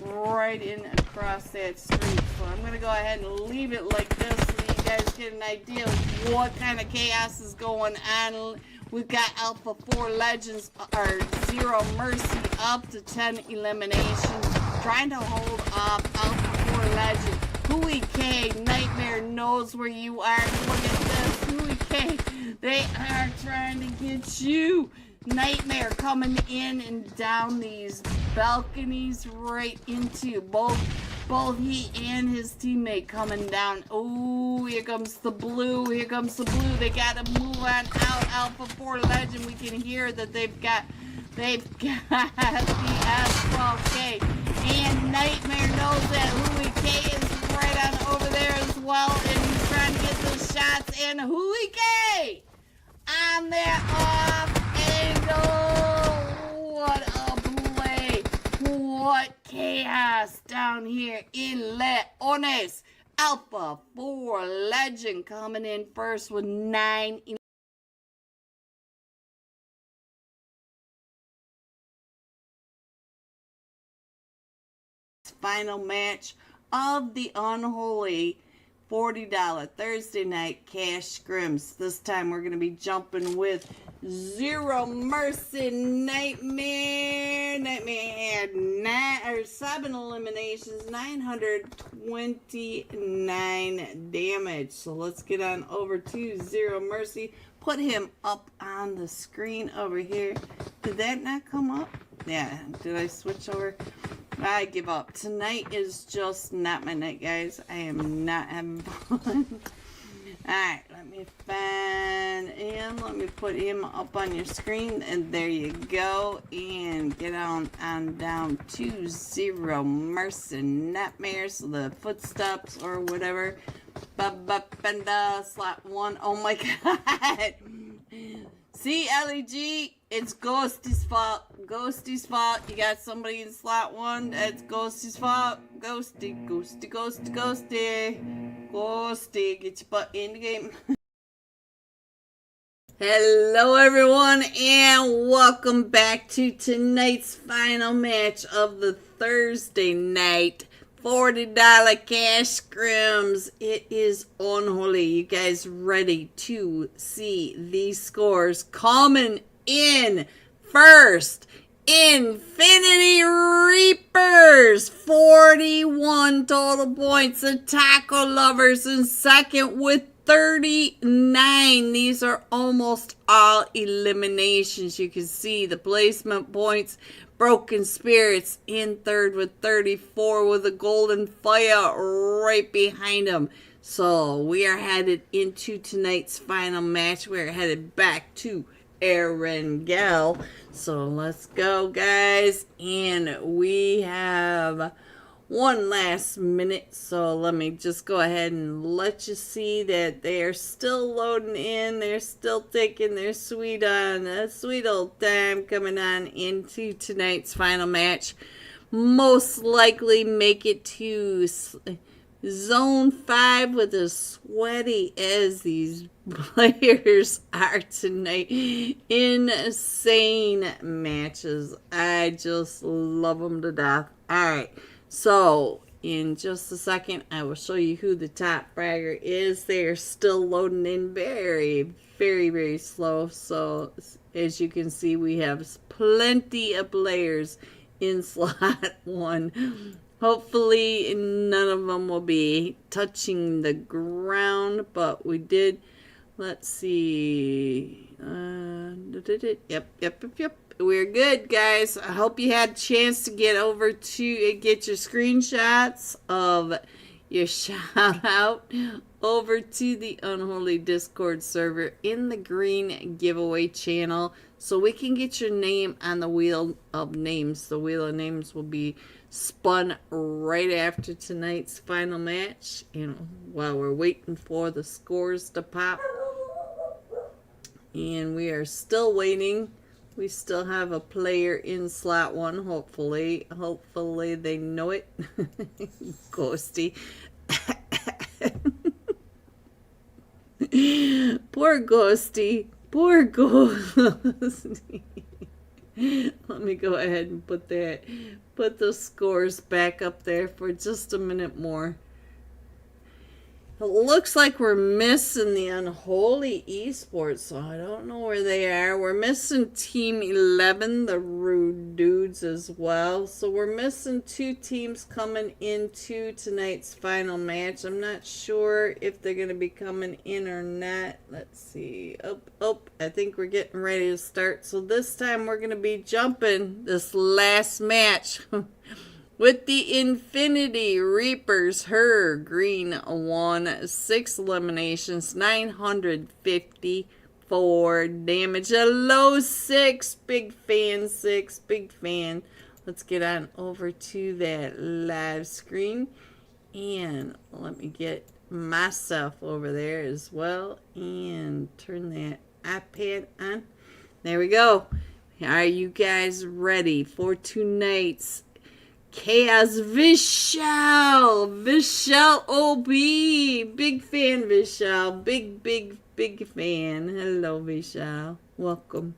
right in across that street. So I'm going to go ahead and leave it like this so you guys get an idea of what kind of chaos is going on. We've got Alpha 4 Legends, or Zero Mercy, up to 10 eliminations. Trying to hold off Alpha 4 Legend. Hui K, Nightmare knows where you are. Look at this, Hui K. They are trying to get you. Nightmare coming in and down these balconies right into both he and his teammate coming down. Oh, here comes the blue. Here comes the blue. They got to move on out. Alpha 4 Legend. We can hear that they've got the Asphalt K. And Nightmare knows that Hui K is right on over there as well. And he's trying to get those shots. And Hui K on that off angle. What a play. What chaos down here in Leones. Alpha 4 Legend coming in first with 9. Final match of the Unholy $40 Thursday night cash scrims. This time we're going to be jumping with Zero Mercy. Nightmare had 7 eliminations, 929 damage. So let's get on over to Zero Mercy. Put him up on the screen over here. Did that not come up? Yeah, did I switch over? I give up. Tonight is just not my night, guys. I am not having fun. Alright, let me find him. Let me put him up on your screen. And there you go. And get on down to Zero Mercy Nightmare. So the footsteps or whatever. Slot 1. Oh my god. See, LEG, it's Ghosty's fault. Ghosty's fault. You got somebody in slot 1. It's Ghosty's fault. Ghosty. Ghosty, get your butt in the game. Hello, everyone, and welcome back to tonight's final match of the Thursday night $40 cash scrims. It is Unholy. You guys ready to see these scores coming in first? Infinity Reapers total points. The Taco Lovers in second with 39. These are almost all eliminations. You can see the placement points. Broken Spirits in third with 34 with a Golden Fire right behind him. So we are headed into tonight's final match. We're headed back to Erangel. So let's go, guys. And we have one last minute, so let me just go ahead and let you see that they are still loading in. They're still taking their sweet old time coming on into tonight's final match. Most likely make it to Zone 5 with as sweaty as these players are tonight. Insane matches. I just love them to death. Alright. So, in just a second, I will show you who the top fragger is. They are still loading in very, very, very slow. So, as you can see, we have plenty of players in slot 1. Hopefully, none of them will be touching the ground, but we did. Let's see. Yep. We're good, guys. I hope you had a chance to get over to get your screenshots of your shout out over to the Unholy Discord server in the green giveaway channel so we can get your name on the wheel of names. The wheel of names will be spun right after tonight's final match, and while we're waiting for the scores to pop. And we are still waiting. We still have a player in slot 1, hopefully. Hopefully they know it. Ghosty. Poor Ghosty. Poor Ghosty. Let me go ahead and put the scores back up there for just a minute more. It looks like we're missing the Unholy Esports, so I don't know where they are. We're missing Team 11, the Rude Dudes, as well. So we're missing 2 teams coming into tonight's final match. I'm not sure if they're going to be coming in or not. Let's see. Oh, I think we're getting ready to start. So this time we're going to be jumping this last match. With the Infinity Reapers, her green won 6 eliminations, 954 damage, a low 6, big fan, 6, big fan. Let's get on over to that live screen, and let me get myself over there as well, and turn that iPad on. There we go. Are you guys ready for tonight's Chaos Vishal OB, big fan Vishal, big fan. Hello Vishal, welcome.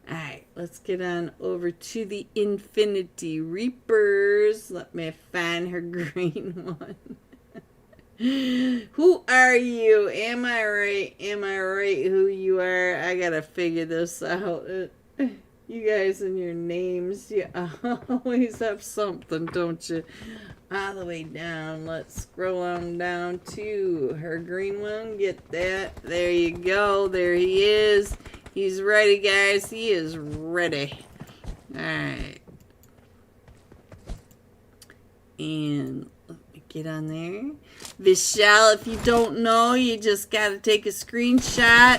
Alright, let's get on over to the Infinity Reapers. Let me find her green one. Who are you? Am I right who you are? I gotta figure this out. You guys and your names, you always have something, don't you? All the way down. Let's scroll on down to her green one. Get that. There you go. There he is. He's ready, guys. He is ready. Alright. And let me get on there. Vishal, if you don't know, you just got to take a screenshot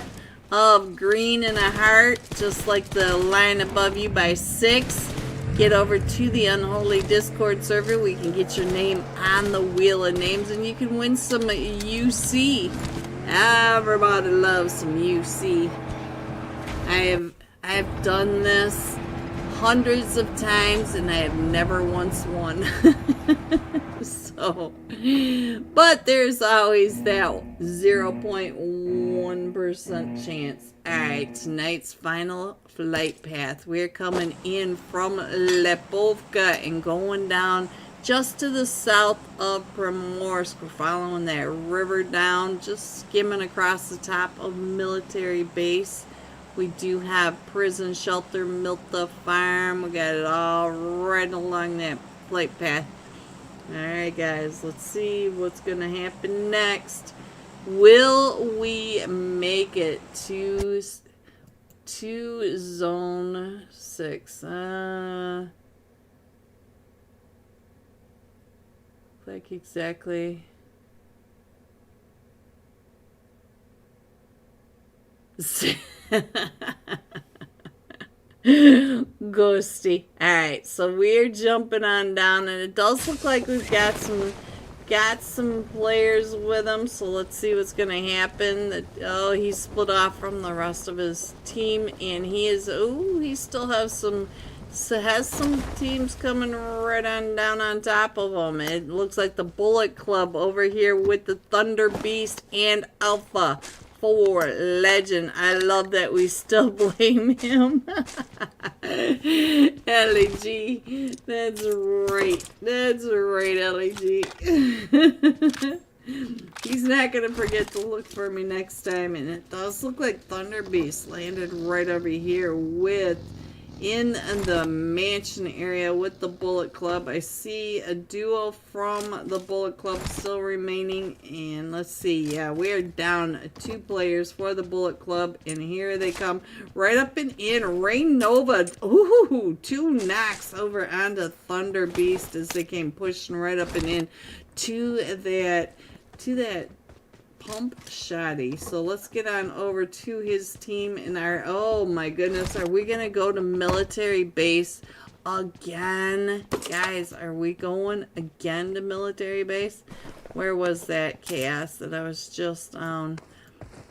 of green and a heart, just like the line above you by 6. Get over to the Unholy Discord server. We can get your name on the wheel of names, and you can win some UC. Everybody loves some UC. I have done this hundreds of times, and I have never once won. So, but there's always that 0.1% chance. Alright, tonight's final flight path. We're coming in from Lepovka and going down just to the south of Primorsk. We're following that river down, just skimming across the top of military base. We do have prison, shelter, Milta farm. We got it all right along that flight path. Alright, guys. Let's see what's going to happen next. Will we make it to Zone 6? Like exactly... Ghosty. Alright, so we're jumping on down, and it does look like we've got some players with him, so let's see what's gonna happen. Oh, he's split off from the rest of his team, and he still has some teams coming right on down on top of him. It looks like the Bullet Club over here with the Thunder Beast and Alpha 4 Legend. I love that we still blame him. LEG. That's right. That's right, LEG. He's not going to forget to look for me next time. And it does look like Thunder Beast landed right over here in the mansion area with the Bullet Club. I see a duo from the Bullet Club still remaining, and let's see, yeah, we are down 2 players for the Bullet Club, and here they come right up and in. Rain Nova, ooh, 2 knocks over onto Thunder Beast as they came pushing right up and in to that pump shotty. So let's get on over to his team and oh my goodness, are we gonna go to military base again? Guys, are we going again to military base? Where was that chaos that I was just on?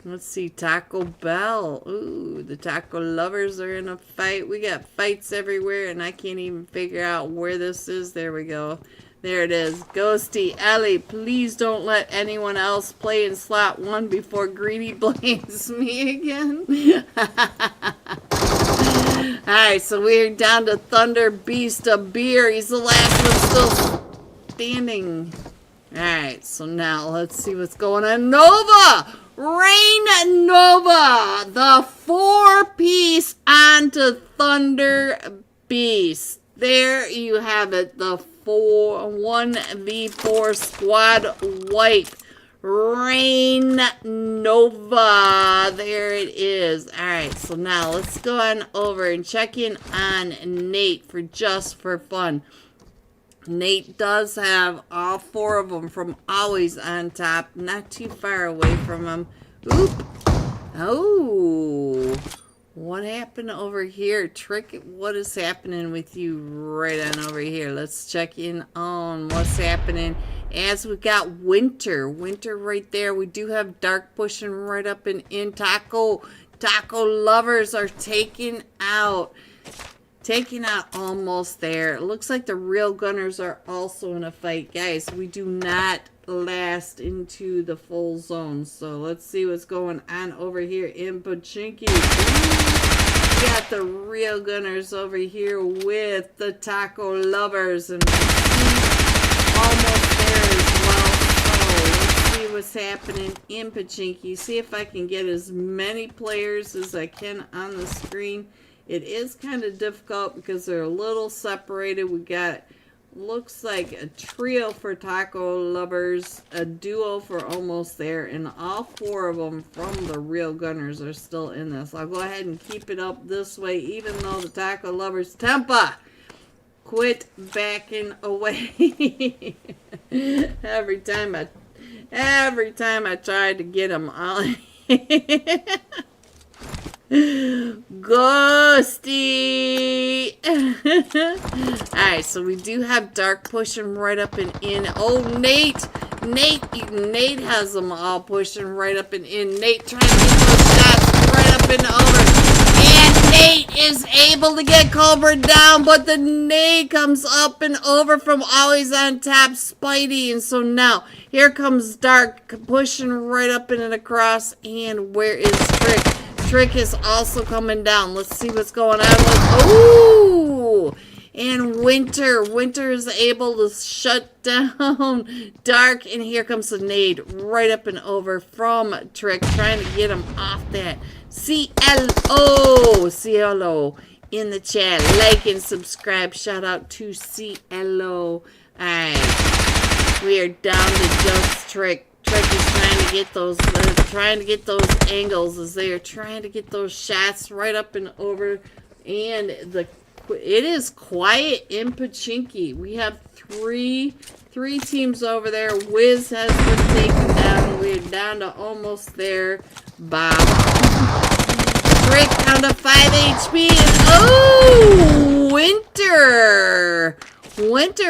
Let's see, Taco Bell. Ooh, the taco lovers are in a fight. We got fights everywhere, and I can't even figure out where this is. There we go. There it is. Ghosty, Ellie, please don't let anyone else play in slot 1 before Greedy blames me again. Alright, so we're down to Thunder Beast of Beer. He's the last one still standing. Alright, so now let's see what's going on. Nova! Rain Nova! The 4-piece onto Thunder Beast. There you have it. The 1v4 squad wipe. Rain Nova. There it is. Alright, so now let's go on over and check in on Nate for fun. Nate does have all 4 of them from always on top. Not too far away from him. Oop. Oh. What happened over here? Trick, what is happening with you right on over here? Let's check in on what's happening. As we got Winter right there. We do have Dark pushing right up and in. Taco lovers are taking out almost there. It looks like the real gunners are also in a fight. Guys, we do not last into the full zone. So let's see what's going on over here in Pachinki. We got the real gunners over here with the taco lovers, and almost there as well. So let's see what's happening in Pachinki. See if I can get as many players as I can on the screen. It is kind of difficult because they're a little separated. We got, looks like a trio for taco lovers, a duo for almost there, and all 4 of them from the real gunners are still in this. I'll go ahead and keep it up this way, even though the taco lovers, Tempa, quit backing away. every time I tried to get them on. Ghosty. Alright, so we do have Dark pushing right up and in. Oh, Nate has them all pushing right up and in. Nate trying to get those shots right up and over. And Nate is able to get Cobra down, but the nade comes up and over from always on top Spidey. And so now, here comes Dark pushing right up and across. And where is Trick? Trick is also coming down. Let's see what's going on with... Ooh! And Winter is able to shut down Dark. And here comes the nade right up and over from Trick, trying to get him off that CLO in the chat. Like and subscribe. Shout out to CLO. Alright. We are down to just Trick. Trick is trying to get those angles as they are trying to get those shots right up and over. And it is quiet in Pachinki. We have three teams over there. Wiz has been taken down. We're down to almost there. Bob. Trick down to 5 HP. And oh, Winter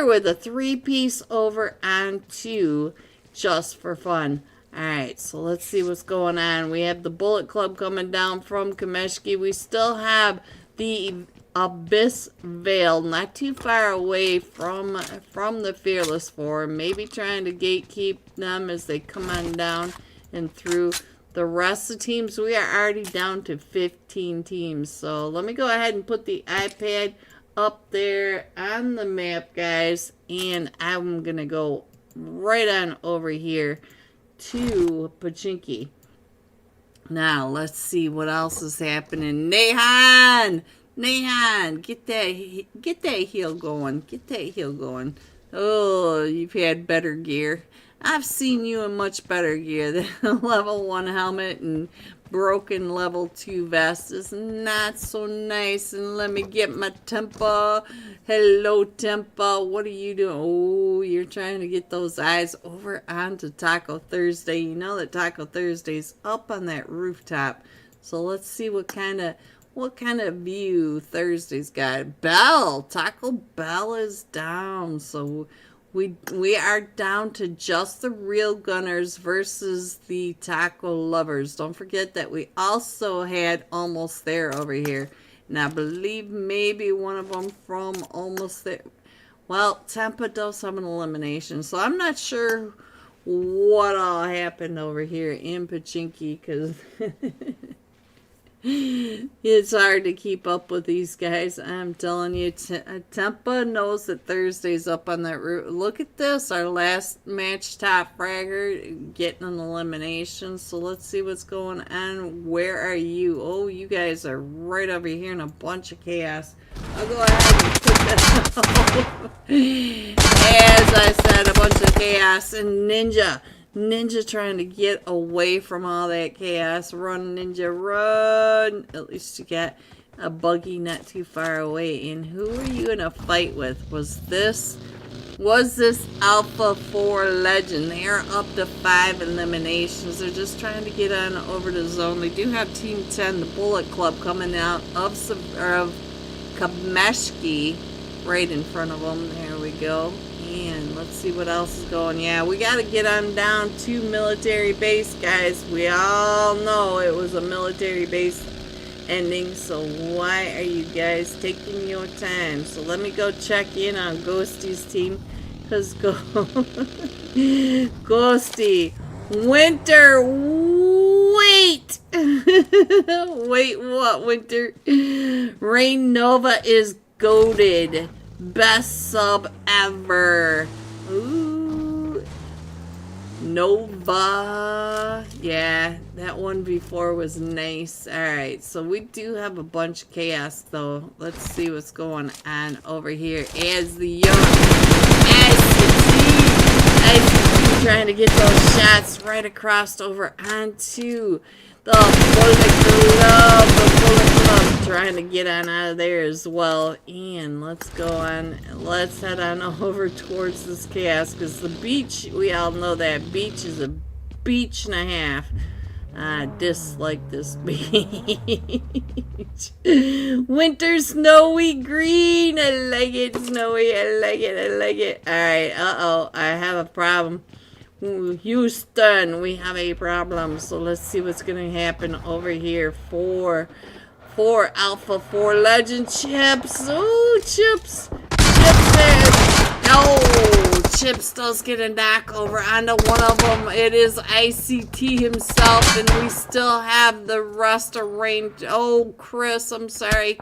with a 3-piece over on 2 just for fun. Alright, so let's see what's going on. We have the Bullet Club coming down from Kameshki. We still have the Abyss Veil, not too far away from the Fearless Four. Maybe trying to gatekeep them as they come on down and through. The rest of the teams, we are already down to 15 teams. So let me go ahead and put the iPad up there on the map, guys. And I'm going to go right on over here to Pachinki. Now, let's see what else is happening. Nahan, get that heel going. Get that heel going. Oh, you've had better gear. I've seen you in much better gear. The level 1 helmet and broken level 2 vest is not so nice. And let me get my Tempa. Hello, Tempa. What are you doing? Oh, you're trying to get those eyes over onto Taco Thursday. You know that Taco Thursday's up on that rooftop. So let's see what kind of view Thursday's got. Taco Bell is down. So we are down to just the Real Gunners versus the Taco Lovers. Don't forget that we also had Almost There over here. And I believe maybe one of them from Almost There. Well, Tempa does have an elimination. So I'm not sure what all happened over here in Pachinki. Because it's hard to keep up with these guys. I'm telling you, Tempa knows that Thursday's up on that route. Look at this. Our last match top fragger getting an elimination. So let's see what's going on. Where are you? Oh, you guys are right over here in a bunch of chaos. I'll go ahead and put that out. As I said, a bunch of chaos and Ninja trying to get away from all that chaos. Run, Ninja, run. At least you got a buggy not too far away. And who are you in a fight with? Was this Alpha 4 Legend? They are up to 5 eliminations. They're just trying to get on over the zone. They do have Team 10, the Bullet Club, coming out of Kameshki right in front of them. There we go. And let's see what else is going. Yeah, we got to get on down to military base, guys. We all know it was a military base ending, so why are you guys taking your time? So let me go check in on Ghosty's team, because Ghosty, Winter, wait! Wait, what, Winter? Rain Nova is goated. Best sub ever. Ooh. Nova. Yeah, that one before was nice. Alright, so we do have a bunch of chaos, though. Let's see what's going on over here. As the young ICT trying to get those shots right across over onto the Bullet Club, trying to get on out of there as well. And let's go on. Let's head on over towards this chaos, because the beach, we all know that beach is a beach and a half. I dislike this beach. Winter snowy green. I like it. Snowy. I like it. I like it. Alright. Uh-oh. I have a problem. Houston, we have a problem. So let's see what's going to happen over here for Alpha 4 Legend. Chips. Oh, Chips. Oh, Chips does get a knock over onto one of them. It is ICT himself, and we still have the rest of Rain. Oh, Chris, I'm sorry.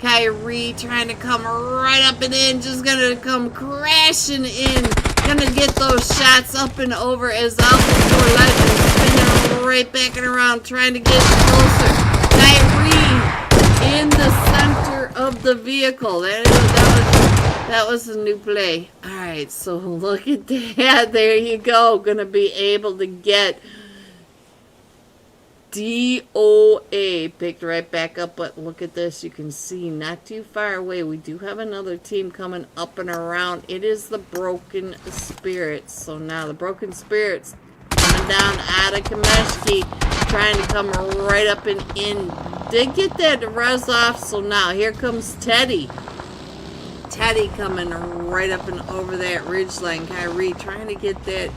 Kyrie trying to come right up and in. Just going to come crashing in. Gonna get those shots up and over as Alpha 4 Legend spinning right back and around, trying to get closer. Kyrie in the center center of the vehicle. That was a new play. Alright, so look at that. There you go. Gonna be able to get DOA picked right back up, but look at this. You can see not too far away. We do have another team coming up and around. It is the Broken Spirits. So now the Broken Spirits coming down out of Kameshki, trying to come right up and in. Did get that res off, so now here comes Teddy. Teddy coming right up and over that ridgeline. Kyrie trying to get that.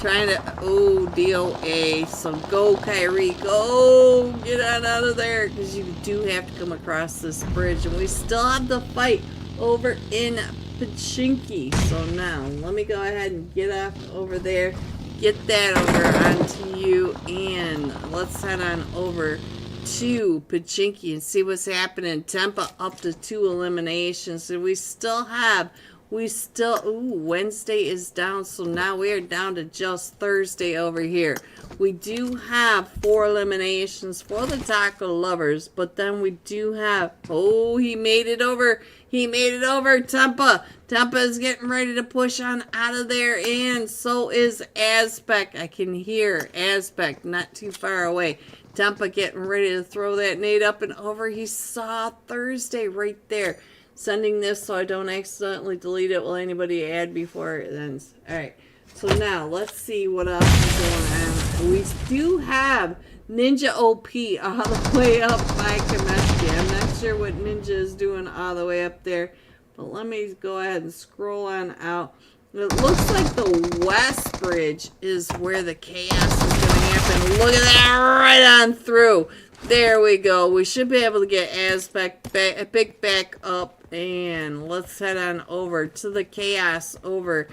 Oh, DOA. So go, Kyrie. Go. Get on out of there. Because you do have to come across this bridge. And we still have the fight over in Pachinki. So now, let me go ahead and get off over there. Get that over onto you. And let's head on over to Pachinki and see what's happening. Tempa up to 2 eliminations. So we still have... Wednesday is down, so now we are down to just Thursday over here. We do have 4 eliminations for the taco lovers, but then we do have, he made it over. He made it over, Tempa. Tempa is getting ready to push on out of there, and so is Azpec. I can hear Azpec not too far away. Tempa getting ready to throw that nade up and over. He saw Thursday right there. Sending this so I don't accidentally delete it. Will anybody add before it ends? Alright, so now let's see what else is going on. We do have Ninja OP all the way up by Kameshki. I'm not sure what Ninja is doing all the way up there, but let me go ahead and scroll on out. It looks like the West Bridge is where the chaos is going to happen. Look at that, right on through. There we go. We should be able to get Azpec back up. And let's head on over to the chaos over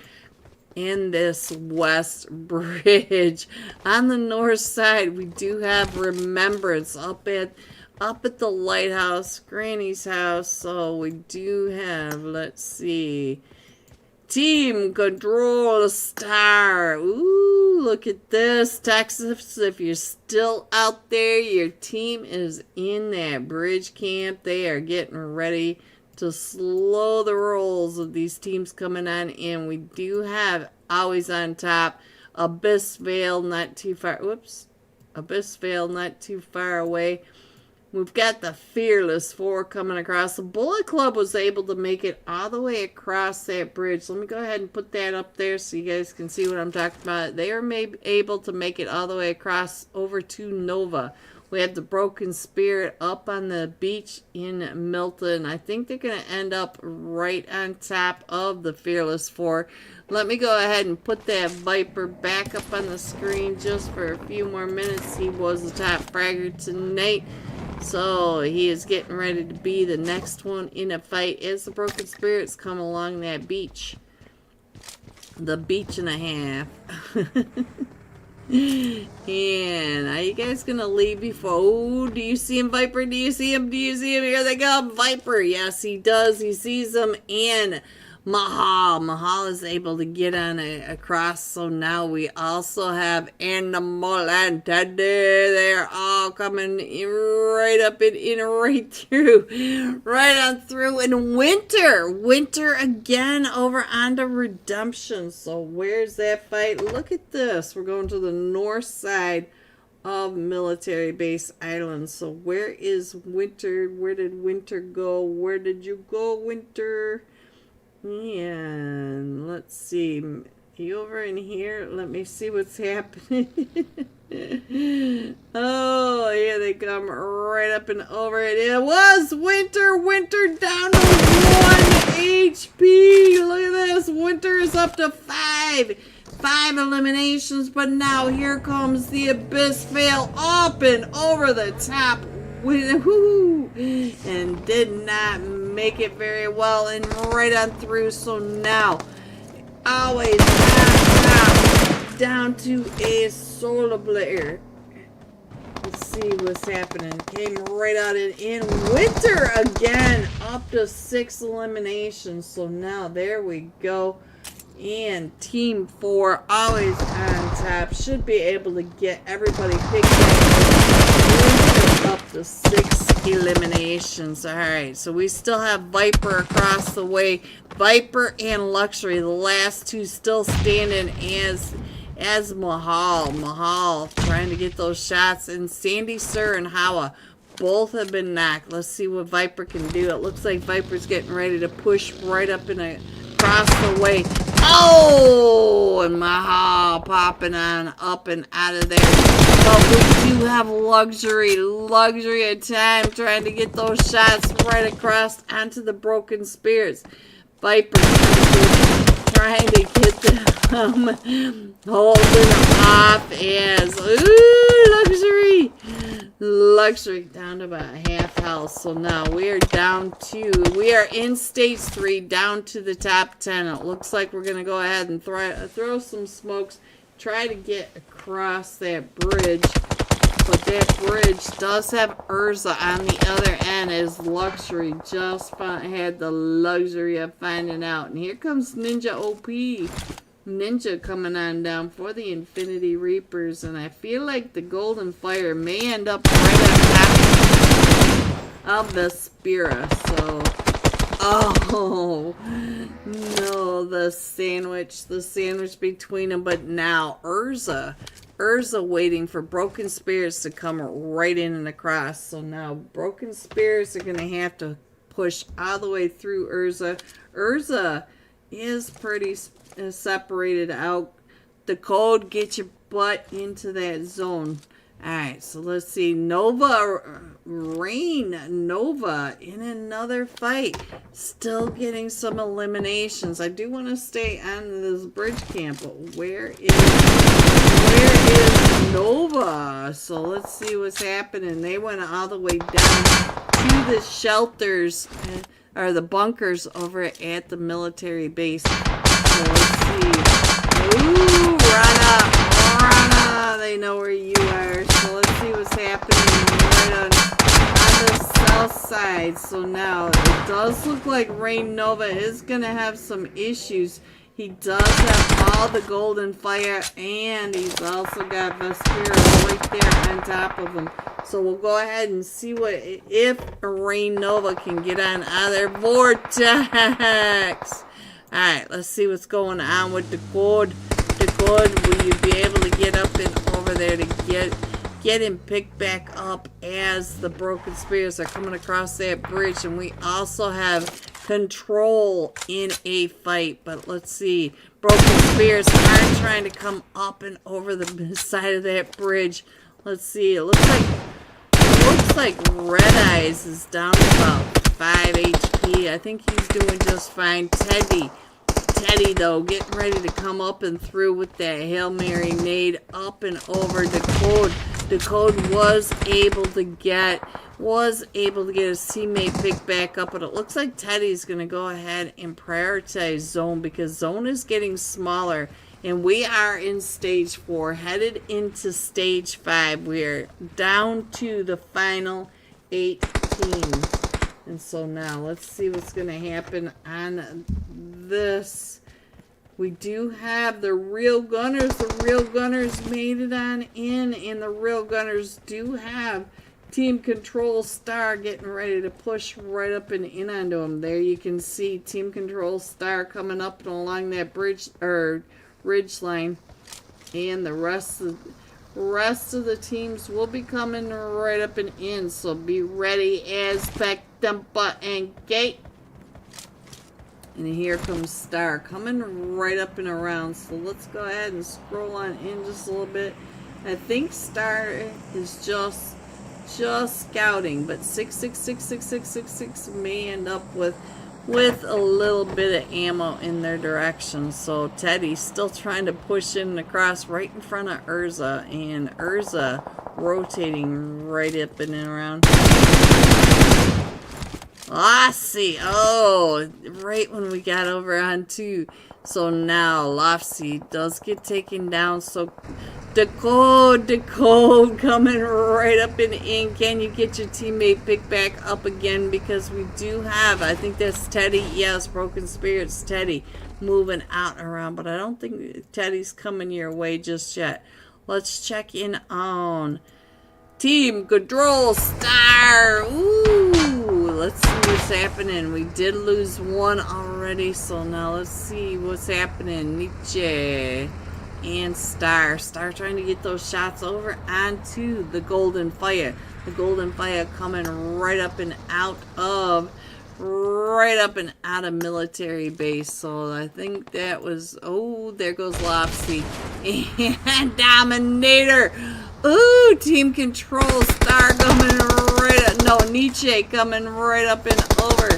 in this West Bridge. On the north side, we do have Remembrance up at the lighthouse, Granny's house. So we do have, let's see, Team Control Star. Ooh, look at this. Texas, if you're still out there, your team is in that bridge camp. They are getting ready to slow the rolls of these teams coming on in. We do have always on top Abyss Vale not too far. Abyss Vale not too far away. We've got the Fearless 4 coming across. The Bullet Club was able to make it all the way across that bridge. Let me go ahead and put that up there so you guys can see what I'm talking about. They are able to make it all the way across over to Nova. We have the Broken Spirit up on the beach in Milton. I think they're going to end up right on top of the Fearless 4. Let me go ahead and put that Viper back up on the screen just for a few more minutes. He was the top fragger tonight. So he is getting ready to be the next one in a fight as the Broken Spirits come along that beach. The beach and a half. And are you guys gonna leave before? Oh, do you see him, Viper? Do you see him? Do you see him? Here they come, Viper. Yes, he does. He sees them. And Mahal is able to get on across. So now we also have Animal and Teddy. They're all coming right up and in right through. Right on through. And Winter again over onto Redemption. So where's that fight? Look at this. We're going to the north side of Military Base Island. So where is Winter? Where did Winter go? Where did you go, Winter? And let's see, you over in here? Let me see what's happening. Oh, here they come right up and over it. It was Winter down to 1 HP. Look at this. Winter is up to 5 eliminations, but now here comes the Abyss Veil up and over the top. And did not make it very well and right on through. So now always down to a solar blare. Let's see what's happening. Came right out and in. Winter again up to 6 eliminations. So now there we go. And Team 4 always on top. Should be able to get everybody picked up. up to 6 eliminations. Alright, so we still have Viper across the way. Viper and Luxury, the last two still standing as Mahal. Mahal trying to get those shots. And Sandy Sir and Hawa both have been knocked. Let's see what Viper can do. It looks like Viper's getting ready to push right up and across the way. Oh! And Mahal popping on up and out of there. But we do have Luxury. Luxury at time trying to get those shots right across onto the Broken Spirits. Viper trying to get them holding off as Luxury. Luxury down to about half health. So now we are down to, we are in stage 3 down to the top 10. It looks like we're going to go ahead and throw some smokes, try to get across that bridge. But that bridge does have Urza on the other end, as Luxury just had the luxury of finding out. And here comes Ninja OP. Ninja coming on down for the Infinity Reapers. And I feel like the Golden Fire may end up right on top of the Spira. So, oh, no, the sandwich between them. But now, Urza waiting for Broken Spirits to come right in and across. So now Broken Spirits are going to have to push all the way through Urza. Urza is pretty separated out. The code, get your butt into that zone. Alright, so let's see. Rain Nova in another fight. Still getting some eliminations. I do want to stay on this bridge camp, but where is Nova? So let's see what's happening. They went all the way down to the shelters, or the bunkers over at the military base. So let's see. Ooh, Rana, they know where you are. So let's see what's happening right on the south side. So now it does look like Rain Nova is going to have some issues. He does have all the Golden Fire, and he's also got Vespera right there on top of him. So we'll go ahead and see if Rain Nova can get on out of their vortex. Alright, let's see what's going on with the code. The code, will you be able to get up and over there to get him picked back up as the Broken Spirits are coming across that bridge? And we also have Control in a fight. But let's see. Broken Spirits are trying to come up and over the side of that bridge. Let's see. It looks like Red Eyes is down to about 5 HP. I think he's doing just fine. Teddy, though, getting ready to come up and through with that Hail Mary nade up and over the code. The code was able to get his teammate picked back up, but it looks like Teddy's going to go ahead and prioritize zone, because zone is getting smaller. And we are in stage 4, headed into stage 5. We're down to the final 8 teams. And so now, let's see what's going to happen on this. We do have the Real Gunners. The Real Gunners made it on in, and the Real Gunners do have Team Control Star getting ready to push right up and in onto them. There you can see Team Control Star coming up and along that bridge, or ridge line, and the rest of the teams will be coming right up and in. So be ready as Peck Dumpa and Gate. And here comes Star coming right up and around. So let's go ahead and scroll on in just a little bit. I think Star is just scouting, but 6666666 may end up with a little bit of ammo in their direction. So Teddy's still trying to push in and across right in front of Urza, and Urza rotating right up and around. Lofsy, oh, right when we got over on 2. So now Lofsy does get taken down. So the code coming right up and in. Can you get your teammate picked back up again? Because we do have, I think that's Teddy. Yes, Broken Spirits Teddy moving out and around. But I don't think Teddy's coming your way just yet. Let's check in on Team Control Star. Ooh, let's see what's happening. We did lose one already, so now let's see what's happening. Nietzsche and Star. Star trying to get those shots over onto the Golden Fire. The Golden Fire coming right up and out of military base. So I think that was, oh, there goes Lopsy and Dominator. Ooh, Team Control Star coming right up. No, Nietzsche coming right up and over.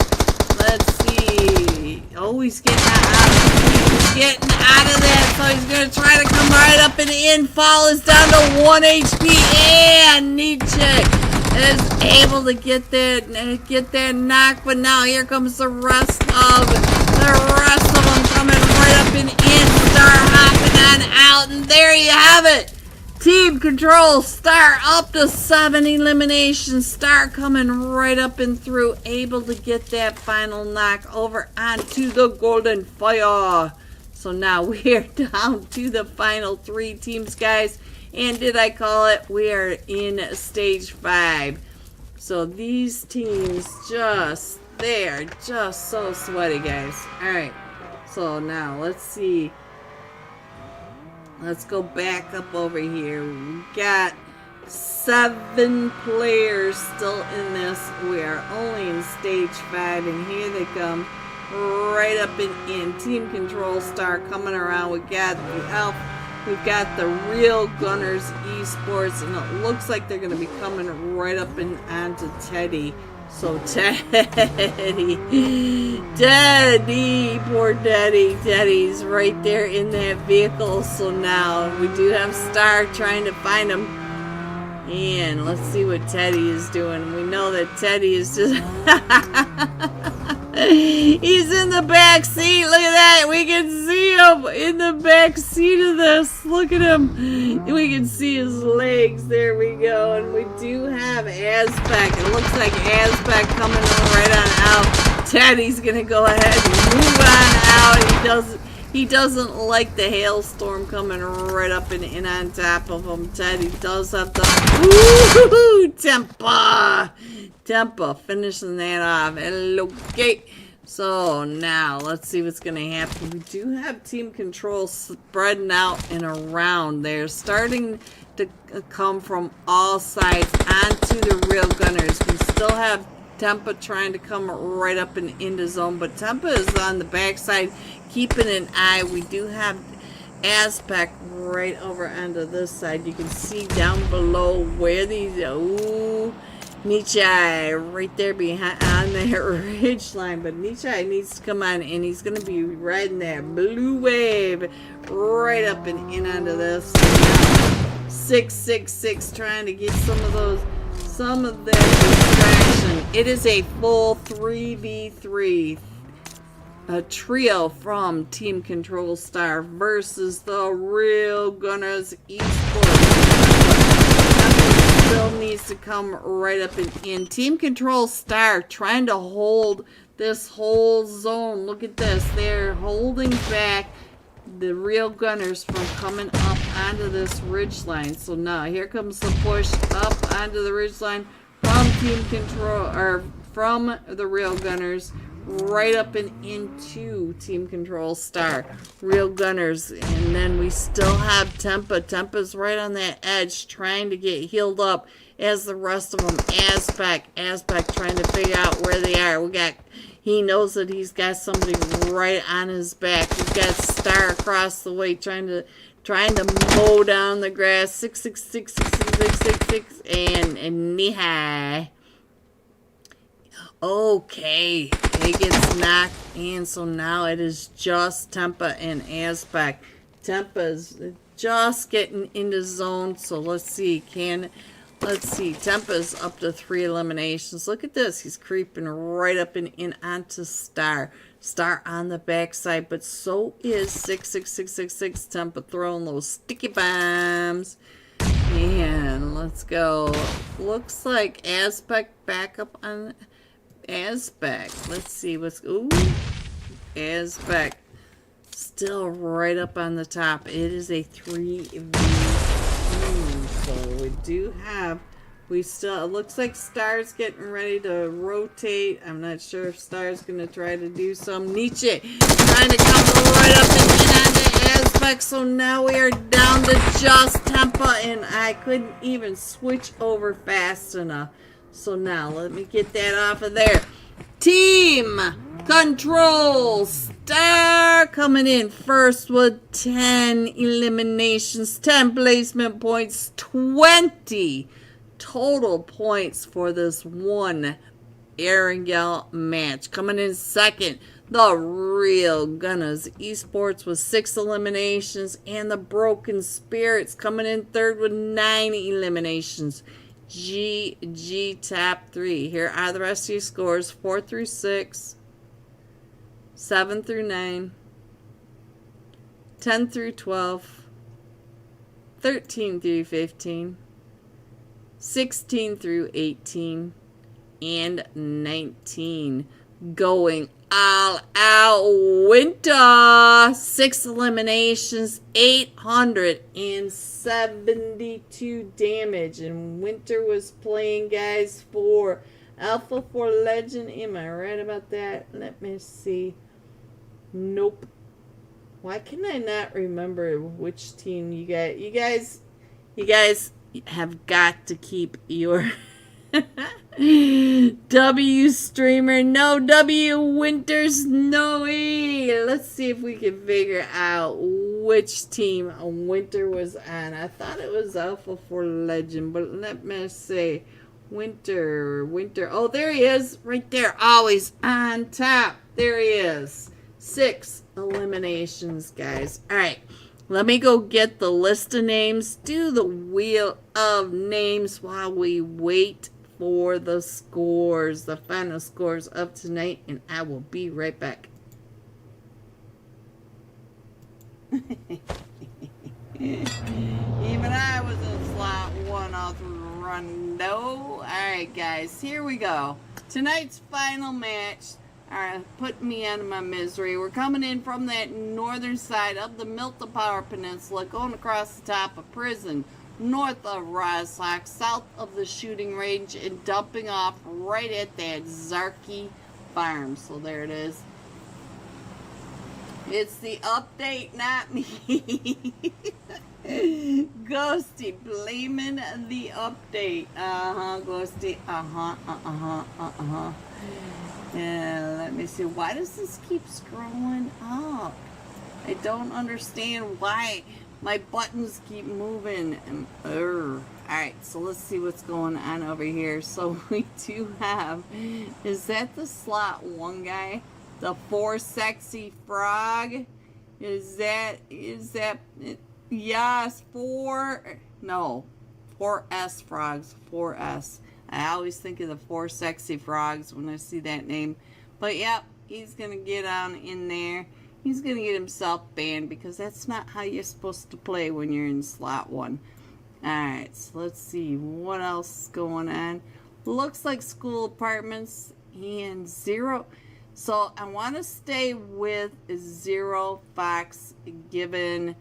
Let's see. Oh, he's getting out of that. So he's going to try to come right up and in. Fall is down to 1 HP. And Nietzsche is able to get that knock. But now here comes the rest of them coming right up and in. Star hopping on out. And there you have it. Team Control Star up to 7 eliminations. Star coming right up and through, able to get that final knock over onto the Golden Fire. So now we are down to the final 3 teams, guys. And did I call it? We are in stage 5. So these teams they are just so sweaty, guys. Alright, so now let's see. Let's go back up over here. We got 7 players still in this. We are only in stage 5, and here they come right up and in. Team Control Star coming around. We got the Elf. We've got the Real Gunners Esports, and it looks like they're going to be coming right up and onto Teddy. So Teddy, poor Teddy's right there in that vehicle. So now we do have Star trying to find him. And let's see what Teddy is doing. We know that Teddy is just... He's in the back seat. Look at that. We can see him in the back seat of this. Look at him. We can see his legs. There we go. And we do have Azpec. It looks like Azpec coming right on out. Teddy's going to go ahead and move on out. He doesn't like the hailstorm coming right up and in on top of him. Teddy does have the... Ooh, Tempa finishing that off. Okay. So now let's see what's going to happen. We do have Team Control spreading out and around. They're starting to come from all sides onto the Real Gunners. We still have Tempa trying to come right up and into zone, but Tempa is on the backside keeping an eye. We do have Azpec right over onto this side. You can see down below where these... Ooh, Nietzsche right there behind on that ridge line, but Nietzsche needs to come on, and he's going to be riding that blue wave right up and in onto this. 666 trying to get some of that distraction. It is a full 3v3. A trio from Team Control Star versus the Real Gunners Esports. Still needs to come right up and in. Team Control Star trying to hold this whole zone. Look at this. They're holding back the Real Gunners from coming up onto this ridge line. So now here comes the push up onto the ridge line from Team Control, or from the Real Gunners, right up and into Team Control Star. Real Gunners. And then we still have Tempa. Tempa's right on that edge trying to get healed up as the rest of them. Azpec trying to figure out where they are. He knows that he's got somebody right on his back. We've got Star across the way trying to mow down the grass. 666 and Nihai. Okay, he gets knocked, and so now it is just Tempa and Azpec. Tempa's just getting into zone, so let's see. Tempa's up to 3 eliminations. Look at this. He's creeping right up and in onto Star. Star on the backside, but so is 66666. Tempa throwing those sticky bombs. And let's go. Looks like Azpec back up on... Azpec. Let's see what's... Ooh. Azpec. Still right up on the top. It is a 3v3. So we do have We still, it looks like Star's getting ready to rotate. I'm not sure if Star's going to try to do some. Nietzsche trying to come right up and in on the aspect. So now we are down to just Tempa, and I couldn't even switch over fast enough. So now let me get that off of there. Team Control. Star coming in first with 10 eliminations, 10 placement points, 20 total points for this one Erangel match. Coming in second, the Real Gunners Esports with 6 eliminations, and the Broken Spirits coming in third with 9 eliminations. GG top 3. Here are the rest of your scores: 4 through 6, 7 through 9, 10 through 12, 13 through 15, 16 through 18, and 19. Going all out. Winter, 6 eliminations, 872 damage. And Winter was playing, guys, for Alpha 4 Legend. Am I right about that? Let me see. Nope. Why can I not remember which team you got? You guys have got to keep your W streamer. No W Winters. No way. Let's see if we can figure out which team Winter was on. I thought it was Alpha 4 Legend, but let me see. Winter. Oh, there he is. Right there. Always on top. There he is. 6 eliminations, guys. All right. Let me go get the list of names. Do the wheel of names while we wait for the scores, the final scores of tonight, and I will be right back. Even I was in slot 1 all through the run. No. Alright, guys, here we go. Tonight's final match. Alright, put me out of my misery. We're coming in from that northern side of the Milton Power Peninsula, going across the top of Prison, north of Rostock, south of the shooting range, and dumping off right at that Zarky farm. So there it is. It's the update, not me. Ghosty blaming the update. Ghosty. Yeah, let me see. Why does this keep scrolling up? I don't understand why my buttons keep moving. Alright, so let's see what's going on over here. So we do have, is that the slot 1 guy? The 4 Sexy Frog? Is that, yes, 4 S Frogs, 4S. I always think of the 4 Sexy Frogs when I see that name. But yep, he's going to get on in there. He's going to get himself banned because that's not how you're supposed to play when you're in slot 1. Alright, so let's see what else is going on. Looks like school apartments and 0. So I want to stay with 0 Fox Given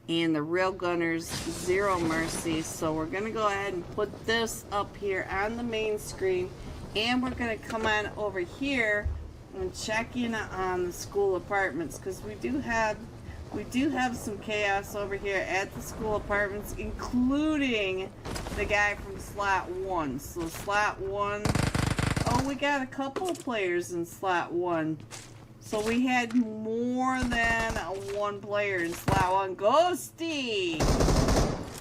and the Real Gunners 0 Mercy. So we're going to go ahead and put this up here on the main screen, and we're going to come on over here and check in on the school apartments, because we do have some chaos over here at the school apartments, including the guy from slot 1. So slot 1, oh, we got a couple of players in slot 1. So we had more than 1 player in slot 1. Ghosty!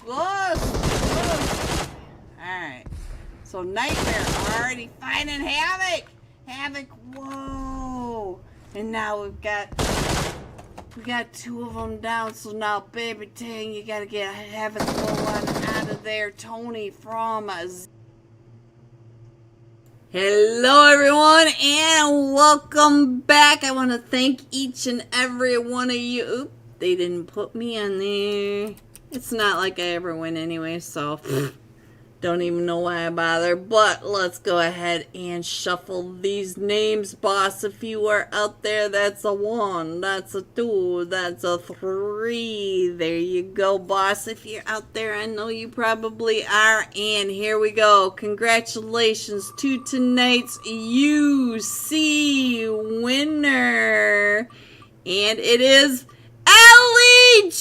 Ghosty! Alright. So Nightmare already finding Havoc! Havoc, whoa! And now we got 2 of them down. So now, Baby Tang, you gotta get Havoc on out of there. Tony from Hello everyone, and welcome back. I want to thank each and every one of you. Oop, they didn't put me on there. It's not like I ever win anyway, so Don't even know why I bother, but let's go ahead and shuffle these names, boss. If you are out there, that's a 1, that's a 2, that's a 3. There you go, boss. If you're out there, I know you probably are. And here we go. Congratulations to tonight's UC winner. And it is LEGOB!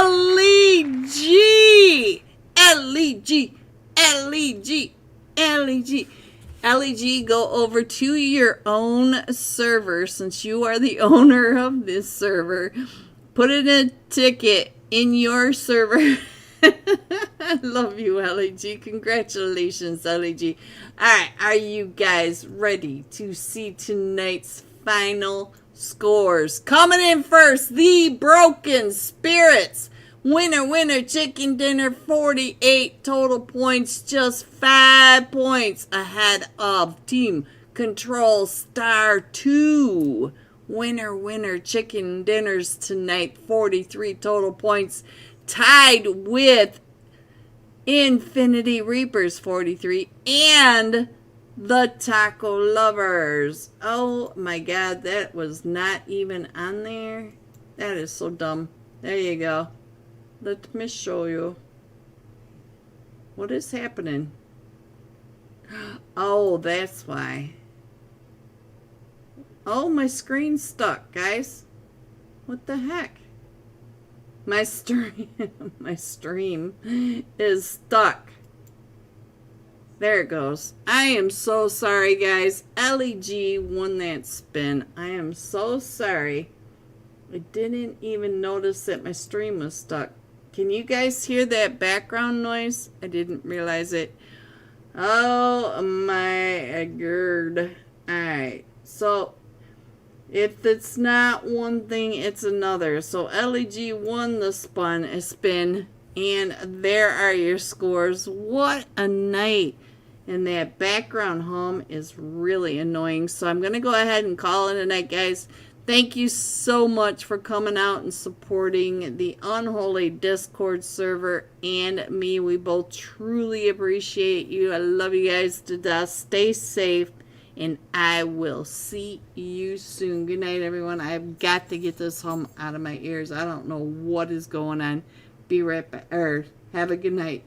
LEG! LEG! LEG! LEG! LEG, go over to your own server since you are the owner of this server. Put in a ticket in your server. I love you, LEG. Congratulations, LEG. Alright, are you guys ready to see tonight's final scores? Coming in first, the Broken Spirits. Winner, chicken dinner, 48 total points, just 5 points ahead of Team Control Star 2. Winner, chicken dinners tonight, 43 total points, tied with Infinity Reapers, 43, and the Taco Lovers. Oh my god, that was not even on there. That is so dumb. There you go. Let me show you. What is happening? Oh, that's why. Oh, my screen's stuck, guys. What the heck? My stream is stuck. There it goes. I am so sorry, guys. LEG won that spin. I am so sorry. I didn't even notice that my stream was stuck. Can you guys hear that background noise? I didn't realize it. Oh my god. Alright. So if it's not one thing, it's another. So LEG won the spin, and there are your scores. What a night. And that background hum is really annoying. So I'm going to go ahead and call it a night, guys. Thank you so much for coming out and supporting the Unholy Discord server and me. We both truly appreciate you. I love you guys to death. Stay safe. And I will see you soon. Good night, everyone. I've got to get this hum out of my ears. I don't know what is going on. Be right back. Have a good night.